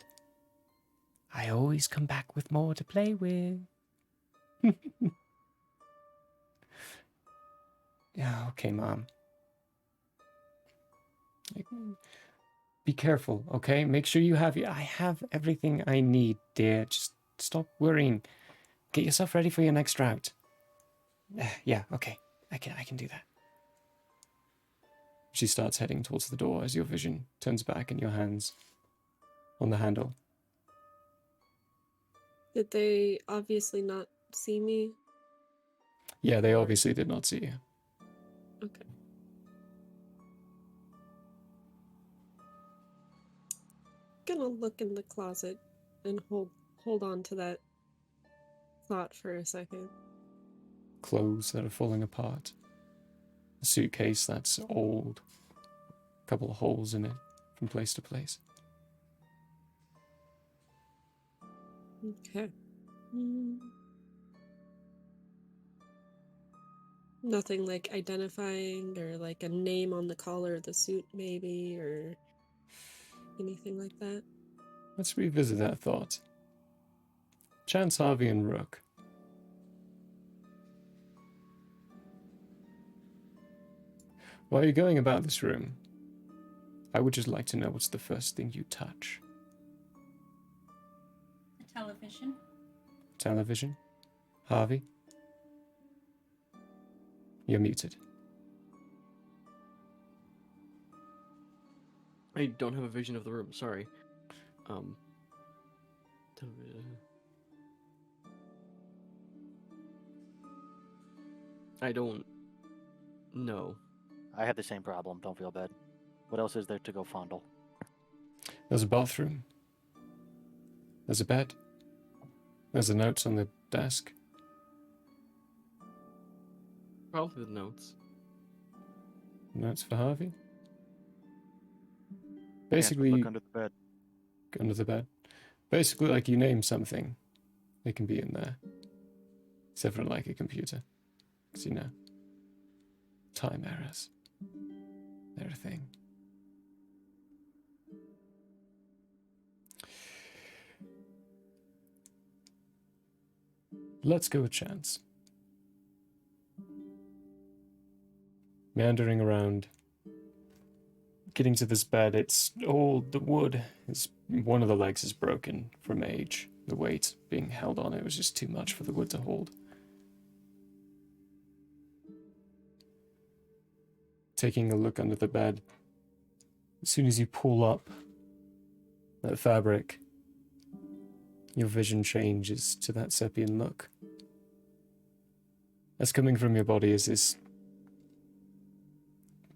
I always come back with more to play with. Yeah, okay, Mom. Be careful, okay? Make sure you have... I have everything I need, dear. Just stop worrying. Get yourself ready for your next route. Yeah, okay. I can do that. She starts heading towards the door as your vision turns back and your hands on the handle. Did they obviously not see me? Yeah, they obviously did not see you. Okay. Gonna look in the closet and hold on to that thought for a second. Clothes that are falling apart. A suitcase that's old. A couple of holes in it from place to place. Okay. Nothing like identifying or like a name on the collar of the suit maybe or anything like that. Let's revisit that thought. Chance, Harvey, and Rook. While you're going about this room, I would just like to know what's the first thing you touch. The television. Television? Harvey? You're muted. I don't have a vision of the room, sorry. I don't know. I had the same problem. Don't feel bad. What else is there to go fondle? There's a bathroom. There's a bed. There's the notes on the desk. Probably the notes. Notes for Harvey? Basically, look under the bed. Under the bed. Basically, like you name something, it can be in there. Except for like a computer. Because, you know, time errors. They're a thing. Let's go with Chance. Meandering around, getting to this bed. It's old. The wood is... one of the legs is broken from age. The weight being held on it was just too much for the wood to hold. Taking a look under the bed. As soon as you pull up that fabric, your vision changes to that Sepian look. As coming from your body is this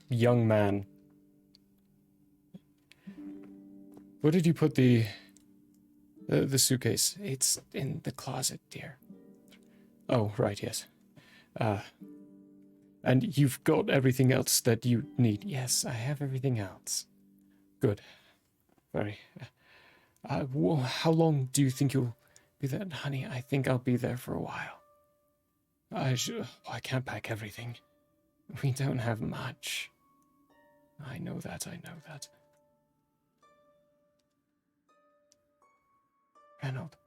young man. Where did you put the suitcase? It's in the closet, dear. Oh, right, yes. And you've got everything else that you need. Yes, I have everything else. Good. Very. How long do you think you'll be there? Honey, I think I'll be there for a while. I can't pack everything. We don't have much. I know that. Reynold.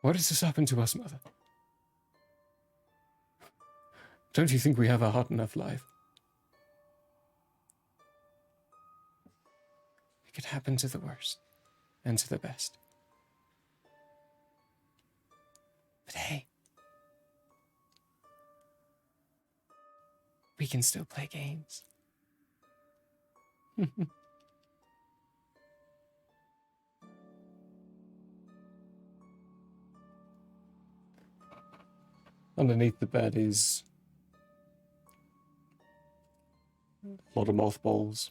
What has this happened to us, Mother? Don't you think we have a hard enough life? It could happen to the worst, and to the best. But hey, we can still play games. Underneath the bed is a lot of mothballs.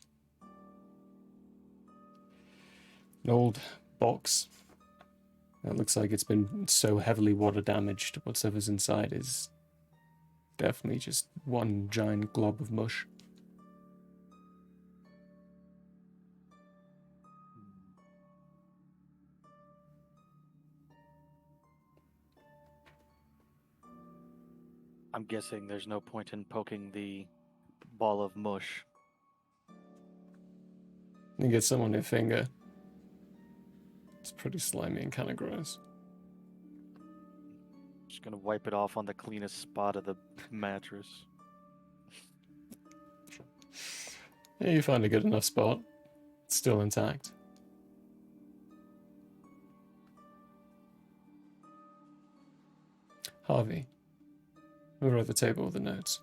An old box that looks like it's been so heavily water damaged, whatever's inside is definitely just one giant glob of mush. I'm guessing there's no point in poking the ball of mush. You get some on your finger. It's pretty slimy and kind of gross. Just gonna wipe it off on the cleanest spot of the mattress. Yeah, you find a good enough spot. It's still intact. Harvey, over at the table with the notes.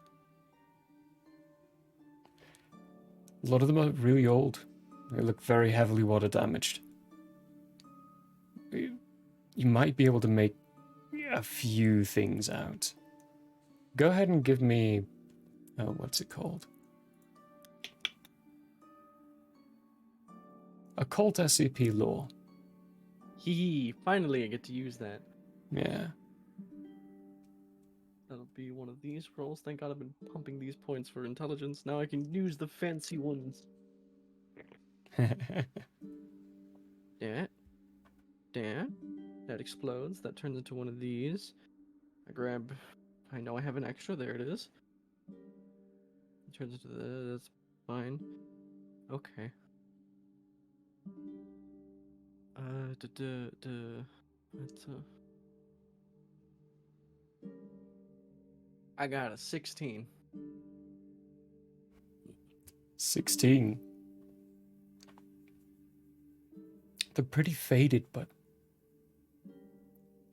A lot of them are really old. They look very heavily water damaged. You might be able to make a few things out. Go ahead and give me... oh, what's it called? Occult SCP lore. Hee, finally I get to use that. Yeah. That'll be one of these rolls. Thank God I've been pumping these points for intelligence. Now I can use the fancy ones. Yeah. Yeah. That explodes. That turns into one of these. I know I have an extra. There it is. It turns into that's fine. Okay. Let's, I got a 16. 16. They're pretty faded, but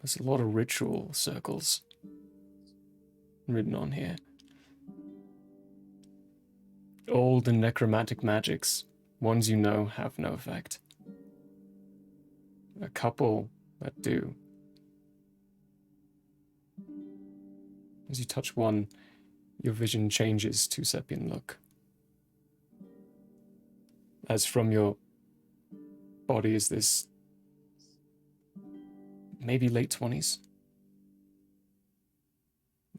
there's a lot of ritual circles written on here. Old and necromantic magics. Ones you know have no effect. A couple that do. As you touch one, your vision changes to Sepian look. As from your body is this maybe late 20s.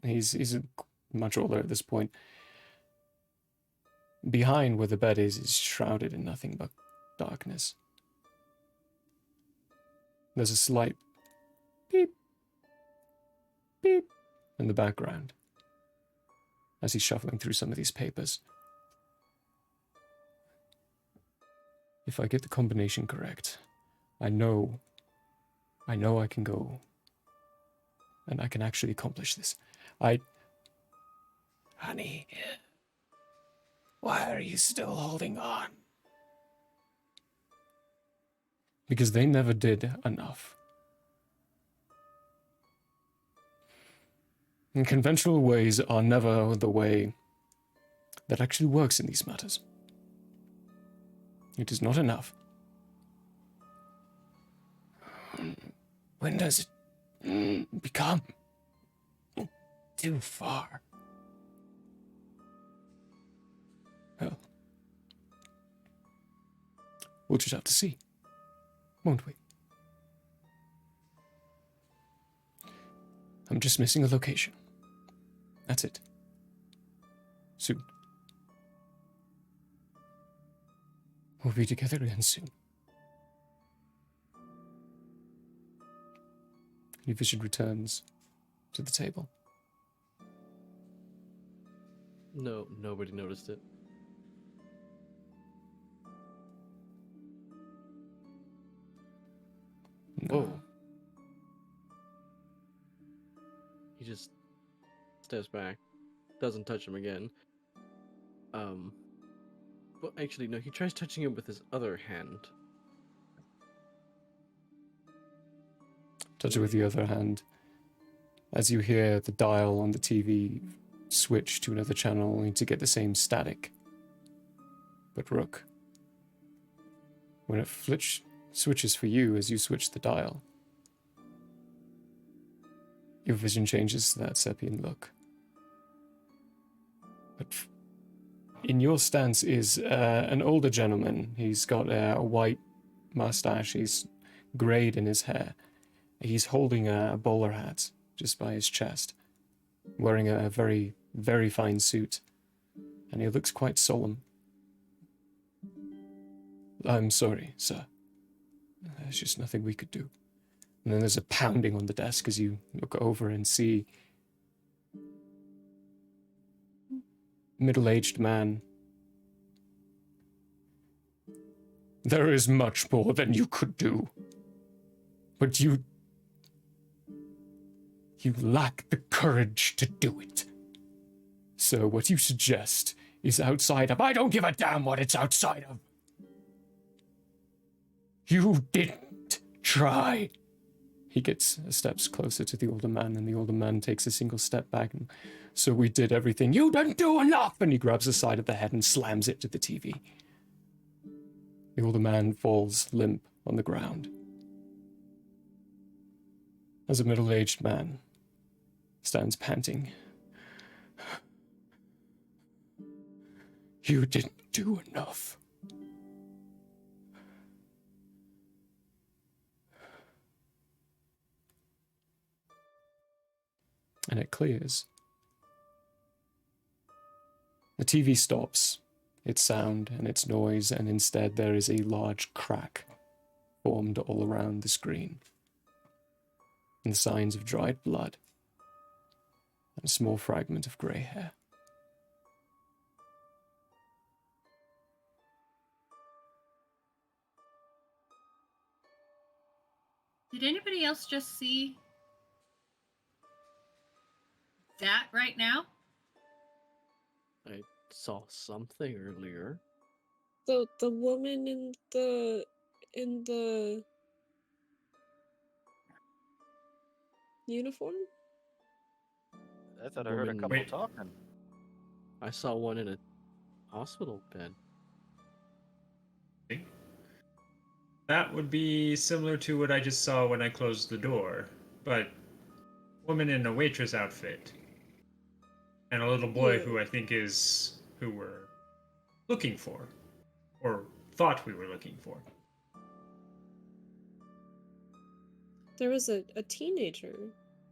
He's much older at this point. Behind where the bed is shrouded in nothing but darkness. There's a slight beep, beep in the background as he's shuffling through some of these papers. If I get the combination correct, I know I can go and I can actually accomplish this. Honey, why are you still holding on? Because they never did enough. And conventional ways are never the way that actually works in these matters. It is not enough. When does it become too far? Well, we'll just have to see, won't we? I'm just missing a location. That's it. Soon. We'll be together again soon. Your vision returns to the table. No, nobody noticed it. No. Whoa. He just steps back, doesn't touch him again. Well, actually, no, he tries touching him with his other hand. Touch it with the other hand. As you hear the dial on the TV switch to another channel, only to get the same static. But Rook, when it switches for you as you switch the dial, Your vision changes to that Sepian look. But in your stance is an older gentleman. He's got a white mustache. He's grayed in his hair. He's holding a bowler hat just by his chest, wearing a very, very fine suit, and he looks quite solemn. I'm sorry, sir. There's just nothing we could do. And then there's a pounding on the desk as you look over and see middle-aged man. There is much more than you could do. But you lack the courage to do it. So what you suggest is outside of... I don't give a damn what it's outside of. You didn't try. He gets steps closer to the older man, and the older man takes a single step back. And so we did everything. You didn't do enough! And he grabs the side of the head and slams it to the TV. The older man falls limp on the ground. As a middle-aged man stands panting. You didn't do enough. And it clears. The TV stops its sound and its noise, and instead there is a large crack formed all around the screen. And signs of dried blood, and a small fragment of grey hair. Did anybody else just see that right now? I saw something earlier. The woman in the uniform? I thought I heard a couple talking. I saw one in a hospital bed. That would be similar to what I just saw when I closed the door, but woman in a waitress outfit. And a little boy who I think is who we're looking for. Or thought we were looking for. There was a teenager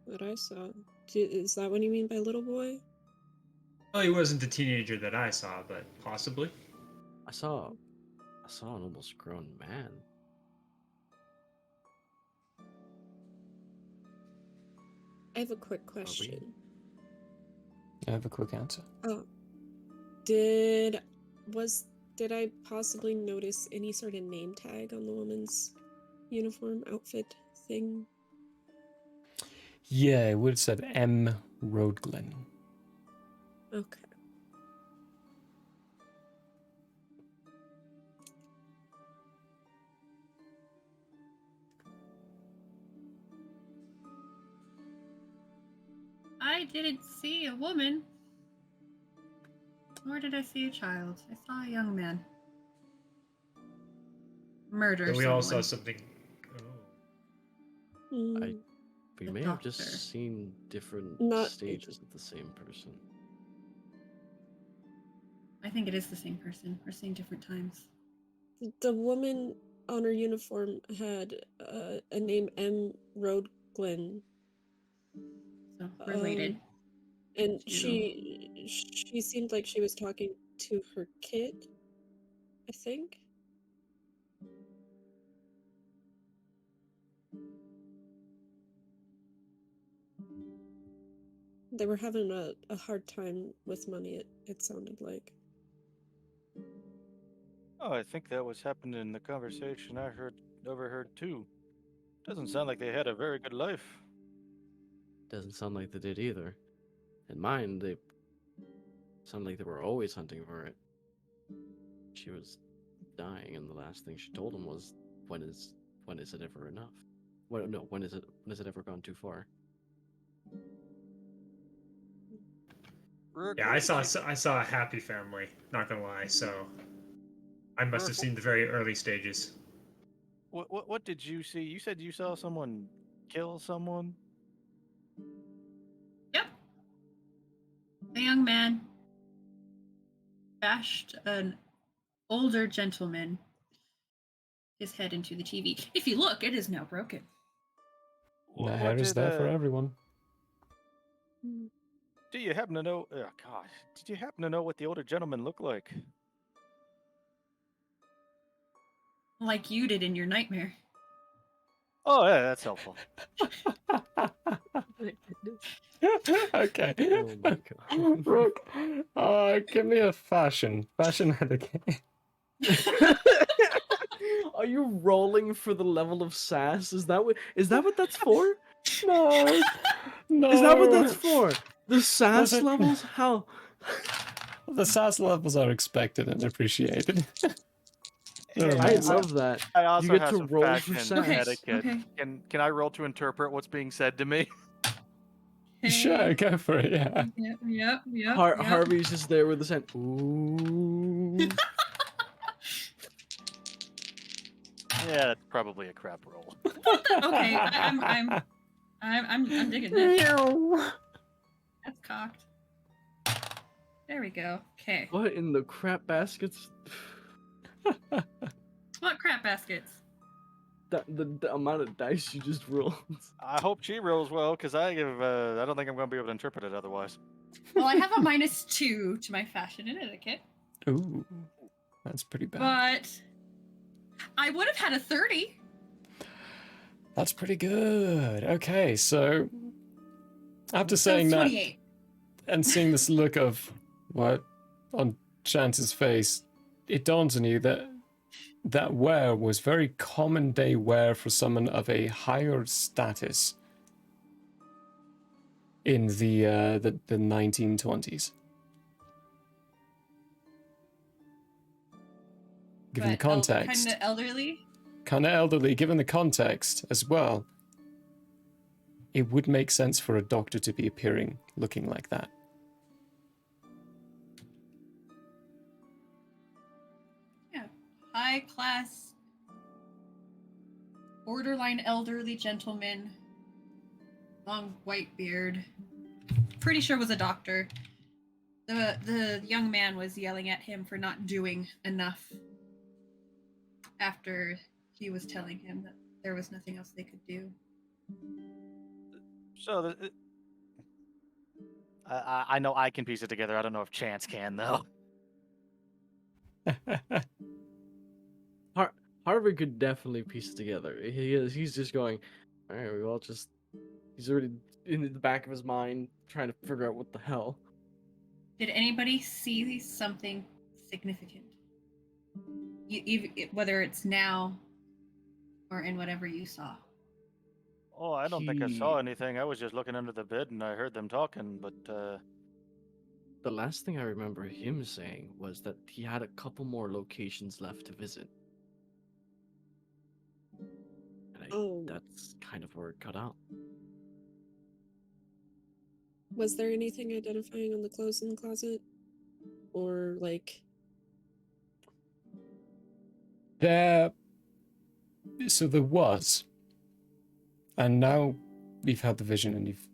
that I saw. Is that what you mean by little boy? Well, he wasn't the teenager that I saw, but possibly. I saw an almost grown man. I have a quick question. I have a quick answer. Oh. Did I possibly notice any sort of name tag on the woman's uniform outfit thing? Yeah, it would have said M. Roadglen. Okay. I didn't see a woman. Nor did I see a child. I saw a young man. Murder So we someone. all saw something. Mm. We The may have doctor. just seen different Not- stages of the same person. I think it is the same person. We're seeing different times. The woman on her uniform had a name M. Roadglen. So related. And to- she seemed like she was talking to her kid, I think. They were having a hard time with money, it sounded like. Oh, I think that was happening in the conversation I overheard too. Doesn't sound like they had a very good life. Doesn't sound like they did either. In mine, they sound like they were always hunting for it. She was dying, and the last thing she told him was, "When is it ever enough? Well, no, when is it ever gone too far?" Yeah, I saw a happy family, not gonna lie, so I must have seen the very early stages. What did you see? You said you saw someone kill someone? A young man bashed an older gentleman his head into the TV. If you look, it is now broken. The hair is there for everyone. Do you happen to know? Oh gosh, did you happen to know what the older gentleman looked like? Like you did in your nightmare. Oh yeah, that's helpful. Okay. Oh my god. Rook, give me a fashion etiquette. Are you rolling for the level of sass? Is that what that's for? No. No. Is that what that's for? The sass it- levels? How? The sass levels are expected and appreciated. I love that. I also you get have to some roll for fashion sass. etiquette. Can I roll to interpret what's being said to me? Sure, go for it. Yeah. Yep. Harvey's just there with his hand. Ooh. Yeah, that's probably a crap roll. Okay, I'm digging this. That's cocked. There we go. Okay. What in the crap baskets? What crap baskets? The amount of dice you just rolled. I hope she rolls well, because I don't think I'm going to be able to interpret it otherwise. Well, I have a -2 to my fashion and etiquette. Ooh, that's pretty bad. But I would have had a 30. That's pretty good. Okay, so after saying that 28. and seeing this look of what on Chance's face, it dawns on you that that wear was very common day wear for someone of a higher status in the 1920s. Given the context. Kind of elderly. Kind of elderly, given the context as well, it would make sense for a doctor to be appearing looking like that. Yeah, high class, borderline elderly gentleman, long white beard. Pretty sure was a doctor. The young man was yelling at him for not doing enough after he was telling him that there was nothing else they could do. So, I know I can piece it together. I don't know if Chance can, though. Harvard could definitely piece it together. He's just going, all right, we all just. He's already in the back of his mind trying to figure out what the hell. Did anybody see something significant? Whether it's now or in whatever you saw. Oh, I don't think I saw anything. I was just looking under the bed and I heard them talking, but the last thing I remember him saying was that he had a couple more locations left to visit. And that's kind of where it cut out. Was there anything identifying on the clothes in the closet? Or, like... So there was. And now you've had the vision and you've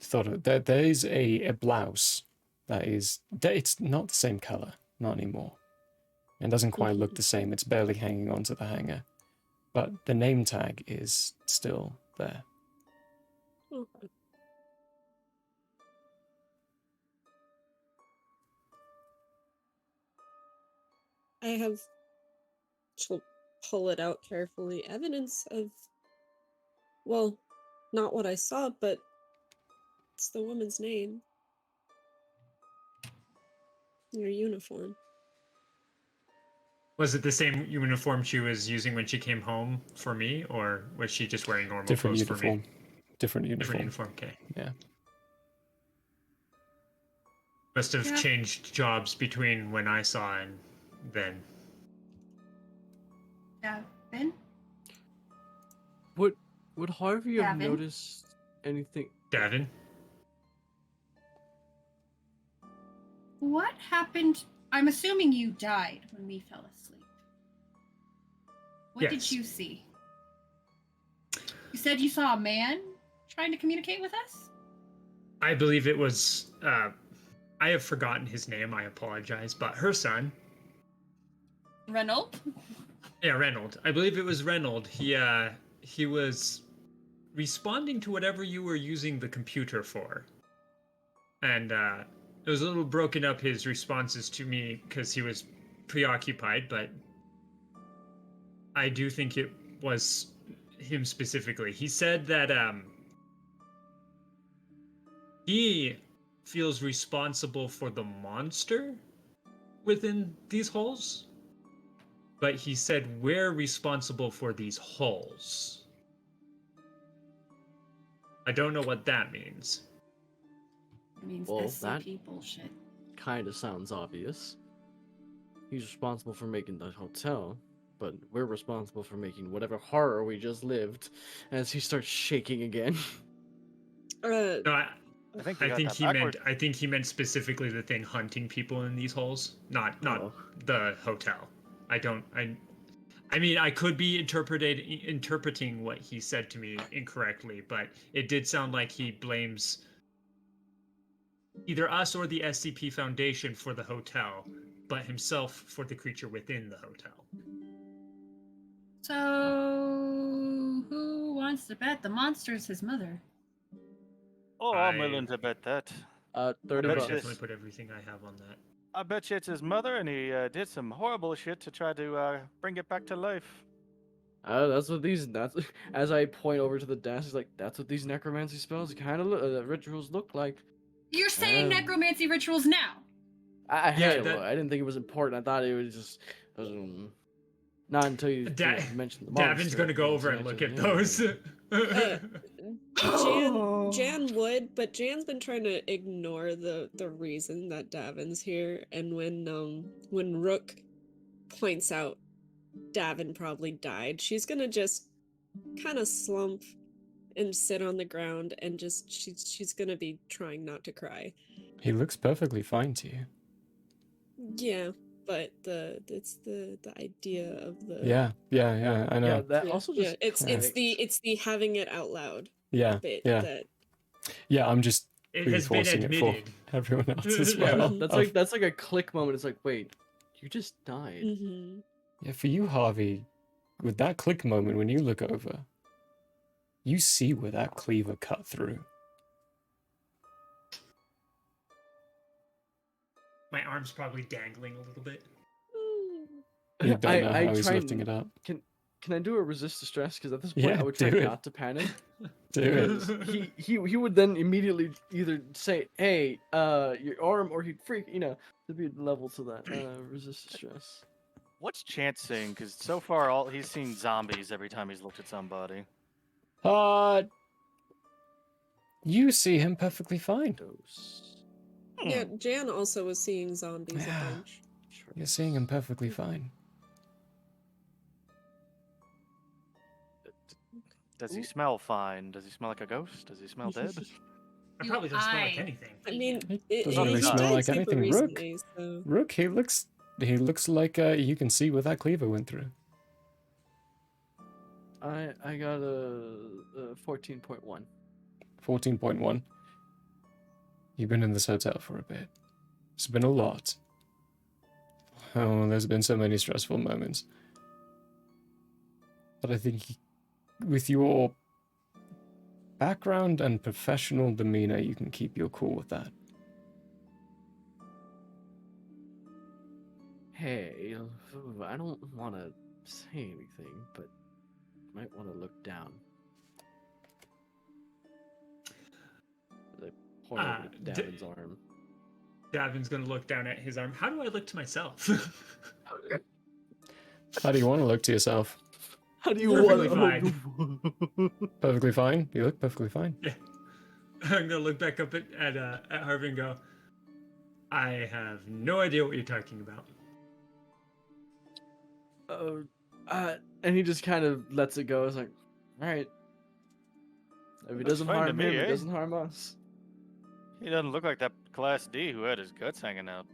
thought of it. There is a blouse that is... It's not the same color. Not anymore. It doesn't quite look the same. It's barely hanging onto the hanger. But the name tag is still there. Okay. I have... She'll pull it out carefully. Evidence of... Well, not what I saw, but... It's the woman's name. Her uniform. Was it the same uniform she was using when she came home for me, or was she just wearing normal Different clothes uniform. for me? Different uniform. Different uniform, okay. Yeah. Must have changed jobs between when I saw and then. Davin? Would Harvey have Davin? noticed anything? Davin? What happened? I'm assuming you died when we fell asleep. What did Yes. you see? You said you saw a man trying to communicate with us? I believe it was I have forgotten his name. I apologize, but her son. Reynolds? Yeah, Reynolds. I believe it was Reynolds. He was responding to whatever you were using the computer for, and it was a little broken up, his responses to me, because he was preoccupied. But I do think it was him specifically. He said that he feels responsible for the monster within these holes, but he said we're responsible for these holes. I don't know what that means. It means Well, SCP bullshit. Kind of sounds obvious. He's responsible for making the hotel, but we're responsible for making whatever horror we just lived. As he starts shaking again. No, I think he meant specifically the thing hunting people in these holes, not the hotel. I mean, I could be interpreting what he said to me incorrectly, but it did sound like he blames either us or the SCP Foundation for the hotel, but himself for the creature within the hotel. So, who wants to bet the monster's his mother? Oh, I'm willing to bet that. 30 I bucks. definitely put everything I have on that. I bet you it's his mother, and he did some horrible shit to try to bring it back to life. That's as I point over to the desk, he's like, that's what these necromancy spells kind of rituals look like. You're saying necromancy rituals now? I didn't think it was important. I thought it was just not until you mentioned the monster. Davin's gonna go over and look at those. Jan would, but Jan's been trying to ignore the reason that Davin's here, and when Rook points out Davin probably died, she's gonna just kind of slump and sit on the ground and just she's gonna be trying not to cry. He looks perfectly fine to you. Yeah, but it's the idea of the Yeah, I know. Yeah, that also just it's the having it out loud. Yeah, bit yeah. that Yeah, I'm just it has been reinforcing it for admitted. everyone else as well. That's like a click moment. It's like, wait, you just died. Mm-hmm. Yeah, for you, Harvey, with that click moment when you look over, you see where that cleaver cut through. My arm's probably dangling a little bit. You don't know how he's lifting it up. Can I do a resist distress? Because at this point, Yeah, I would try do it. not to panic. Do it. He would then immediately either say, "Hey, your arm," or he'd freak. To be level to that resist distress. What's Chance saying? Because so far, he's seen zombies every time he's looked at somebody. You see him perfectly fine. Yeah, Jan also was seeing zombies a bunch. You're seeing him perfectly fine. Does he smell fine? Does he smell like a ghost? Does he smell dead? I probably don't smell like anything. I mean, Doesn't really smell like anything. Rook, recently, so... Rook, he looks like you can see where that cleaver went through. I got a 14.1. 14.1. You've been in this hotel for a bit. It's been a lot. Oh, there's been so many stressful moments. But I think with your background and professional demeanor, you can keep your cool with that. Hey, I don't want to say anything, but I might want to look down. Point over to Davin's arm. Davin's gonna look down at his arm. How do I look to myself? How do you want to look to yourself? How do you Perfectly want fine. Perfectly fine? You look perfectly fine. Yeah. I'm gonna look back up at Harvey and go, I have no idea what you're talking about. And he just kind of lets it go. It's like, alright. If he doesn't harm him, it doesn't harm us. He doesn't look like that Class D who had his guts hanging out.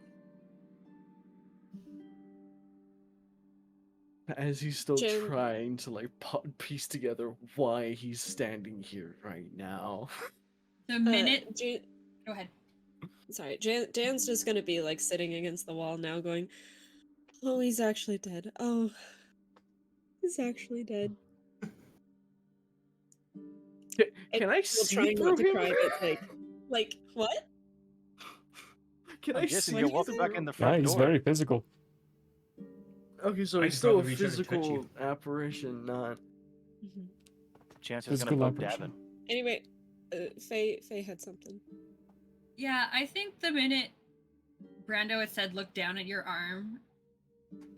As he's still trying to piece together why he's standing here right now. The minute... Go ahead. Sorry, Jan's just gonna be like sitting against the wall now, going, "Oh, he's actually dead. Oh, he's actually dead." Can I We'll see try through not to him? cry, but like what? Can I'm I guessing see you'll walk through back in him? the front Yeah, he's door. very physical. Okay, so I he's could still a probably reach out and touch physical you. apparition, not. Chances Physical gonna bug apparition. Davin. Anyway, Faye had something. Yeah, I think the minute Brando had said, "Look down at your arm,"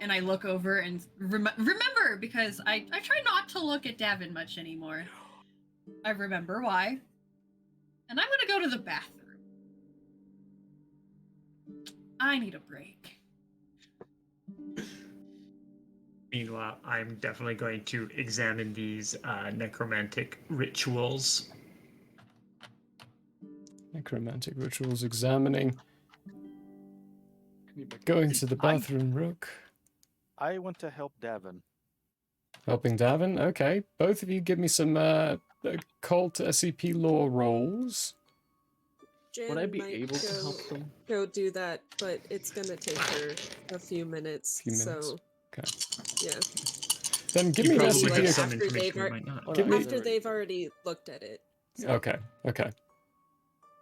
and I look over and remember, because I try not to look at Davin much anymore. I remember why. And I'm gonna go to the bathroom. I need a break. Meanwhile, I'm definitely going to examine these necromantic rituals. Necromantic rituals examining. Going to the bathroom, Rook. I want to help Davin. Helping Davin? Okay. Both of you give me some occult SCP lore rolls. Jan Would I be might able to help them? go do that, but it's gonna take her a few minutes. So, Okay. yeah. Then give You me an probably SCP. have some After they've information we might not. after they've already looked at it. Okay. Okay.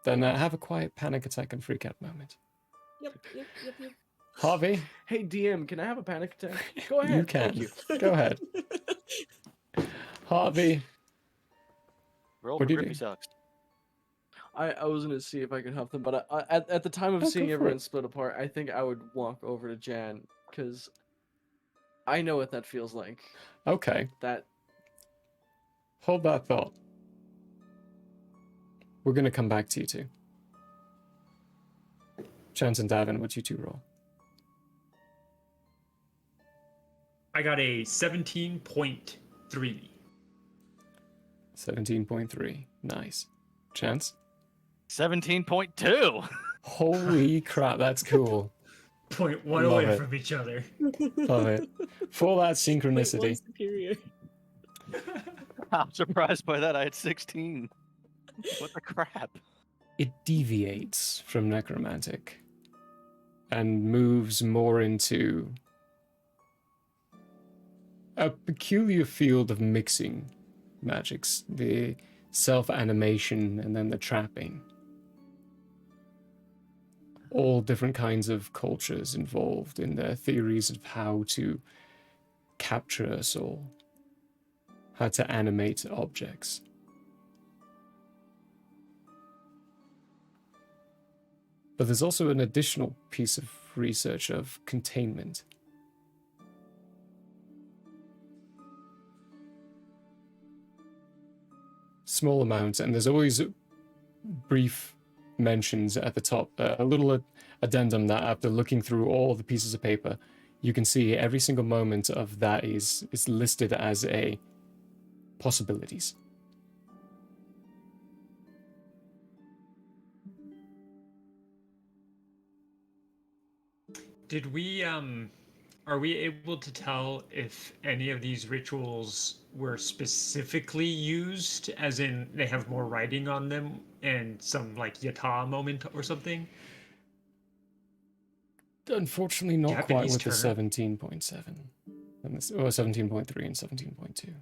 Then have a quiet panic attack and freak out moment. Yep. Harvey. Hey DM, can I have a panic attack? Go ahead. You can. Thank you. Go ahead. Harvey. Roll What for do you Grippy do? Sucks. I was gonna see if I could help them, but at the time of go seeing for everyone it. split apart, I think I would walk over to Jan because I know what that feels like. Okay. That. Hold that thought. We're going to come back to you two. Chance and Davin, what you two roll? I got a 17.3. 17.3. Nice. Chance? 17.2. Holy crap, that's cool. Point one Love away it. from each other. Love it. For that synchronicity. Superior. I'm surprised by that. I had 16. What the crap? It deviates from necromantic and moves more into a peculiar field of mixing magics, the self-animation and then the trapping. All different kinds of cultures involved in their theories of how to capture a soul, how to animate objects. But there's also an additional piece of research of containment. Small amounts, and there's always brief mentions at the top, a little addendum that after looking through all the pieces of paper, you can see every single moment of that is listed as a possibilities. Did we are we able to tell if any of these rituals were specifically used, as in they have more writing on them and some like yata moment or something? Unfortunately, not quite Japanese with the term. 17.7 and this, or 17.3 and 17.2.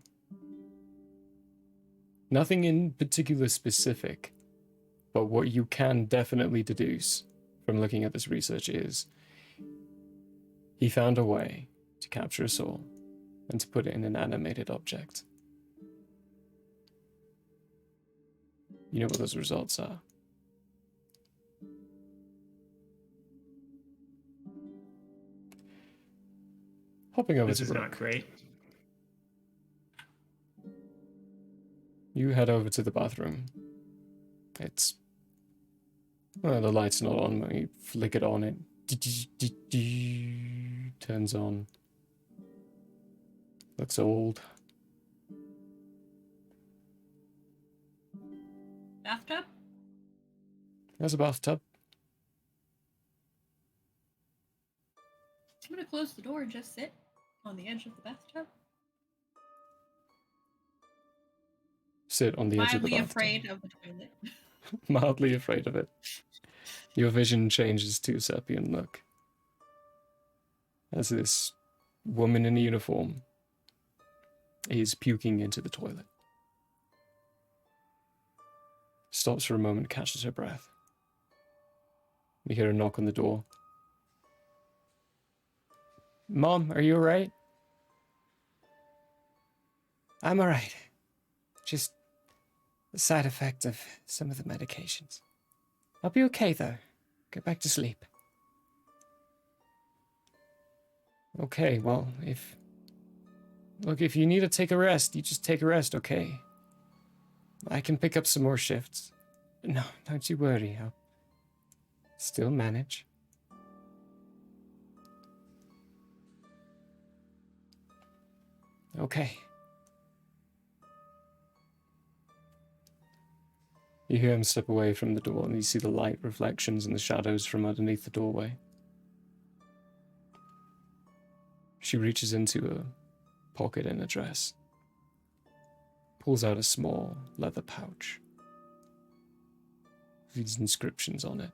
Nothing in particular specific, but what you can definitely deduce from looking at this research is he found a way to capture a soul and to put it in an animated object. You know what those results are. Hopping over This to is Rook. not great. You head over to the bathroom. It's... well, the light's not on. When you flick it on, it turns on. Looks old. Bathtub? There's a bathtub. I'm gonna close the door and just sit on the edge of the bathtub. Sit on the edge of the Mildly bathtub. afraid of the toilet. mildly afraid of it. Your vision changes to Serpian look as this woman in a uniform is puking into the toilet. Stops for a moment, catches her breath. You hear a knock on the door. Mom, are you alright? I'm alright. Just the side effect of some of the medications. I'll be okay though. Get back to sleep. Okay, well, if you need to take a rest, you just take a rest, okay? I can pick up some more shifts. No, don't you worry. I'll still manage. Okay. You hear him step away from the door, and you see the light reflections in the shadows from underneath the doorway. She reaches into a pocket in her dress, pulls out a small leather pouch with these inscriptions on it.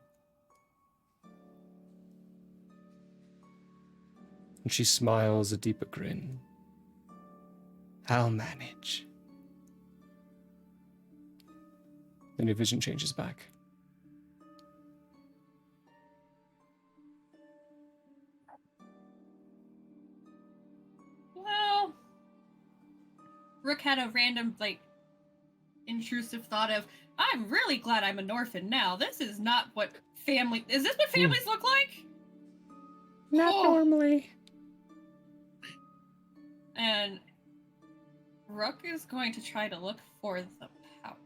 And she smiles a deeper grin. I'll manage. Then your vision changes back. Well, Rook had a random, intrusive thought of, I'm really glad I'm an orphan now. This is not what family... Is this what families look like? Not normally. And Rook is going to try to look for the pouch.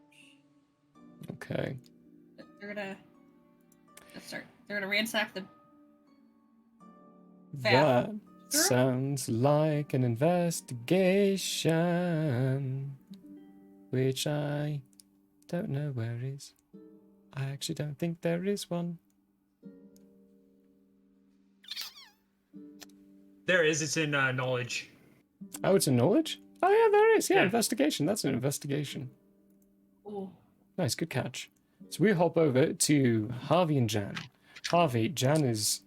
Okay. They're gonna ransack the That bathroom. sounds like an investigation, which I don't know where is. I actually don't think there is one. There is. It's in knowledge. Oh, it's in knowledge? Oh, yeah, there is. Yeah, Yeah. investigation. That's an investigation. Ooh. Nice, good catch. So we hop over to Harvey and Jan. Harvey, Jan is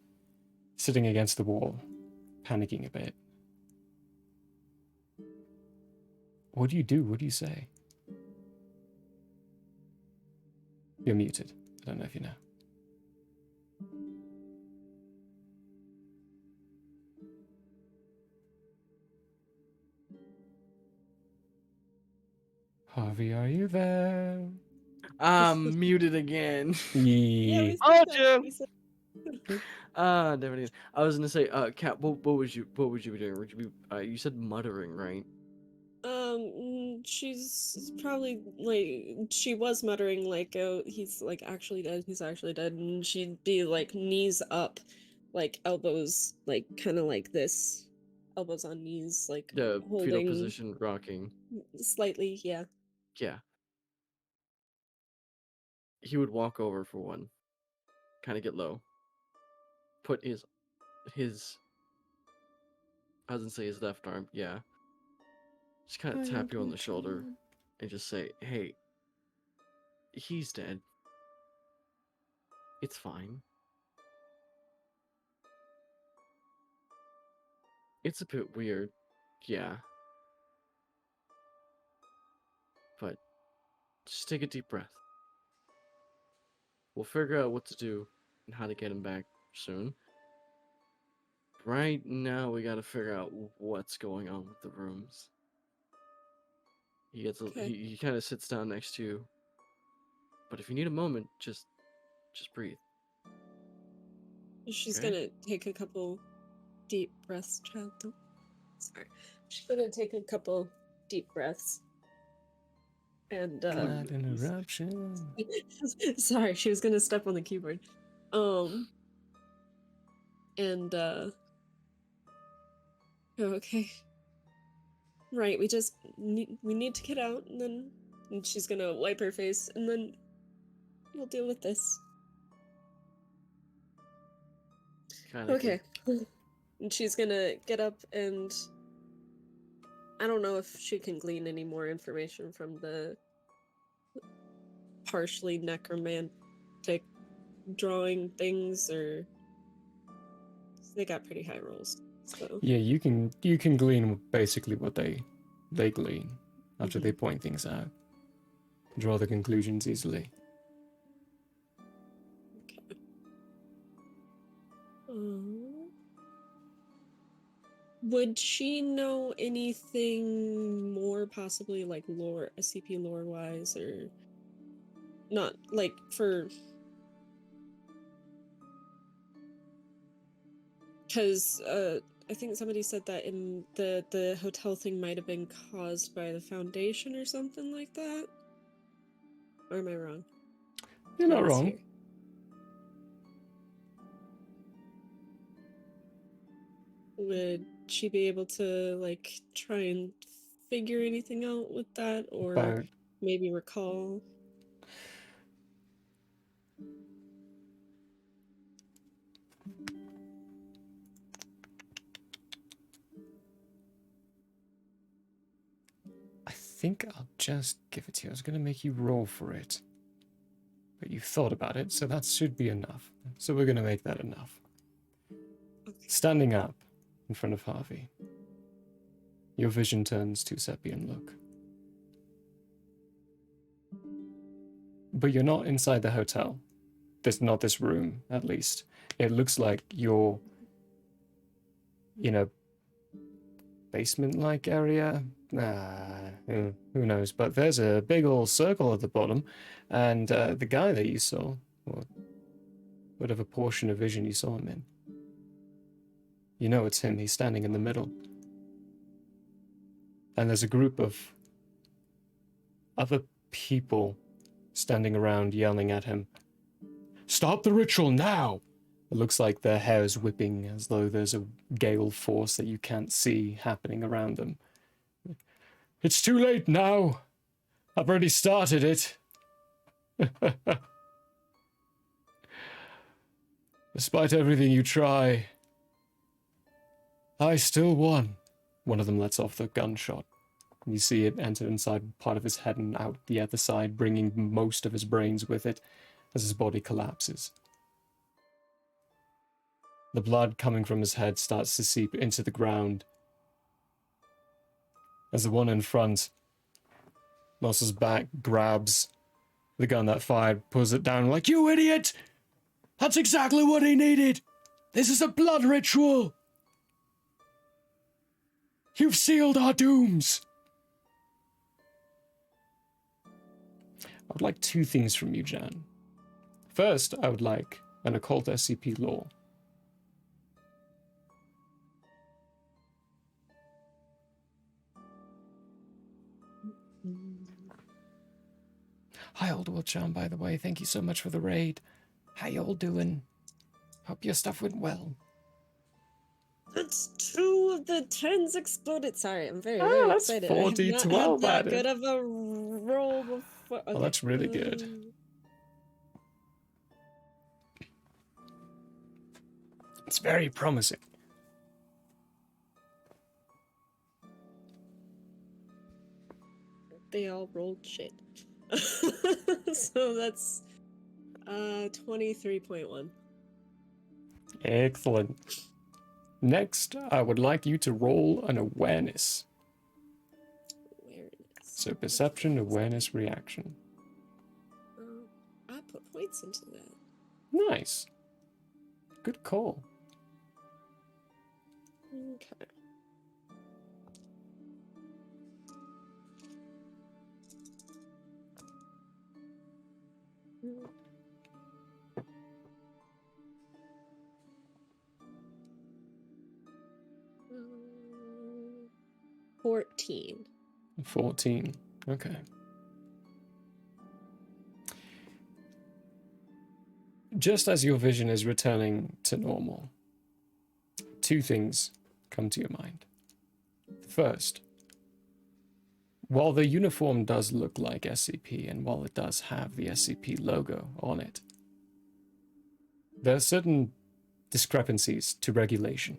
sitting against the wall, panicking a bit. What do you do? What do you say? You're muted. I don't know if you know. Harvey, are you there? I'm muted again. Yeah. Never did. I was gonna say, Kat, what would you be doing? Would you be, you said muttering, right? She's probably she was muttering oh, he's actually dead, and she'd be knees up, elbows kind of like this, elbows on knees, The fetal holding position, rocking. slightly, yeah. Yeah. He would walk over for one, kind of get low, put his, I was gonna say his left arm, yeah. Just kind of tap you on the shoulder and just say, hey, he's dead. It's fine. It's a bit weird, yeah. But just take a deep breath. We'll figure out what to do and how to get him back soon. Right now, we gotta figure out what's going on with the rooms. He gets he kind of sits down next to you. But if you need a moment, just breathe. She's Okay? gonna take a couple deep breaths, child. Sorry. She's gonna take a couple deep breaths. And Bad interruption. sorry, she was gonna step on the keyboard. And okay. Right, we need to get out, and she's gonna wipe her face, and then we'll deal with this. Okay. And she's gonna get up, and I don't know if she can glean any more information from the partially necromantic drawing things, or they got pretty high rolls. So Yeah, you can glean basically what they glean after they point things out. Draw the conclusions easily. Would she know anything more, possibly like lore, SCP lore wise, or not? Like for, because I think somebody said that in the hotel thing might have been caused by the Foundation or something like that. Or am I wrong? You're not wrong. Here. Would she be able to like try and figure anything out with that, or maybe recall? I think I'll just give it to you. I was going to make you roll for it. But you've thought about it, so that should be enough. So we're going to make that enough. Standing up in front of Harvey, your vision turns to Seppian look. But you're not inside the hotel. Not this room, at least. It looks like you're in a basement-like area. Who knows? But there's a big old circle at the bottom, and the guy that you saw, or whatever portion of vision you saw him in, you know it's him. He's standing in the middle. And there's a group of other people standing around yelling at him. Stop the ritual now! It looks like their hair is whipping as though there's a gale force that you can't see happening around them. It's too late now. I've already started it. Despite everything you try, I still won. One of them lets off the gunshot. You see it enter inside part of his head and out the other side, bringing most of his brains with it as his body collapses. The blood coming from his head starts to seep into the ground as the one in front losses back, grabs the gun that fired, pulls it down like, you idiot! That's exactly what he needed! This is a blood ritual! You've sealed our dooms! I would like two things from you, Jan. First, I would like an occult SCP lore. Hi, Old World Charm, by the way. Thank you so much for the raid. How y'all doing? Hope your stuff went well. That's 2 of the 10s exploded. Sorry, I'm very that's excited. 40, I have 12 not had that added. good of a roll before. Okay. Oh, that's really good. It's very promising. They all rolled shit. So that's 23.1. Excellent. Next, I would like you to roll an awareness. So perception, awareness, reaction. I put points into that. Nice. Good call. Okay. Mm, 14. 14. Okay. Just as your vision is returning to normal, two things come to your mind. First, while the uniform does look like SCP, and while it does have the SCP logo on it, there are certain discrepancies to regulation.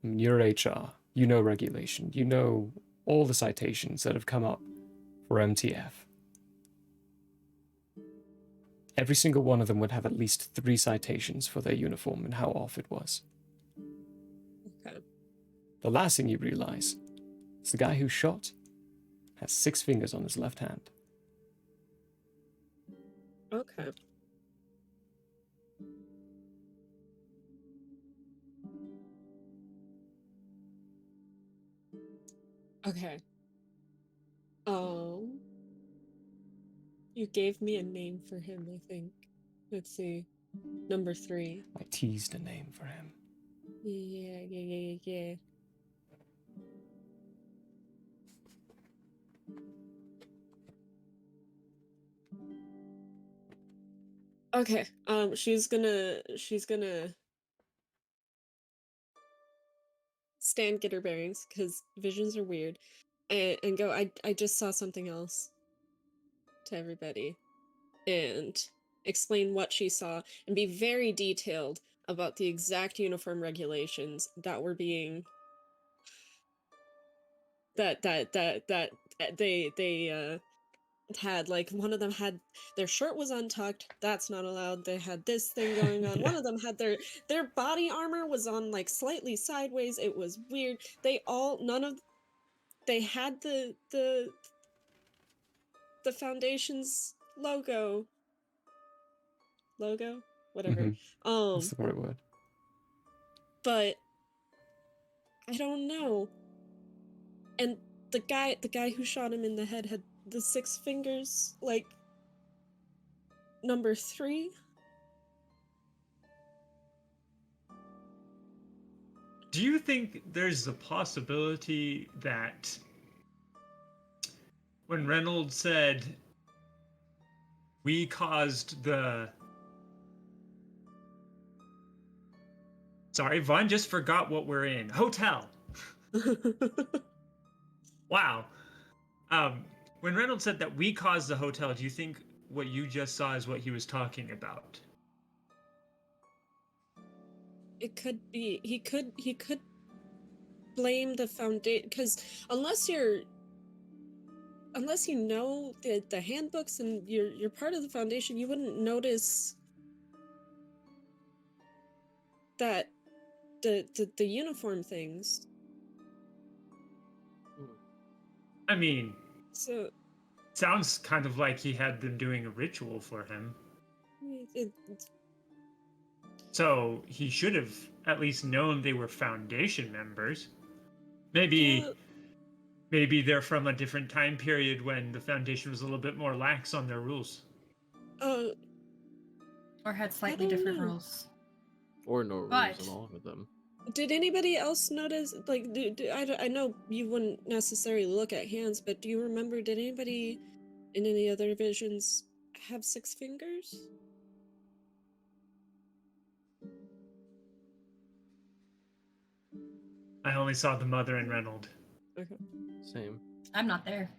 I mean, you're HR, you know regulation, you know all the citations that have come up for MTF. every single one of them would have at least 3 citations for their uniform and how off it was. Okay. The last thing you realize is the guy who shot has 6 fingers on his left hand. Okay. Okay. You gave me a name for him, I think. Let's see. Number 3. I teased a name for him. Yeah. Okay. She's gonna stand, get her bearings, because visions are weird, and go, I just saw something else to everybody, and explain what she saw, and be very detailed about the exact uniform regulations that were being that they had. Like, one of them had their shirt was untucked, that's not allowed. They had this thing going on. Yeah. One of them had their body armor was on like slightly sideways. It was weird. They had the Foundation's logo, whatever. That's the right word. But I don't know. And the guy who shot him in the head had the 6 fingers, like number 3. Do you think there's a possibility that when Reynolds said, we caused the... Sorry, Vaughn just forgot what we're in. Hotel. Wow. When Reynolds said that we caused the hotel, do you think what you just saw is what he was talking about? It could be. He could blame the Foundation, because unless you know the handbooks and you're part of the Foundation, you wouldn't notice that the uniform things. I mean, So sounds kind of like he had them doing a ritual for him. So he should have at least known they were Foundation members. Maybe they're from a different time period when the Foundation was a little bit more lax on their rules. Or had slightly different rules. Or no rules But- at all with them. Did anybody else notice, like, I know you wouldn't necessarily look at hands, but do you remember, did anybody in any other visions have 6 fingers? I only saw the mother and Reynolds. Okay. Same. I'm not there.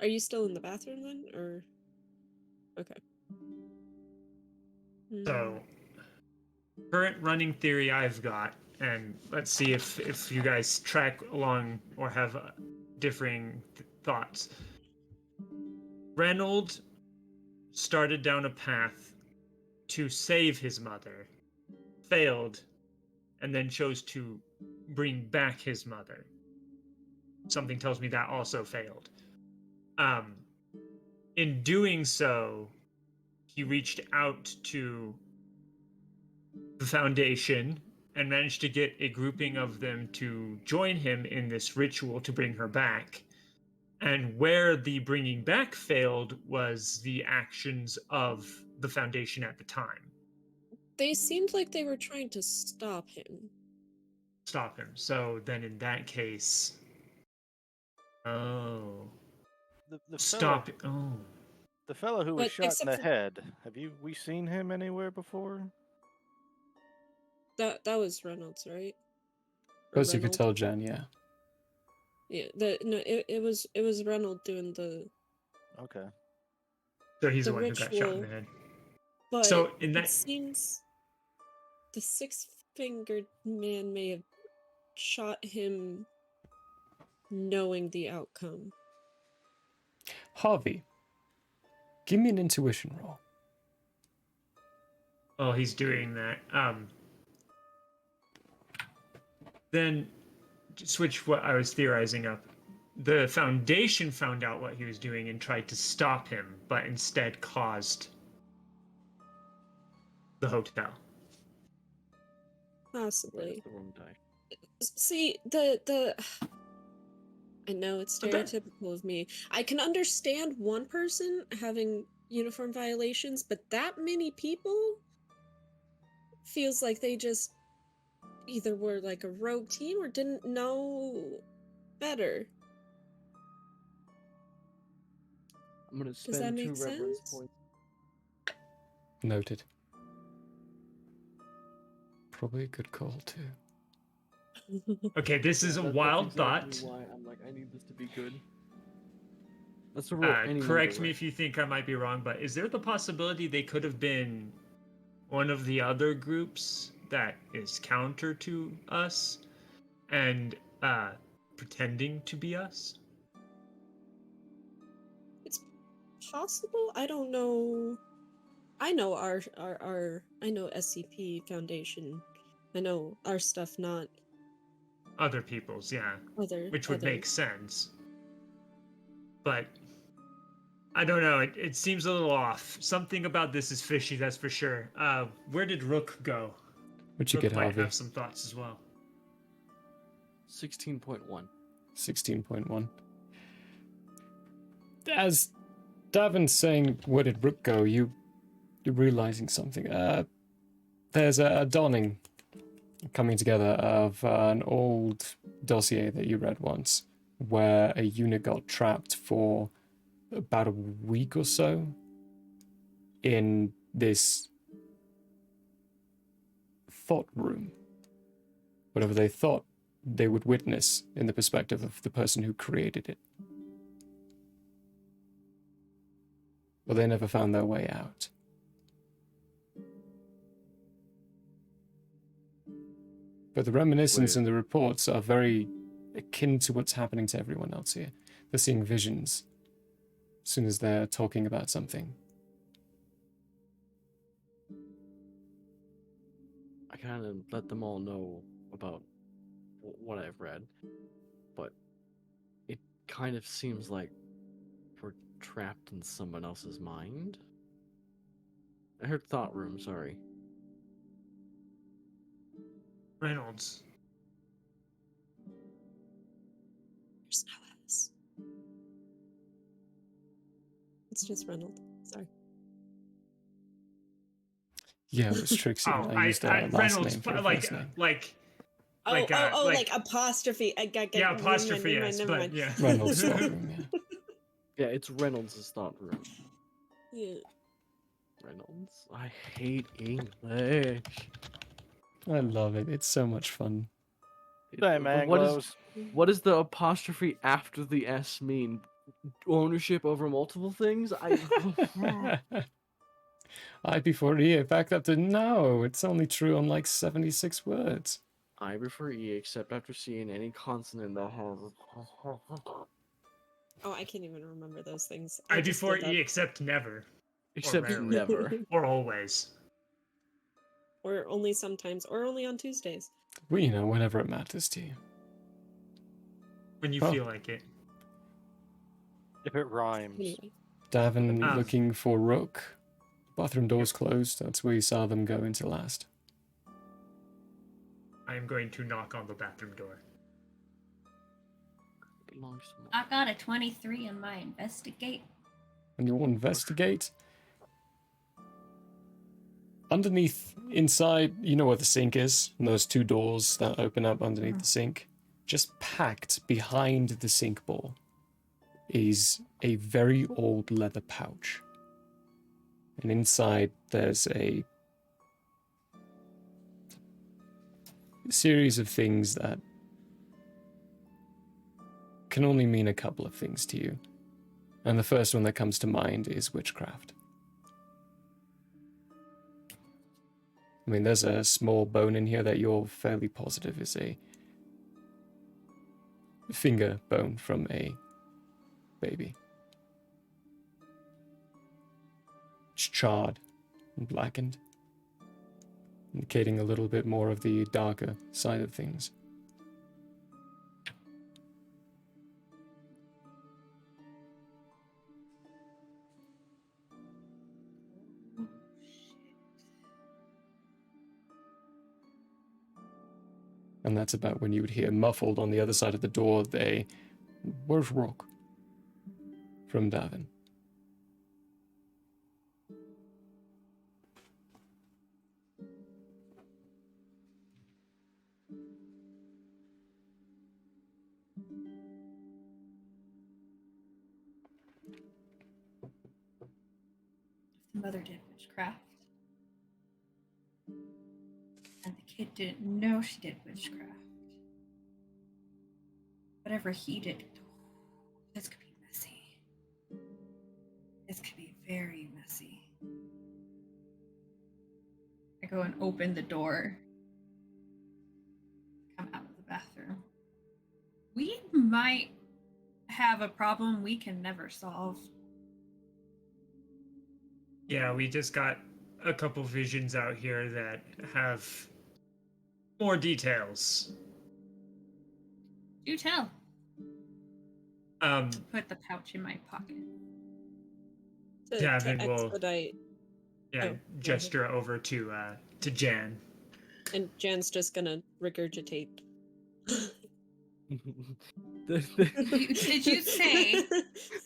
Are you still in the bathroom then, or? Okay. So, current running theory I've got, and let's see if you guys track along or have differing thoughts. Reynolds started down a path to save his mother, failed, and then chose to bring back his mother. Something tells me that also failed. In doing so, he reached out to the Foundation and managed to get a grouping of them to join him in this ritual to bring her back. And where the bringing back failed was the actions of the Foundation at the time. They seemed like they were trying to stop him. So then in that case... Oh. The Stop. The fellow who was But shot in except the for- head. We seen him anywhere before? That was Reynolds, right? As you could tell, Jen, yeah. Yeah, it was Reynolds doing the. Okay. So he's the the one who got shot in ritual, the head. But So in that it seems the 6-fingered man may have shot him knowing the outcome. Harvey, give me an intuition roll. Oh, he's doing that. Then switch what I was theorizing up. The Foundation found out what he was doing and tried to stop him, but instead caused the hotel. Possibly. The wrong die. See, the I know it's stereotypical of me. I can understand one person having uniform violations, but that many people feels like they just either were like a rogue team or didn't know better. I'm gonna Does that spend 2 make reverence sense? points. Noted. Probably a good call, too. Okay, this is a wild exactly thought. why I'm like, I need this to be good. Let's roll any Correct number, me right? if you think I might be wrong, but is there the possibility they could have been one of the other groups that is counter to us and pretending to be us? It's possible. I don't know. I know our I know SCP Foundation. I know our stuff, not Other people's, yeah. Which would make sense. But I don't know, it seems a little off. Something about this is fishy, that's for sure. Where did Rook go? What'd you Rook get, might Harvey? have some thoughts as well. 16.1. 16.1. As Davin's saying, where did Rook go, you're realizing something. There's a dawning coming together of an old dossier that you read once, where a unit got trapped for about a week or so in this thought room. Whatever they thought they would witness in the perspective of the person who created it. But they never found their way out. But the reminiscence and the reports are very akin to what's happening to everyone else here. They're seeing visions as soon as they're talking about something. I kind of let them all know about what I've read, but it kind of seems like we're trapped in someone else's mind. I heard thought room, sorry. Reynolds. There's no S. It's just Reynolds. Sorry. Yeah, it was Trixie. I used last Reynolds, name for a like, first name. like apostrophe. Yeah, apostrophe, yes, never but mind. yeah. Reynolds thought room, yeah. Yeah, it's Reynolds' thought room. Yeah. Reynolds? I hate English. I love it. It's so much fun. Same What does the apostrophe after the S mean? Ownership over multiple things? I before E, backed up to no. It's only true on like 76 words. I prefer E except after seeing any consonant that has. Oh, I can't even remember those things. I just before did that. E except never. Except or rarely. never. Or always. Or only sometimes, or only on Tuesdays. Well, you know, whenever it matters to you. When you feel like it. If it rhymes. Anyway. Davin looking for Rook. Bathroom doors closed. That's where you saw them go into last. I am going to knock on the bathroom door. I got a 23 on my investigate. And you'll investigate. Underneath, inside, you know where the sink is? And those 2 doors that open up underneath the sink? Just packed behind the sink bowl is a very old leather pouch. And inside there's a series of things that can only mean a couple of things to you. And the first one that comes to mind is witchcraft. I mean, there's a small bone in here that you're fairly positive is a finger bone from a baby. It's charred and blackened, indicating a little bit more of the darker side of things. And that's about when you would hear muffled on the other side of the door, "Where's Rook?" from Davin. The mother did witchcraft. And the kid didn't know she did witchcraft. Whatever he did, this could be messy. This could be very messy. I go and open the door. Come out of the bathroom. We might have a problem we can never solve. Yeah, we just got a couple visions out here that have more details. Do tell. Um, Put the pouch in my pocket. Davin will expedite. gesture over to Jan. And Jan's just gonna regurgitate. Did you say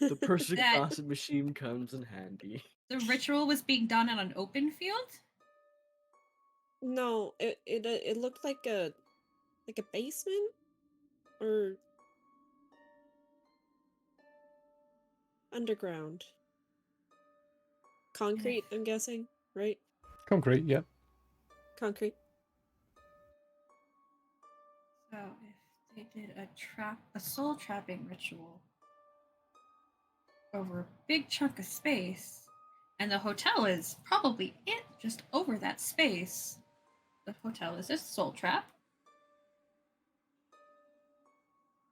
the perfect that gossip machine comes in handy? the ritual was being done on an open field? No, it looked like a basement or underground. Concrete, I'm guessing, right? Concrete, yeah. Concrete. So if they did a soul trapping ritual over a big chunk of space, and the hotel is probably it just over that space, the hotel is a soul trap.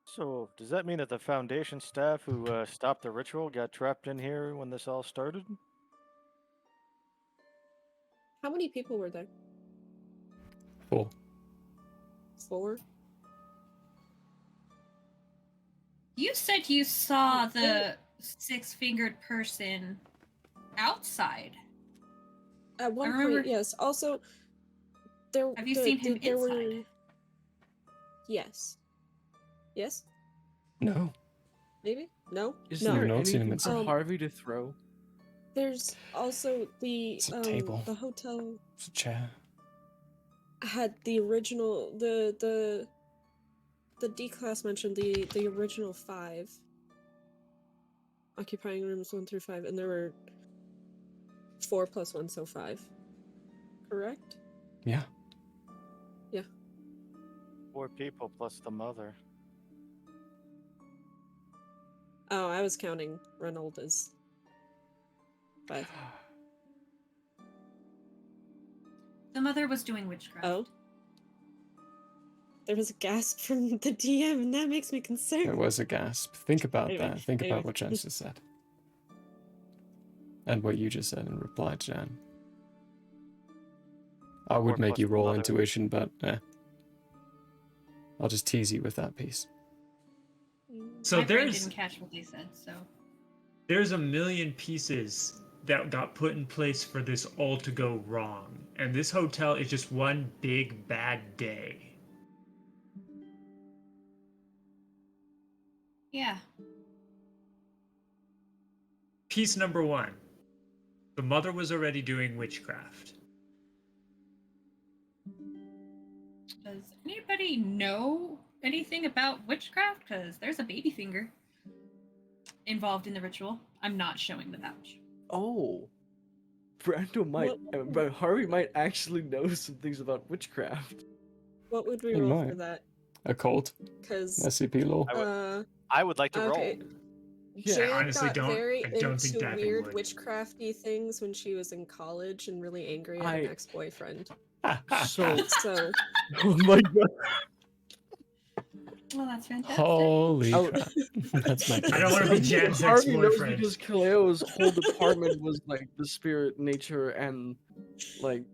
So, does that mean that the Foundation staff who stopped the ritual got trapped in here when this all started? How many people were there? 4. 4? You said you saw the 6-fingered person outside. At one remember... point, yes. Also, there. Have you seen him there inside? Yes. Yes? No. Maybe? No? Is no. there not seen him anything inside. for Harvey to throw? There's also It's a table. the hotel It's a chair. had the original the D class mentioned the original 5 occupying rooms 1 through 5, and there were 4 plus 1, so 5. Correct? Yeah. Yeah. 4 people plus the mother. Oh, I was counting Reynolds as 5. The mother was doing witchcraft. Oh. There was a gasp from the DM, and that makes me concerned. There was a gasp. Think about Anyway, that. Think about what Jan just said. And what you just said in reply, Jan. I would make you roll intuition, but I'll just tease you with that piece. So My brain there's didn't catch what they said, so there's a million pieces that got put in place for this all to go wrong, and this hotel is just one big bad day. yeah. Piece number 1. The mother was already doing witchcraft. Does anybody know anything about witchcraft? Because there's a baby finger involved in the ritual. I'm not showing the pouch. Oh. Brando might, but Harvey might actually know some things about witchcraft. What would we He roll might. for that? Occult. Because SCP law. I would like to okay. roll. Yeah, Jan honestly, got don't- very I don't think into Davin weird would. witchcrafty things when she was in college and really angry at an ex-boyfriend. So, So oh my god. Well, that's fantastic. Holy Oh. crap. That's my I don't want to be Jan's Harvey knows ex-boyfriend. because Kaleo's whole department was like the spirit, nature, and like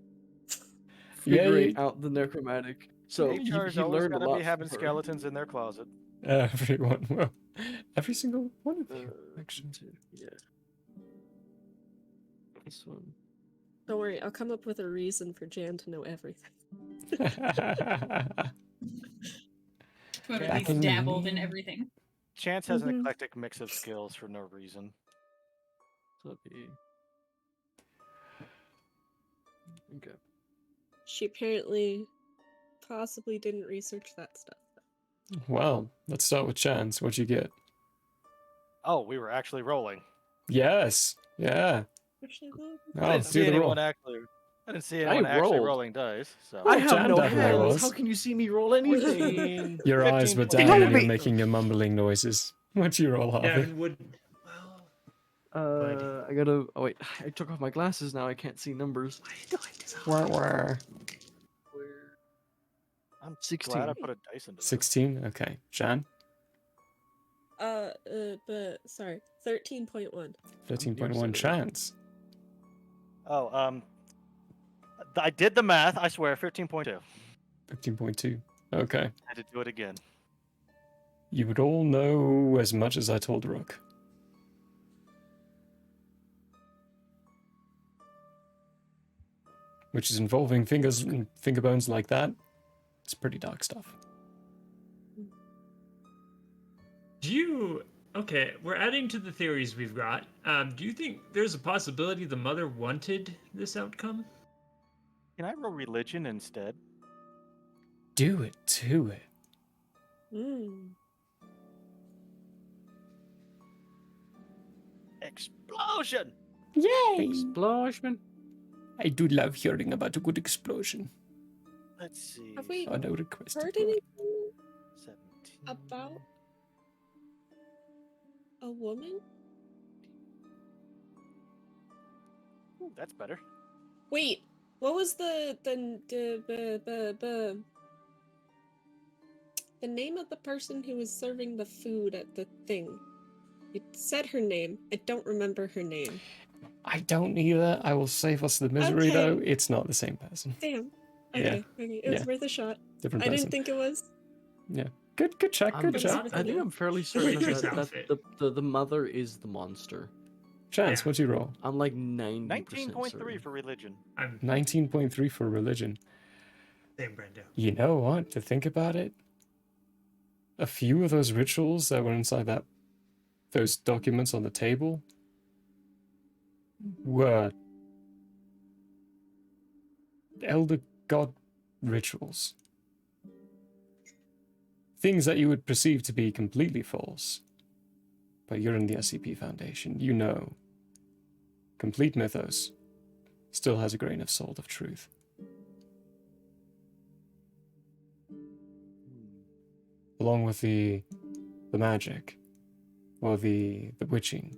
figuring out the necromantic. So HR's he always learned a gotta lot be having from her. skeletons in their closet. Everyone will. Every single one of you, actually. Yeah. This one. Don't worry, I'll come up with a reason for Jan to know everything. To have at Back least in dabbled in everything. Chance has an eclectic mix of skills for no reason. Okay. She apparently possibly didn't research that stuff. Well, let's start with Chance. What'd you get? Oh, we were actually rolling. Yes. Yeah. I didn't see anyone actually. I didn't see anyone actually rolling dice. So I have Jan no definitely hands. was. How can you see me roll anything? Your eyes were down and you're making your mumbling noises. What'd you roll, Harvey? Devin would. I gotta. Oh wait, I took off my glasses now. I can't see numbers. Where? I'm 16. glad I put a dice into 16? Okay. Jan? But sorry, 13.1. 13.1 Chance. Oh, I did the math. I swear, 15.2. 15.2. Okay. I had to do it again. You would all know as much as I told Rook. Which is involving fingers and finger bones like that. It's pretty dark stuff. Do you... Okay, we're adding to the theories we've got. Do you think there's a possibility the mother wanted this outcome? Can I roll religion instead? Do it to it. Explosion! Yay! Explosion. I do love hearing about a good explosion. Let's see. Have we Oh, no request. heard anything about a woman? Ooh, that's better. Wait, what was the name of the person who was serving the food at the thing? You said her name. I don't remember her name. I don't either. I will save us the misery, Okay. though. It's not the same person. Damn. Yeah. Okay. It was worth a shot. Different I person. didn't think it was. Yeah. Good check. Good check. I think I'm fairly certain that the mother is the monster. Chance, what'd you roll? I'm like 90%. 19.3 for religion. 19.3 for religion. Same, Brando. You know what? To think about it, a few of those rituals that were inside those documents on the table were elder god rituals. Things that you would perceive to be completely false. But you're in the SCP Foundation. You know. Complete mythos still has a grain of salt of truth. Along with the magic, or the witching,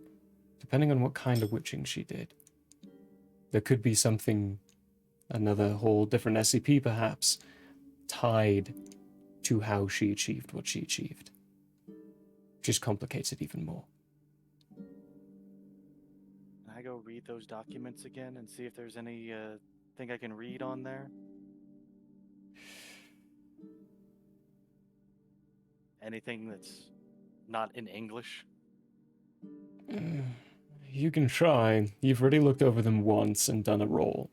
depending on what kind of witching she did. There could be something, another whole different SCP perhaps, tied to how she achieved what she achieved. Just complicates it even more. Can I go read those documents again and see if there's any thing I can read on there? Anything that's not in English? You can try. You've already looked over them once and done a roll.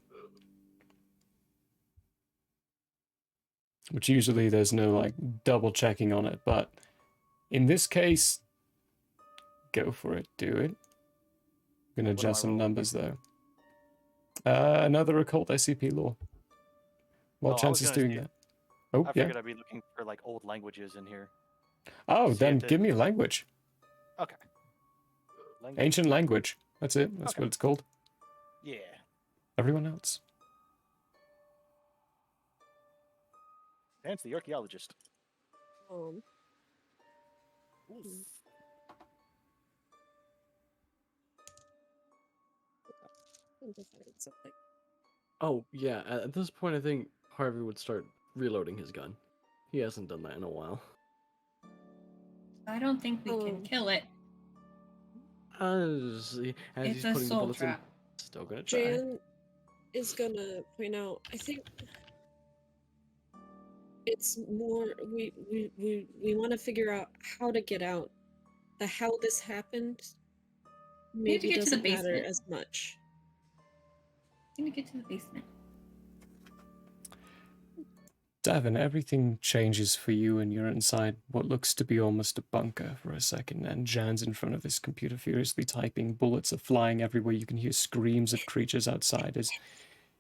Which usually there's no, like, double checking on it, but in this case, go for it. Do it. I'm gonna adjust some numbers, though. Another occult SCP lore. What chance is doing that? Oh, I yeah. figured I'd be looking for, like, old languages in here. Oh, See then if it- give me a language. Okay. Ancient language. That's it. That's what it's called. Yeah. Everyone else. Vance the archaeologist. Oh, yeah. At this point, I think Harvey would start reloading his gun. He hasn't done that in a while. I don't think we can kill it. As It's he's a putting the soul bullets in, trap. still gonna try. Jan is gonna point out, I think it's more we want to figure out how to get out. The how this happened We have to maybe get to the doesn't matter basement. as much. I'm gonna get to the basement. Davin, everything changes for you and you're inside what looks to be almost a bunker for a second, and Jan's in front of this computer furiously typing. Bullets are flying everywhere. You can hear screams of creatures outside as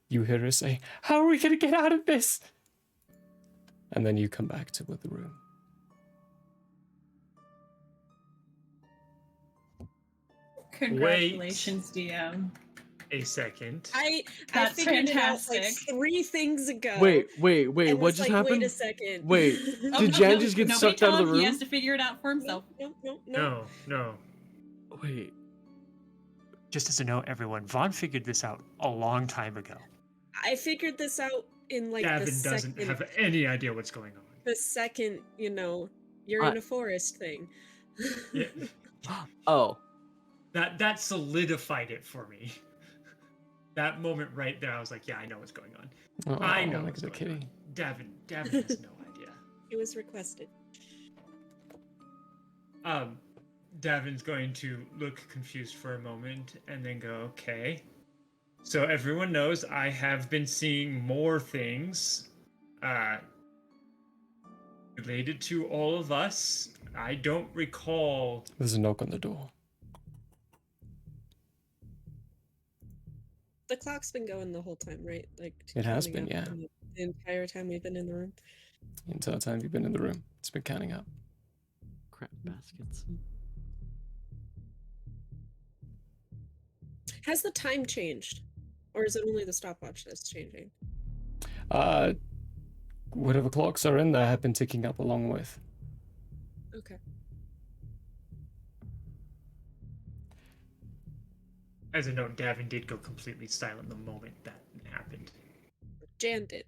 you hear her say, "How are we going to get out of this?" And then you come back to the room. Congratulations, DM. A second. I That's figured fantastic. it out like 3 things ago. Wait, and what was just like, happened? Wait a second. Wait, Oh, did no, Jan no, just get nobody sucked out of tell the him. room? He has to figure it out for himself. No. Wait. Just as a note, everyone, Vaughn figured this out a long time ago. I figured this out in like Gavin the second. doesn't have any idea what's going on. The second, you're in a forest thing. Yeah. Oh. That solidified it for me. That moment right there, I was like, yeah, I know what's going on. Oh, I know look what's at the going kitty. on. Davin has no idea. It was requested. Davin's going to look confused for a moment and then go, okay. So everyone knows I have been seeing more things related to all of us. I don't recall. There's a knock on the door. The clock's been going the whole time, right? Like It has counting been, up yeah. The entire time we've been in the room. The entire time you've been in the room, it's been counting up. Crap baskets. Has the time changed? Or is it only the stopwatch that's changing? Whatever clocks are in there have been ticking up along with. Okay. As a note, Davin did go completely silent the moment that happened. Jan did.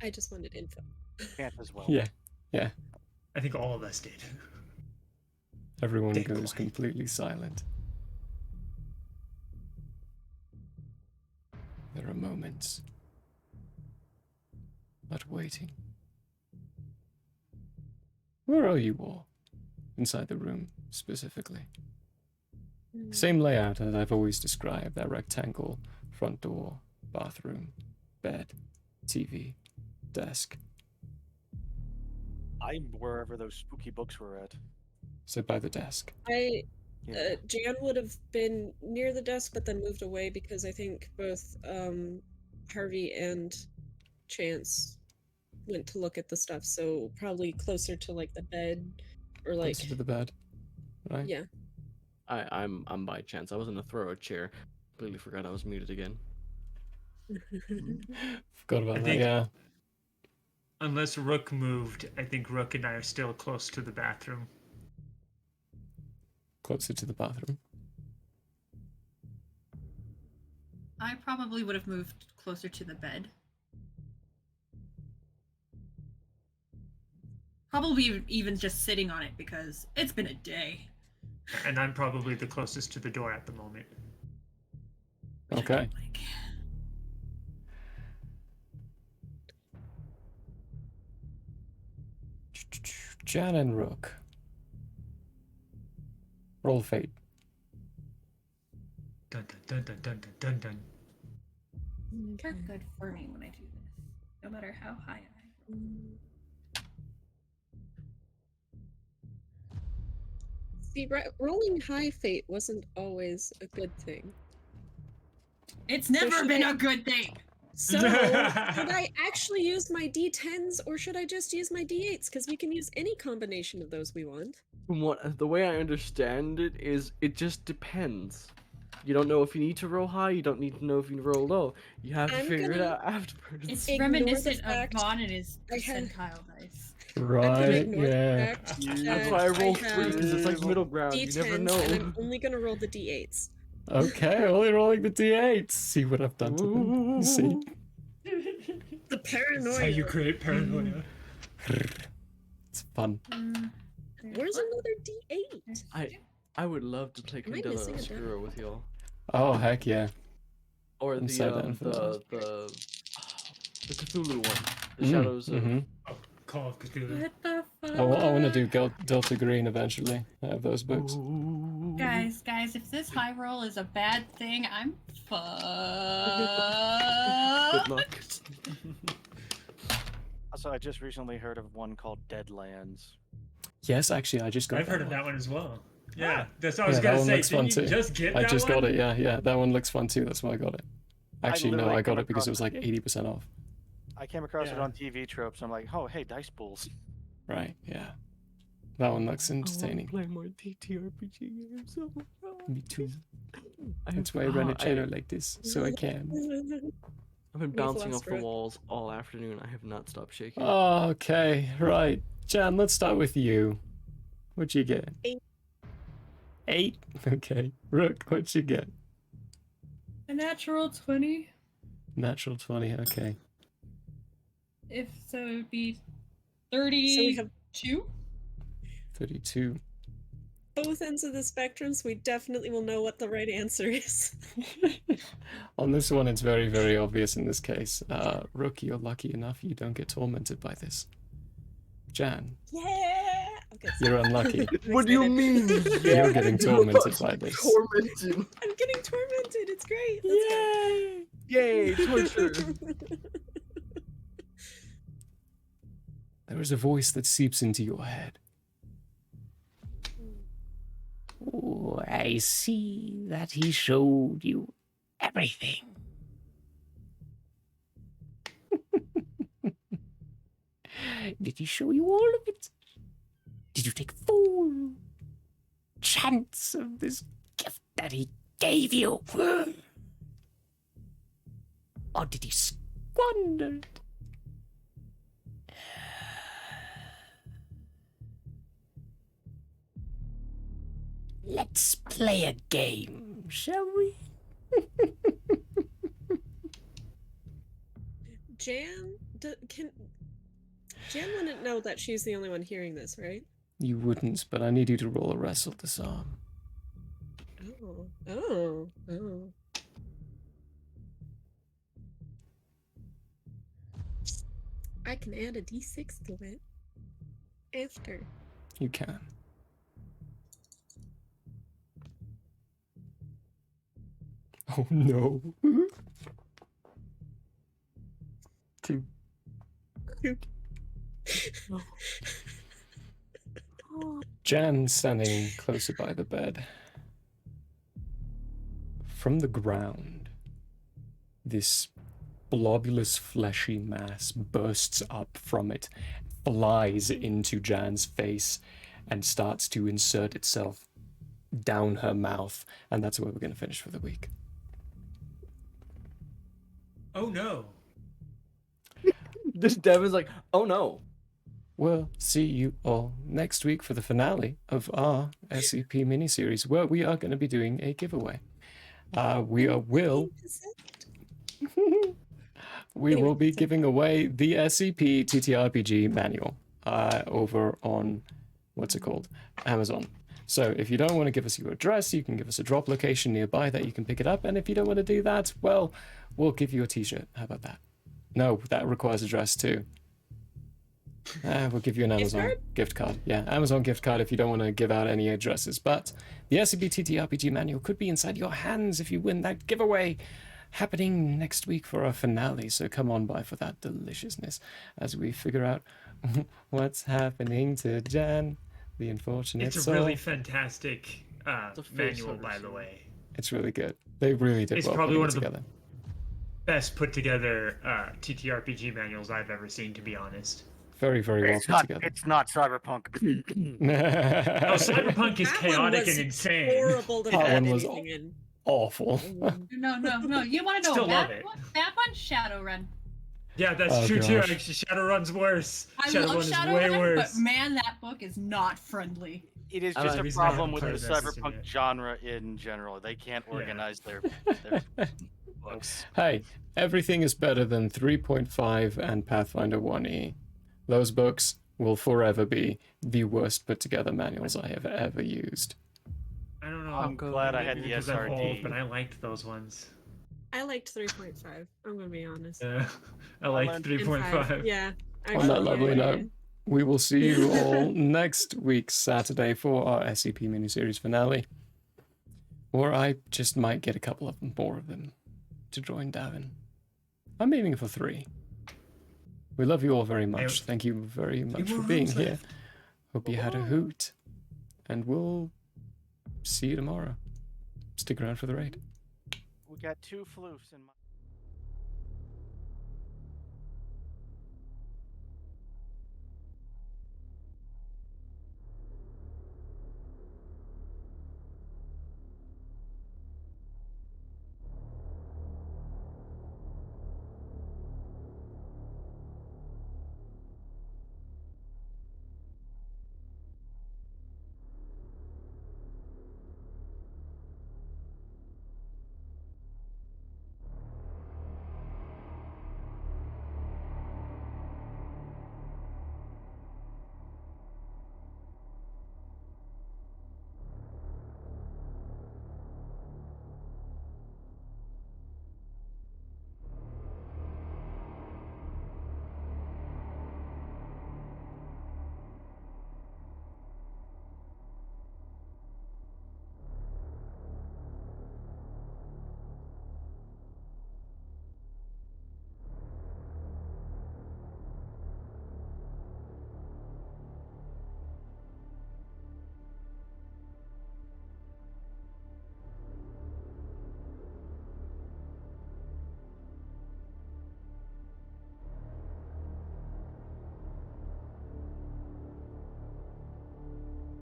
I just wanted info. Can't as well. Yeah. I think all of us did. Everyone Dead goes quiet. completely silent. There are moments. But waiting. Where are you all? Inside the room, specifically. Same layout as I've always described, that rectangle, front door, bathroom, bed, TV, desk. I'm wherever those spooky books were at. So by the desk. Jan would have been near the desk, but then moved away because I think both Harvey and Chance went to look at the stuff, so probably closer to like the bed or like Closer to the bed, right? Yeah. I'm by chance. I was in a throw chair. Completely forgot I was muted again. Forgot about I that, think- yeah. Unless Rook moved, I think Rook and I are still close to the bathroom. Closer to the bathroom. I probably would have moved closer to the bed. Probably even just sitting on it because it's been a day. And I'm probably the closest to the door at the moment. Okay. Jan and Rook. Roll fate. Dun dun dun dun dun dun dun. You're good for me when I do this, no matter how high I roll. See, rolling high fate wasn't always a good thing. It's never should been I- a good thing. So, should I actually use my D10s or should I just use my D8s? Because we can use any combination of those we want. From the way I understand it is, it just depends. You don't know if you need to roll high. You don't need to know if you roll low. You have to I'm figure it gonna- out afterwards. It's Ignore the reminiscent of fact Vaughn and his I had- percentile dice. Right, ignore the yeah. fact That's that why I rolled have 3, because it's like middle ground. You never D10s, know. and I'm only gonna roll the D8s. Okay, only rolling the d8s. See what I've done to them. You see? The paranoia. That's how you create paranoia. It's fun. Where's another D8? I would love to play Am I missing Candela a Obscura with y'all. Oh, heck yeah. Or I'm the so down for that. the Cthulhu one. The Mm, Shadows mhm. of Call of Cthulhu. What the fuck? I want to do Delta Green eventually. I have those books. Guys, if this high roll is a bad thing, I'm fucked. Good luck. Also, I just recently heard of one called Deadlands. Yes, actually, I just got I've that heard of one. that one as well. Yeah, that's what I was Yeah, that gonna one say. looks fun Didn't you too. just get I that just one? got it, yeah. That one looks fun too, that's why I got it. Actually, no, literally I got came it because it was across like 80% off. I came across it Yeah. on TV Tropes. I'm like, oh, hey, dice pools. Right, yeah. That one looks entertaining. Play more TTRPG games. Oh my god. Me too. That's why I run a channel like this, so I can. I've been Me bouncing off the Philosopher. walls all afternoon. I have not stopped shaking. Okay, right. Jan, let's start with you. What'd you get? 8. 8? Okay. Rook, what'd you get? A natural 20. Natural 20, okay. If so, it would be So we 32. have 32. both ends of the spectrum, so we definitely will know what the right answer is. On this one, it's very, very obvious in this case. Rook, you're lucky enough you don't get tormented by this. Jan, Yeah! Okay, you're unlucky. What do you mean? You're getting tormented by this. Tormented. I'm getting tormented. It's great. Let's Yay, torture. There is a voice that seeps into your head. Oh, I see that he showed you everything. Did he show you all of it? Did you take full chance of this gift that he gave you? Or did he squander it? Let's play a game, shall we? Jan, Jan wouldn't know that she's the only one hearing this, right? You wouldn't, but I need you to roll a wrestle disarm. Oh. I can add a d6 to it. After. You can. Oh no. 2. Jan standing closer by the bed. From the ground, this blobulous fleshy mass bursts up from it, flies into Jan's face, and starts to insert itself down her mouth. And that's where we're going to finish for the week. Oh no. This Devin's like, oh no. We'll see you all next week for the finale of our SCP miniseries, where we are going to be doing a giveaway. We will be giving away the SCP TTRPG manual over on, what's it called? Amazon. So if you don't want to give us your address, you can give us a drop location nearby that you can pick it up. And if you don't want to do that, well, we'll give you a t-shirt. How about that? No, that requires address too. We'll give you an Amazon gift card. Yeah, Amazon gift card if you don't want to give out any addresses. But the SCP-TTRPG manual could be inside your hands if you win that giveaway happening next week for our finale. So come on by for that deliciousness as we figure out what's happening to Jan, the unfortunate It's a soul. really fantastic manual, by the way. It's really good. They really did It's well probably putting one it of together. the best put together TTRPG manuals I've ever seen, to be honest. Very, very well It's put not. together. It's not Cyberpunk. Oh, Cyberpunk is That one chaotic was and insane. horrible to That fit one was anything in. awful. No. You want to know Still love that it. one? That one, Shadowrun. Yeah, that's Oh, true too. gosh. Actually, Shadowrun's worse. I Shadowrun love is way Shadowrun, worse. but man, that book is not friendly. It is I just like a reason I problem with haven't the played this cyberpunk yet. genre in general. They can't organize their books. Hey, everything is better than 3.5 and Pathfinder 1E. Those books will forever be the worst put together manuals I have ever used. I don't know. I'm glad I had the because I'm old, SRD. but I liked those ones. I liked 3.5. I'm gonna be honest. Yeah, I liked And 3.5. Yeah. On that actually, lovely yeah, note, yeah. we will see you all next week, Saturday, for our SCP miniseries finale. Or I just might get a couple of more of them to join Davin. I'm aiming for 3. We love you all very much. Thank you very much for more being rooms here. left. Hope you had a hoot. And we'll see you tomorrow. Stick around for the raid. We got 2 floofs in my.